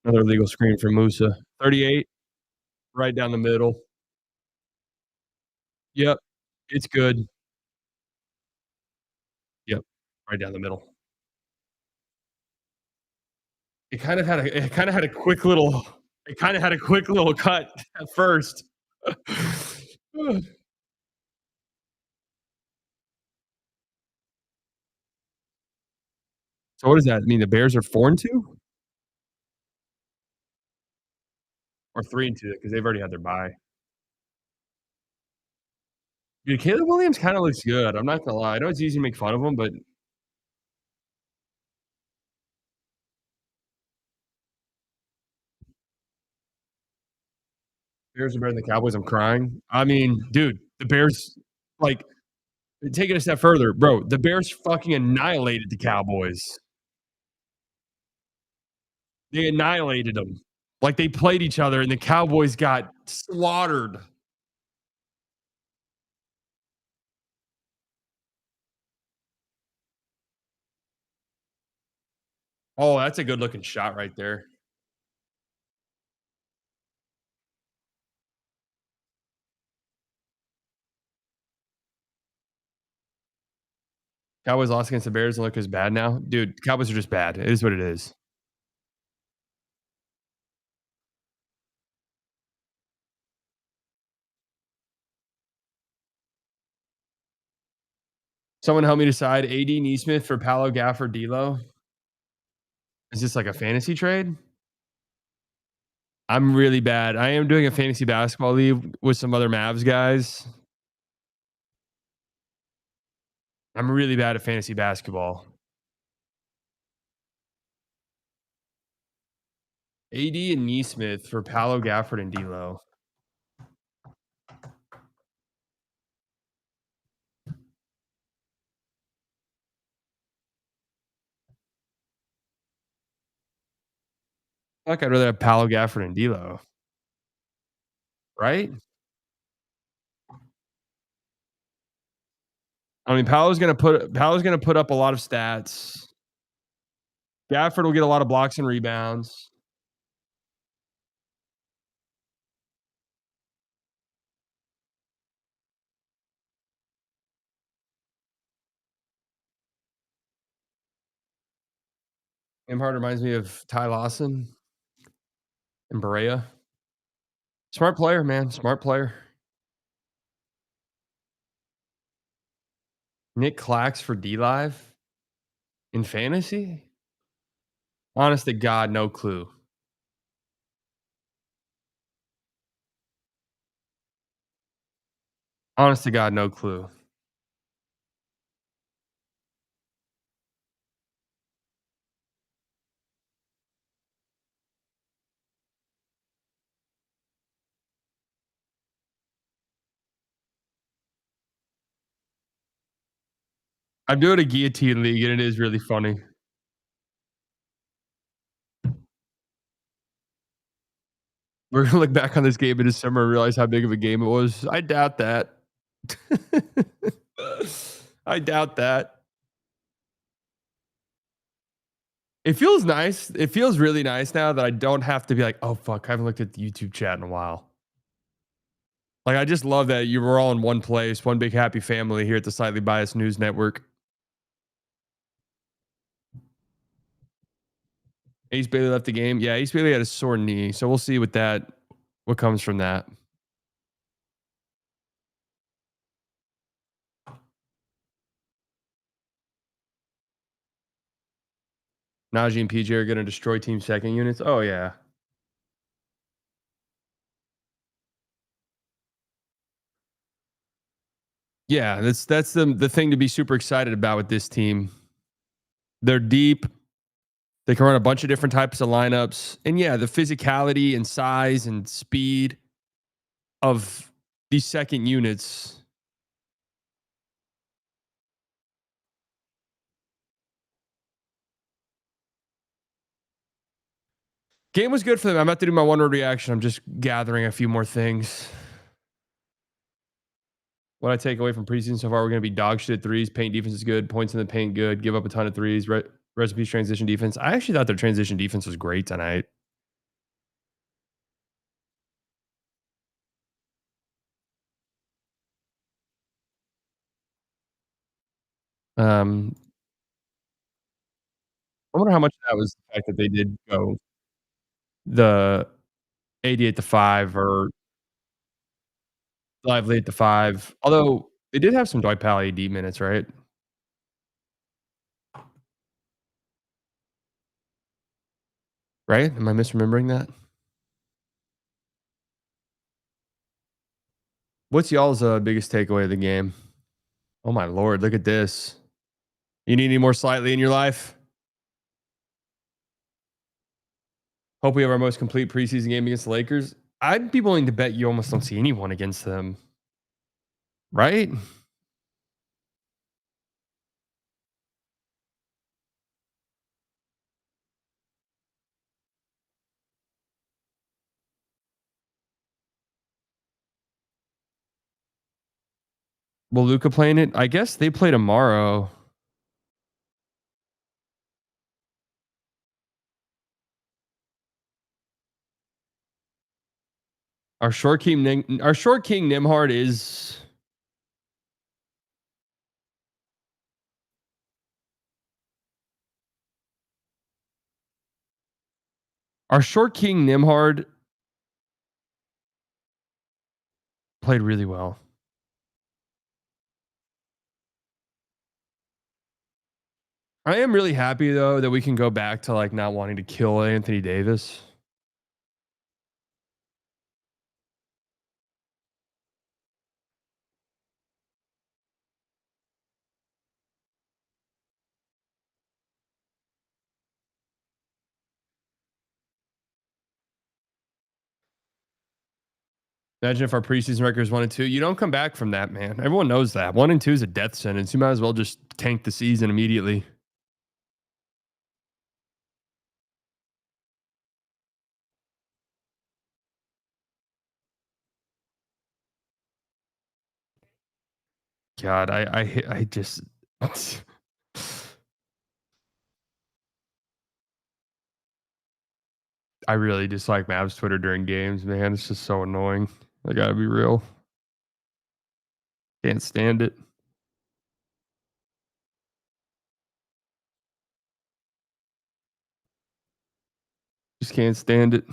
Another legal screen for Musa. 38, right down the middle. Yep, it's good. Yep, right down the middle. It kinda had a quick little it kinda had a quick little cut at first. So what does that mean? The Bears are 4 and 2 or 3 and 2 because they've already had their bye. Dude, Caleb Williams kinda looks good. I'm not gonna lie. I know it's easy to make fun of him, but Bears are better than the Cowboys. I'm crying. I mean, dude, the Bears like take it a step further, bro. The Bears fucking annihilated the Cowboys. They annihilated them. Like they played each other, and the Cowboys got slaughtered. Oh, that's a good looking shot right there. Cowboys lost against the Bears and look as bad now. Dude, Cowboys are just bad. It is what it is. Someone help me decide AD Neesmith for Paolo Gafford D'Lo. Is this like a fantasy trade? I'm really bad. I am doing a fantasy basketball league with some other Mavs guys. I'm really bad at fantasy basketball. AD and Neesmith for Paolo Gafford and D'Lo. I feel like I'd rather have Paolo Gafford and D'Lo, right? I mean, Paolo's gonna put up a lot of stats. Gafford will get a lot of blocks and rebounds. Imhard reminds me of Ty Lawson and Berea. Smart player, man. Smart player. Nick Clax for D Live in fantasy? Honest to God, no clue. Honest to God, no clue. I'm doing a guillotine league, and it is really funny. We're gonna look back on this game in December and realize how big of a game it was. I doubt that. I doubt that. It feels nice. It feels really nice now that I don't have to be like, "Oh, fuck, I haven't looked at the YouTube chat in a while." Like, I just love that you were all in one place, one big happy family here at the Slightly Biased News Network. Ace Bailey left the game. Yeah, Ace Bailey had a sore knee, so we'll see what comes from that. Najee and PJ are gonna destroy team second units. Oh yeah. Yeah, that's the thing to be super excited about with this team. They're deep. They can run a bunch of different types of lineups. And yeah, the physicality and size and speed of these second units. Game was good for them. I'm about to do my one word reaction. I'm just gathering a few more things. What I take away from preseason so far, we're going to be dog shit at threes. Paint defense is good. Points in the paint good. Give up a ton of threes. Recipes transition defense. I actually thought their transition defense was great tonight. Um, I wonder how much of that was the fact that they did go the 88 to 5 or lively at the 5. Although they did have some Dwight Powell AD minutes, right? Right? Am I misremembering that? What's y'all's biggest takeaway of the game? Oh my lord, look at this. You need any more slightly in your life? Hope we have our most complete preseason game against the Lakers. I'd be willing to bet you almost don't see anyone against them, right? Will Luca playing it? I guess they play tomorrow. Our short king Nimhard is our short king Nimhard played really well. I am really happy though that we can go back to like not wanting to kill Anthony Davis. Imagine if our preseason record is 1-2. You don't come back from that, man. Everyone knows that. 1-2 is a death sentence. You might as well just tank the season immediately. God, I just I really dislike Mavs Twitter during games, man. It's just so annoying. I gotta be real. Can't stand it. Just can't stand it.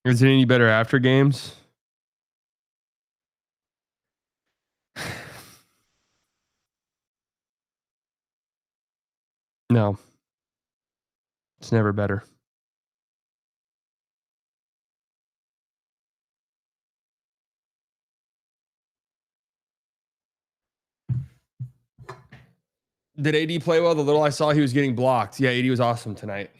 Is it any better after games? No, it's never better. Did AD play well? The little I saw, he was getting blocked. Yeah, AD was awesome tonight.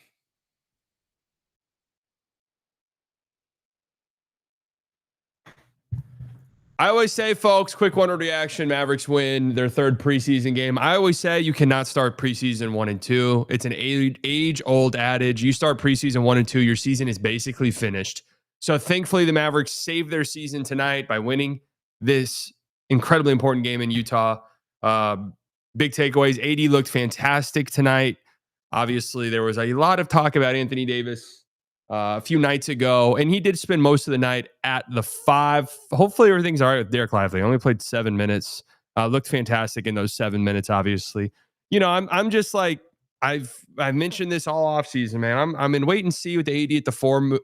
I always say, folks, quick one word reaction. Mavericks win their third preseason game. I always say you cannot start preseason 1 and 2. It's an age old adage. You start preseason 1 and 2, your season is basically finished. So thankfully, the Mavericks saved their season tonight by winning this incredibly important game in Utah. Uh, Big takeaways. AD looked fantastic tonight. Obviously, there was a lot of talk about Anthony Davis a few nights ago, and he did spend most of the night at the 5. Hopefully, everything's all right with Derek Lively. Only played 7 minutes. Looked fantastic in those 7 minutes. Obviously, I'm just like I've mentioned this all off season, man. I'm in wait and see with the AD at the 4,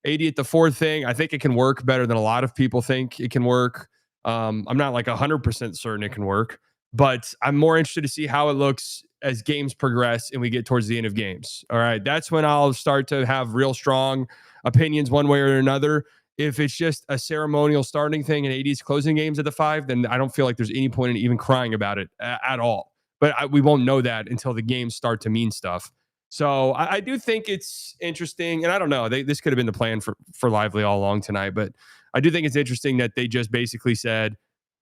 AD at the 4 thing. I think it can work better than a lot of people think it can work. I'm not like 100% certain it can work, but I'm more interested to see how it looks as games progress and we get towards the end of games. All right. That's when I'll start to have real strong opinions one way or another. If it's just a ceremonial starting thing and AD's closing games at the 5, then I don't feel like there's any point in even crying about it at all. But we won't know that until the games start to mean stuff. So I do think it's interesting. And I don't know, this could have been the plan for Lively all along tonight. But I do think it's interesting that they just basically said,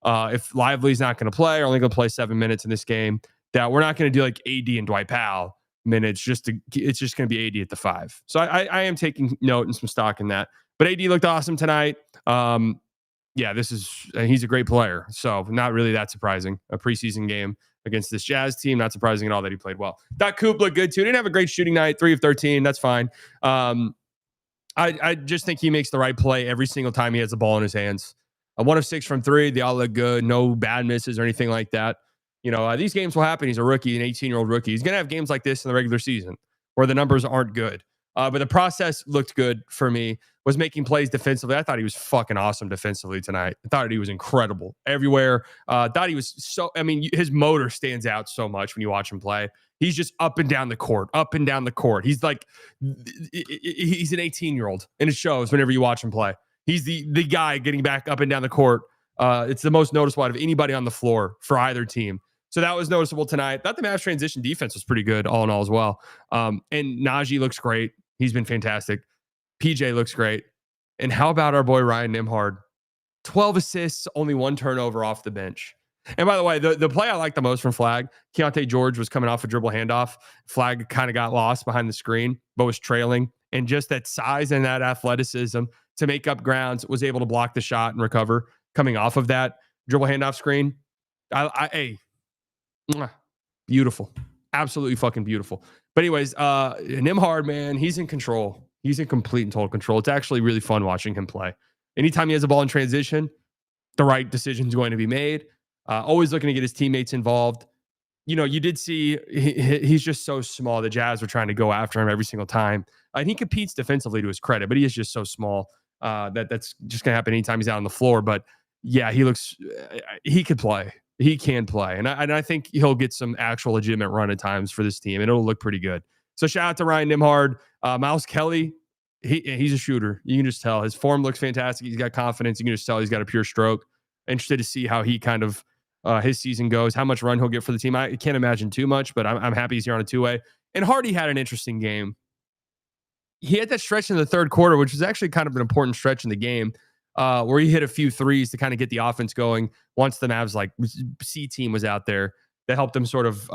if Lively's not going to play, or only going to play 7 minutes in this game, that we're not going to do like AD and Dwight Powell minutes. It's just going to be AD at the 5. So I am taking note and some stock in that. But AD looked awesome tonight. Yeah, he's a great player. So not really that surprising. A preseason game against this Jazz team, not surprising at all that he played well. That Coop looked good too. Didn't have a great shooting night, 3 of 13. That's fine. I just think he makes the right play every single time he has the ball in his hands. 1 of 6 from 3. They all look good. No bad misses or anything like that. These games will happen. He's a rookie, an 18-year-old rookie. He's going to have games like this in the regular season where the numbers aren't good. But the process looked good for me, was making plays defensively. I thought he was fucking awesome defensively tonight. I thought he was incredible everywhere. Thought he was his motor stands out so much when you watch him play. He's just up and down the court, up and down the court. He's like, he's an 18-year-old, and it shows whenever you watch him play. He's the guy getting back up and down the court. It's the most noticeable out of anybody on the floor for either team. So that was noticeable tonight. Thought the Mavs transition defense was pretty good all in all as well. And Najee looks great. He's been fantastic. PJ looks great. And how about our boy Ryan Nimhard? 12 assists, only 1 turnover off the bench. And by the way, the play I like the most from Flag, Keontae George was coming off a dribble handoff. Flag kind of got lost behind the screen, but was trailing. And just that size and that athleticism to make up grounds, was able to block the shot and recover coming off of that dribble handoff screen. Beautiful. Absolutely fucking beautiful. But anyways, Nimhard, man, he's in control. He's in complete and total control. It's actually really fun watching him play. Anytime he has a ball in transition, the right decision is going to be made. Always looking to get his teammates involved. You did see he's just so small. The Jazz were trying to go after him every single time. And he competes defensively to his credit, but he is just so small that's just going to happen anytime he's out on the floor. But yeah, he could play. He can play. And I think he'll get some actual legitimate run at times for this team, and it'll look pretty good. So shout out to Ryan Nimhard. Miles Kelly, he's a shooter. You can just tell. His form looks fantastic. He's got confidence. You can just tell he's got a pure stroke. Interested to see how he kind of his season goes, how much run he'll get for the team. I can't imagine too much, but I'm happy he's here on a 2-way. And Hardy had an interesting game. He had that stretch in the third quarter, which was actually kind of an important stretch in the game, where he hit a few threes to kind of get the offense going once the Mavs C team was out there, that helped them sort of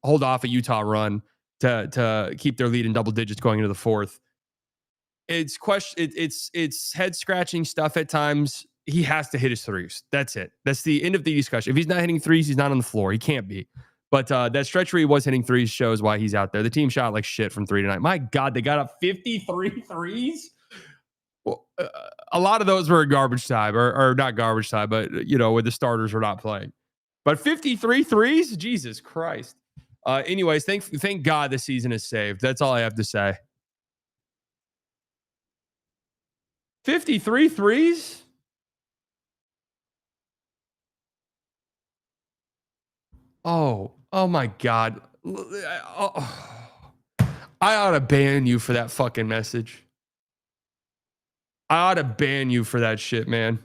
hold off a Utah run to keep their lead in double digits going into the fourth. It's head scratching stuff at times. He has to hit his threes. That's it. That's the end of the discussion. If he's not hitting threes, he's not on the floor. He can't be. But that stretch where he was hitting threes shows why he's out there. The team shot like shit from 3 tonight. My God, they got up 53 threes. Well, a lot of those were garbage time, or not garbage time, but where the starters were not playing. But 53 threes, Jesus Christ. Anyways, thank God the season is saved. That's all I have to say. 53 threes? Oh my God. I ought to ban you for that fucking message. I ought to ban you for that shit, man.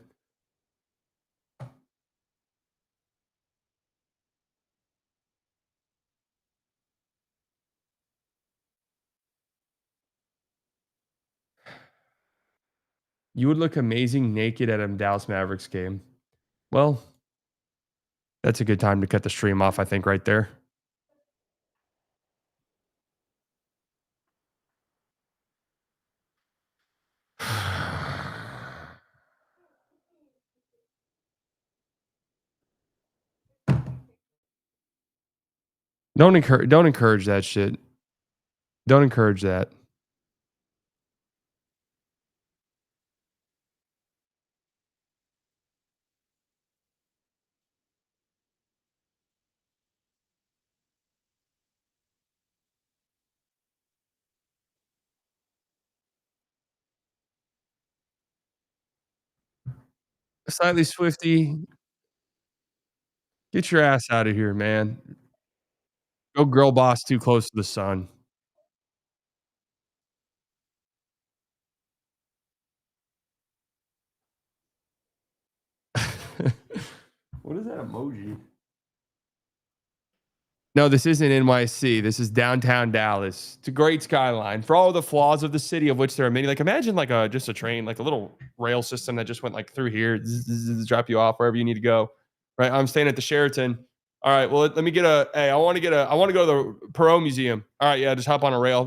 You would look amazing naked at a Dallas Mavericks game. Well, that's a good time to cut the stream off, I think, right there. Don't encourage that shit. Don't encourage that. Slightly Swifty, get your ass out of here, man. Go girl boss too close to the sun. What is that emoji? No, this isn't NYC. This is downtown Dallas. It's a great skyline for all the flaws of the city, of which there are many. Like imagine like a just a train, like a little rail system that just went like through here, drop you off wherever you need to go. Right. I'm staying at the Sheraton. All right. Well, let me get a. Hey, I want to go to the Perot Museum. All right. Yeah. Just hop on a rail.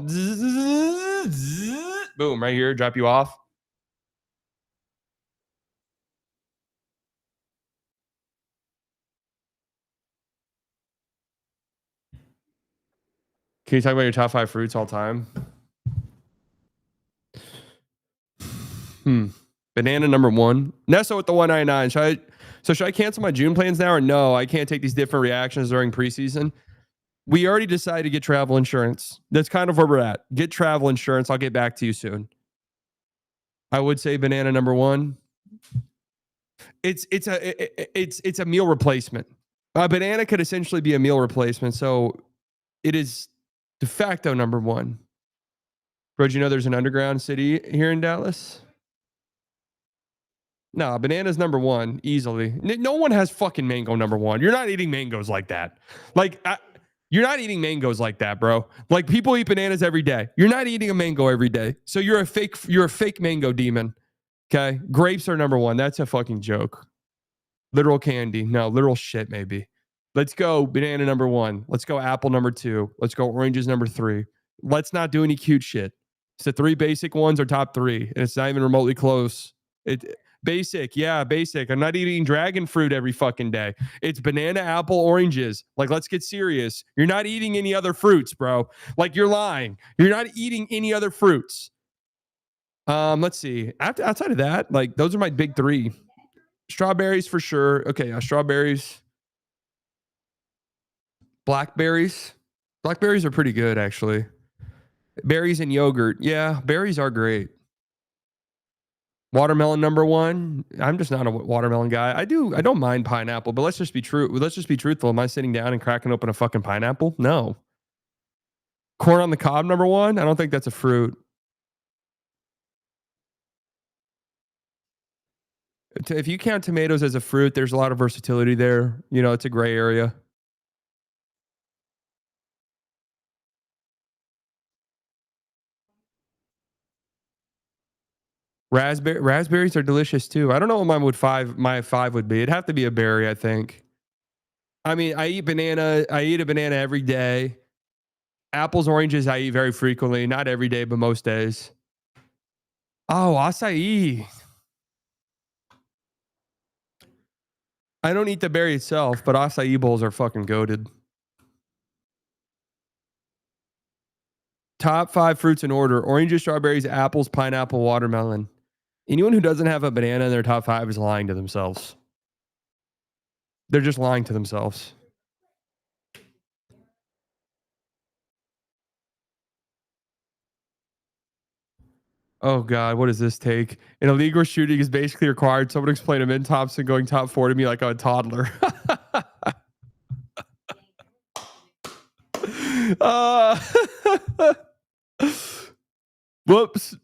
Boom. Right here. Drop you off. Can you talk about your top 5 fruits all time? Banana number 1. Nessa with the 199. Should I cancel my June plans now or no? I can't take these different reactions during preseason. We already decided to get travel insurance. That's kind of where we're at. Get travel insurance. I'll get back to you soon. I would say banana number 1. It's a meal replacement. A banana could essentially be a meal replacement. So it is de facto number 1. Bro, did you know there's an underground city here in Dallas? No, banana's number 1 easily. No one has fucking mango number 1. You're not eating mangoes like that. Like you're not eating mangoes like that, bro. Like people eat bananas every day. You're not eating a mango every day. So you're a fake mango demon. Okay? Grapes are number 1. That's a fucking joke. Literal candy. No, literal shit maybe. Let's go banana number 1. Let's go apple number 2. Let's go oranges number 3. Let's not do any cute shit. It's the 3 basic ones are top 3 and it's not even remotely close. Basic. Yeah, basic. I'm not eating dragon fruit every fucking day. It's banana, apple, oranges. Like, let's get serious. You're not eating any other fruits, bro. Like, you're lying. You're not eating any other fruits. Let's see. Outside of that, like, those are my big 3. Strawberries for sure. Okay, strawberries. Blackberries. Blackberries are pretty good, actually. Berries and yogurt. Yeah, berries are great. Watermelon number 1. I'm just not a watermelon guy. I don't mind pineapple, but let's just be true. Let's just be truthful. Am I sitting down and cracking open a fucking pineapple? No. Corn on the cob number 1. I don't think that's a fruit. If you count tomatoes as a fruit, there's a lot of versatility there. You know, it's a gray area. Raspberries are delicious too. I don't know what my 5 would be. It'd have to be a berry, I think. I mean, I eat banana. I eat a banana every day. Apples, oranges, I eat very frequently. Not every day, but most days. Oh, acai. I don't eat the berry itself, but acai bowls are fucking goated. Top 5 fruits in order: oranges, strawberries, apples, pineapple, watermelon. Anyone who doesn't have a banana in their top 5 is lying to themselves. They're just lying to themselves. Oh God, what does this take? In a league where shooting is basically required, someone explain a mint Thompson going top 4 to me like I'm a toddler. uh, whoops.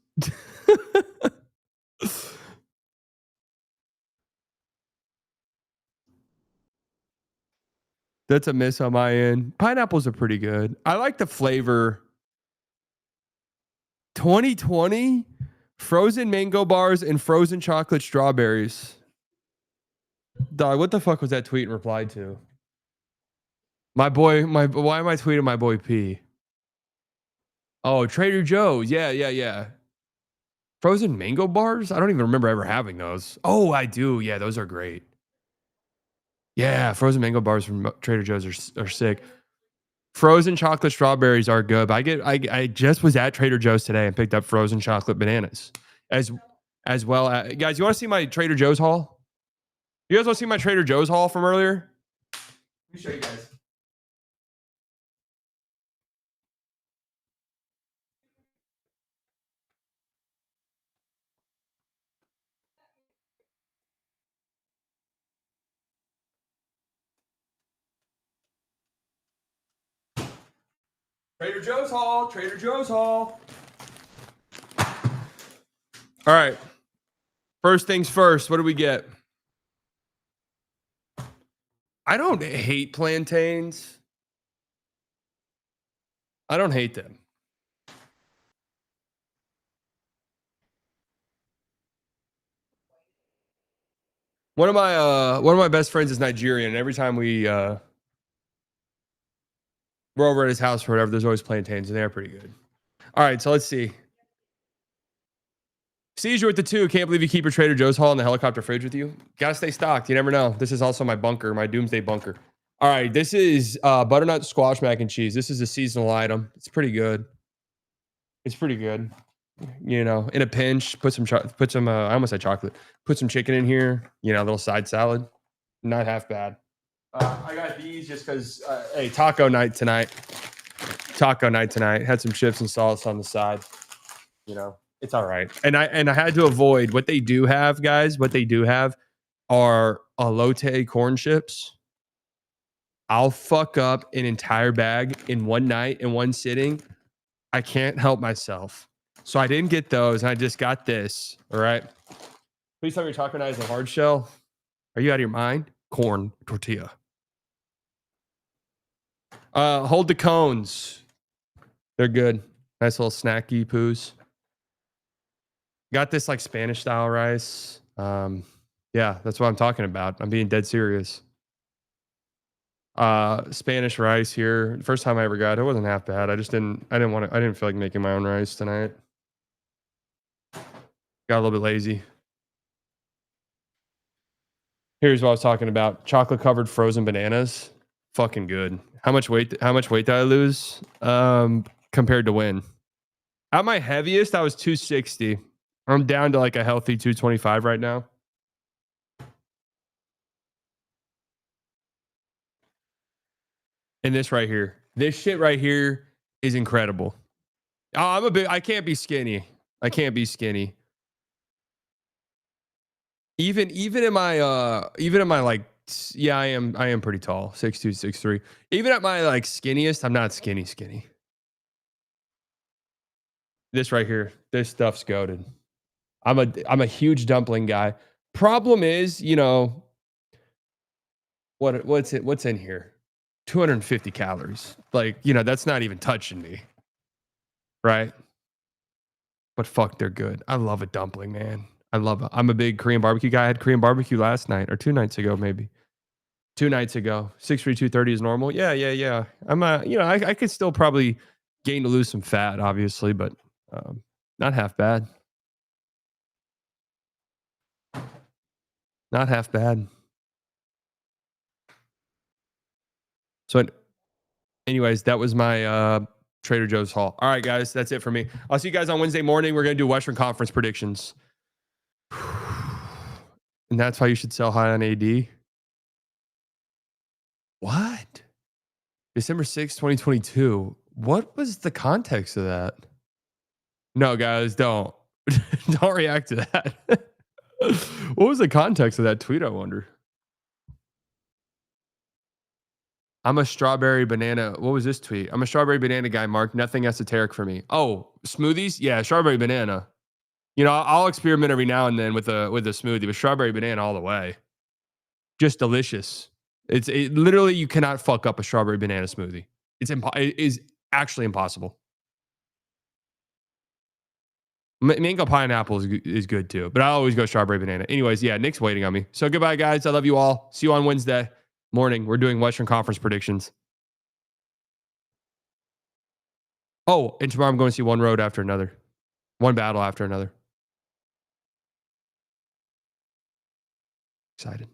That's a miss on my end. Pineapples are pretty good. I like the flavor. 2020 frozen mango bars and frozen chocolate strawberries. Dog, what the fuck was that tweet in reply to? My boy, why am I tweeting my boy P? Oh, Trader Joe's. Yeah, yeah, yeah. Frozen mango bars? I don't even remember ever having those. Oh, I do. Yeah, those are great. Yeah, frozen mango bars from Trader Joe's are sick. Frozen chocolate strawberries are good. But I just was at Trader Joe's today and picked up frozen chocolate bananas as well. Guys, you want to see my Trader Joe's haul? You guys want to see my Trader Joe's haul from earlier? Let me show you guys. Trader Joe's haul. Trader Joe's haul. All right. First things first. What do we get? I don't hate plantains. I don't hate them. One of my best friends is Nigerian, and every time we're over at his house or whatever, there's always plantains, and they're pretty good. All right, so let's see. Seizure with the 2. Can't believe you keep your Trader Joe's haul in the helicopter fridge with you. Gotta stay stocked. You never know. This is also my bunker, my doomsday bunker. All right, this is butternut squash mac and cheese. This is a seasonal item. It's pretty good. It's pretty good. You know, in a pinch, put some I almost said chocolate. Put some chicken in here. You know, a little side salad. Not half bad. I got these just because, hey, taco night tonight. Taco night tonight. Had some chips and sauce on the side. You know, it's all right. And I had to avoid what they do have, guys. What they do have are elote corn chips. I'll fuck up an entire bag in one night in one sitting. I can't help myself. So I didn't get those. And I just got this. All right. Please tell me your taco night is a hard shell. Are you out of your mind? Corn tortilla. Hold the cones. They're good. Nice little snacky poos. Got this like Spanish style rice. Yeah, that's what I'm talking about. I'm being dead serious. Spanish rice here. First time I ever got it, wasn't half bad. I didn't feel like making my own rice tonight. Got a little bit lazy. Here's what I was talking about. Chocolate covered frozen bananas. Fucking good. How much weight did I lose? Compared to when? At my heaviest, I was 260. I'm down to like a healthy 225 right now. And this right here. This shit right here is incredible. Oh, I can't be skinny. I can't be skinny. Even in my like, yeah, I am pretty tall. 6'2", 6'3". Even at my like skinniest, I'm not skinny. This right here, this stuff's goated. I'm a huge dumpling guy. Problem is, you know, what's in here? 250 calories. Like, you know, that's not even touching me. Right? But fuck, they're good. I love a dumpling, man. I love it. I'm a big Korean barbecue guy. I had Korean barbecue last night or 2 nights ago, maybe. 2 nights ago. 6'3", 230 is normal. Yeah. I'm you know, I could still probably gain to lose some fat, obviously, but not half bad. Not half bad. So anyways, that was my Trader Joe's haul. All right, guys, that's it for me. I'll see you guys on Wednesday morning. We're going to do Western Conference predictions. And that's why you should sell high on AD. What? December 6th, 2022. What was the context of that? No, guys, don't. Don't react to that. What was the context of that tweet, I wonder? I'm a strawberry banana. What was this tweet? I'm a strawberry banana guy, Mark. Nothing esoteric for me. Oh, smoothies? Yeah, strawberry banana. You know, I'll experiment every now and then with a smoothie, but strawberry banana all the way. Just delicious. Literally you cannot fuck up a strawberry banana smoothie. It is actually impossible. Mango pineapple is good too, but I always go strawberry banana. Anyways, yeah, Nick's waiting on me. So goodbye, guys. I love you all. See you on Wednesday morning. We're doing Western Conference predictions. Oh, and tomorrow I'm going to see one road after another, one battle after another. Excited.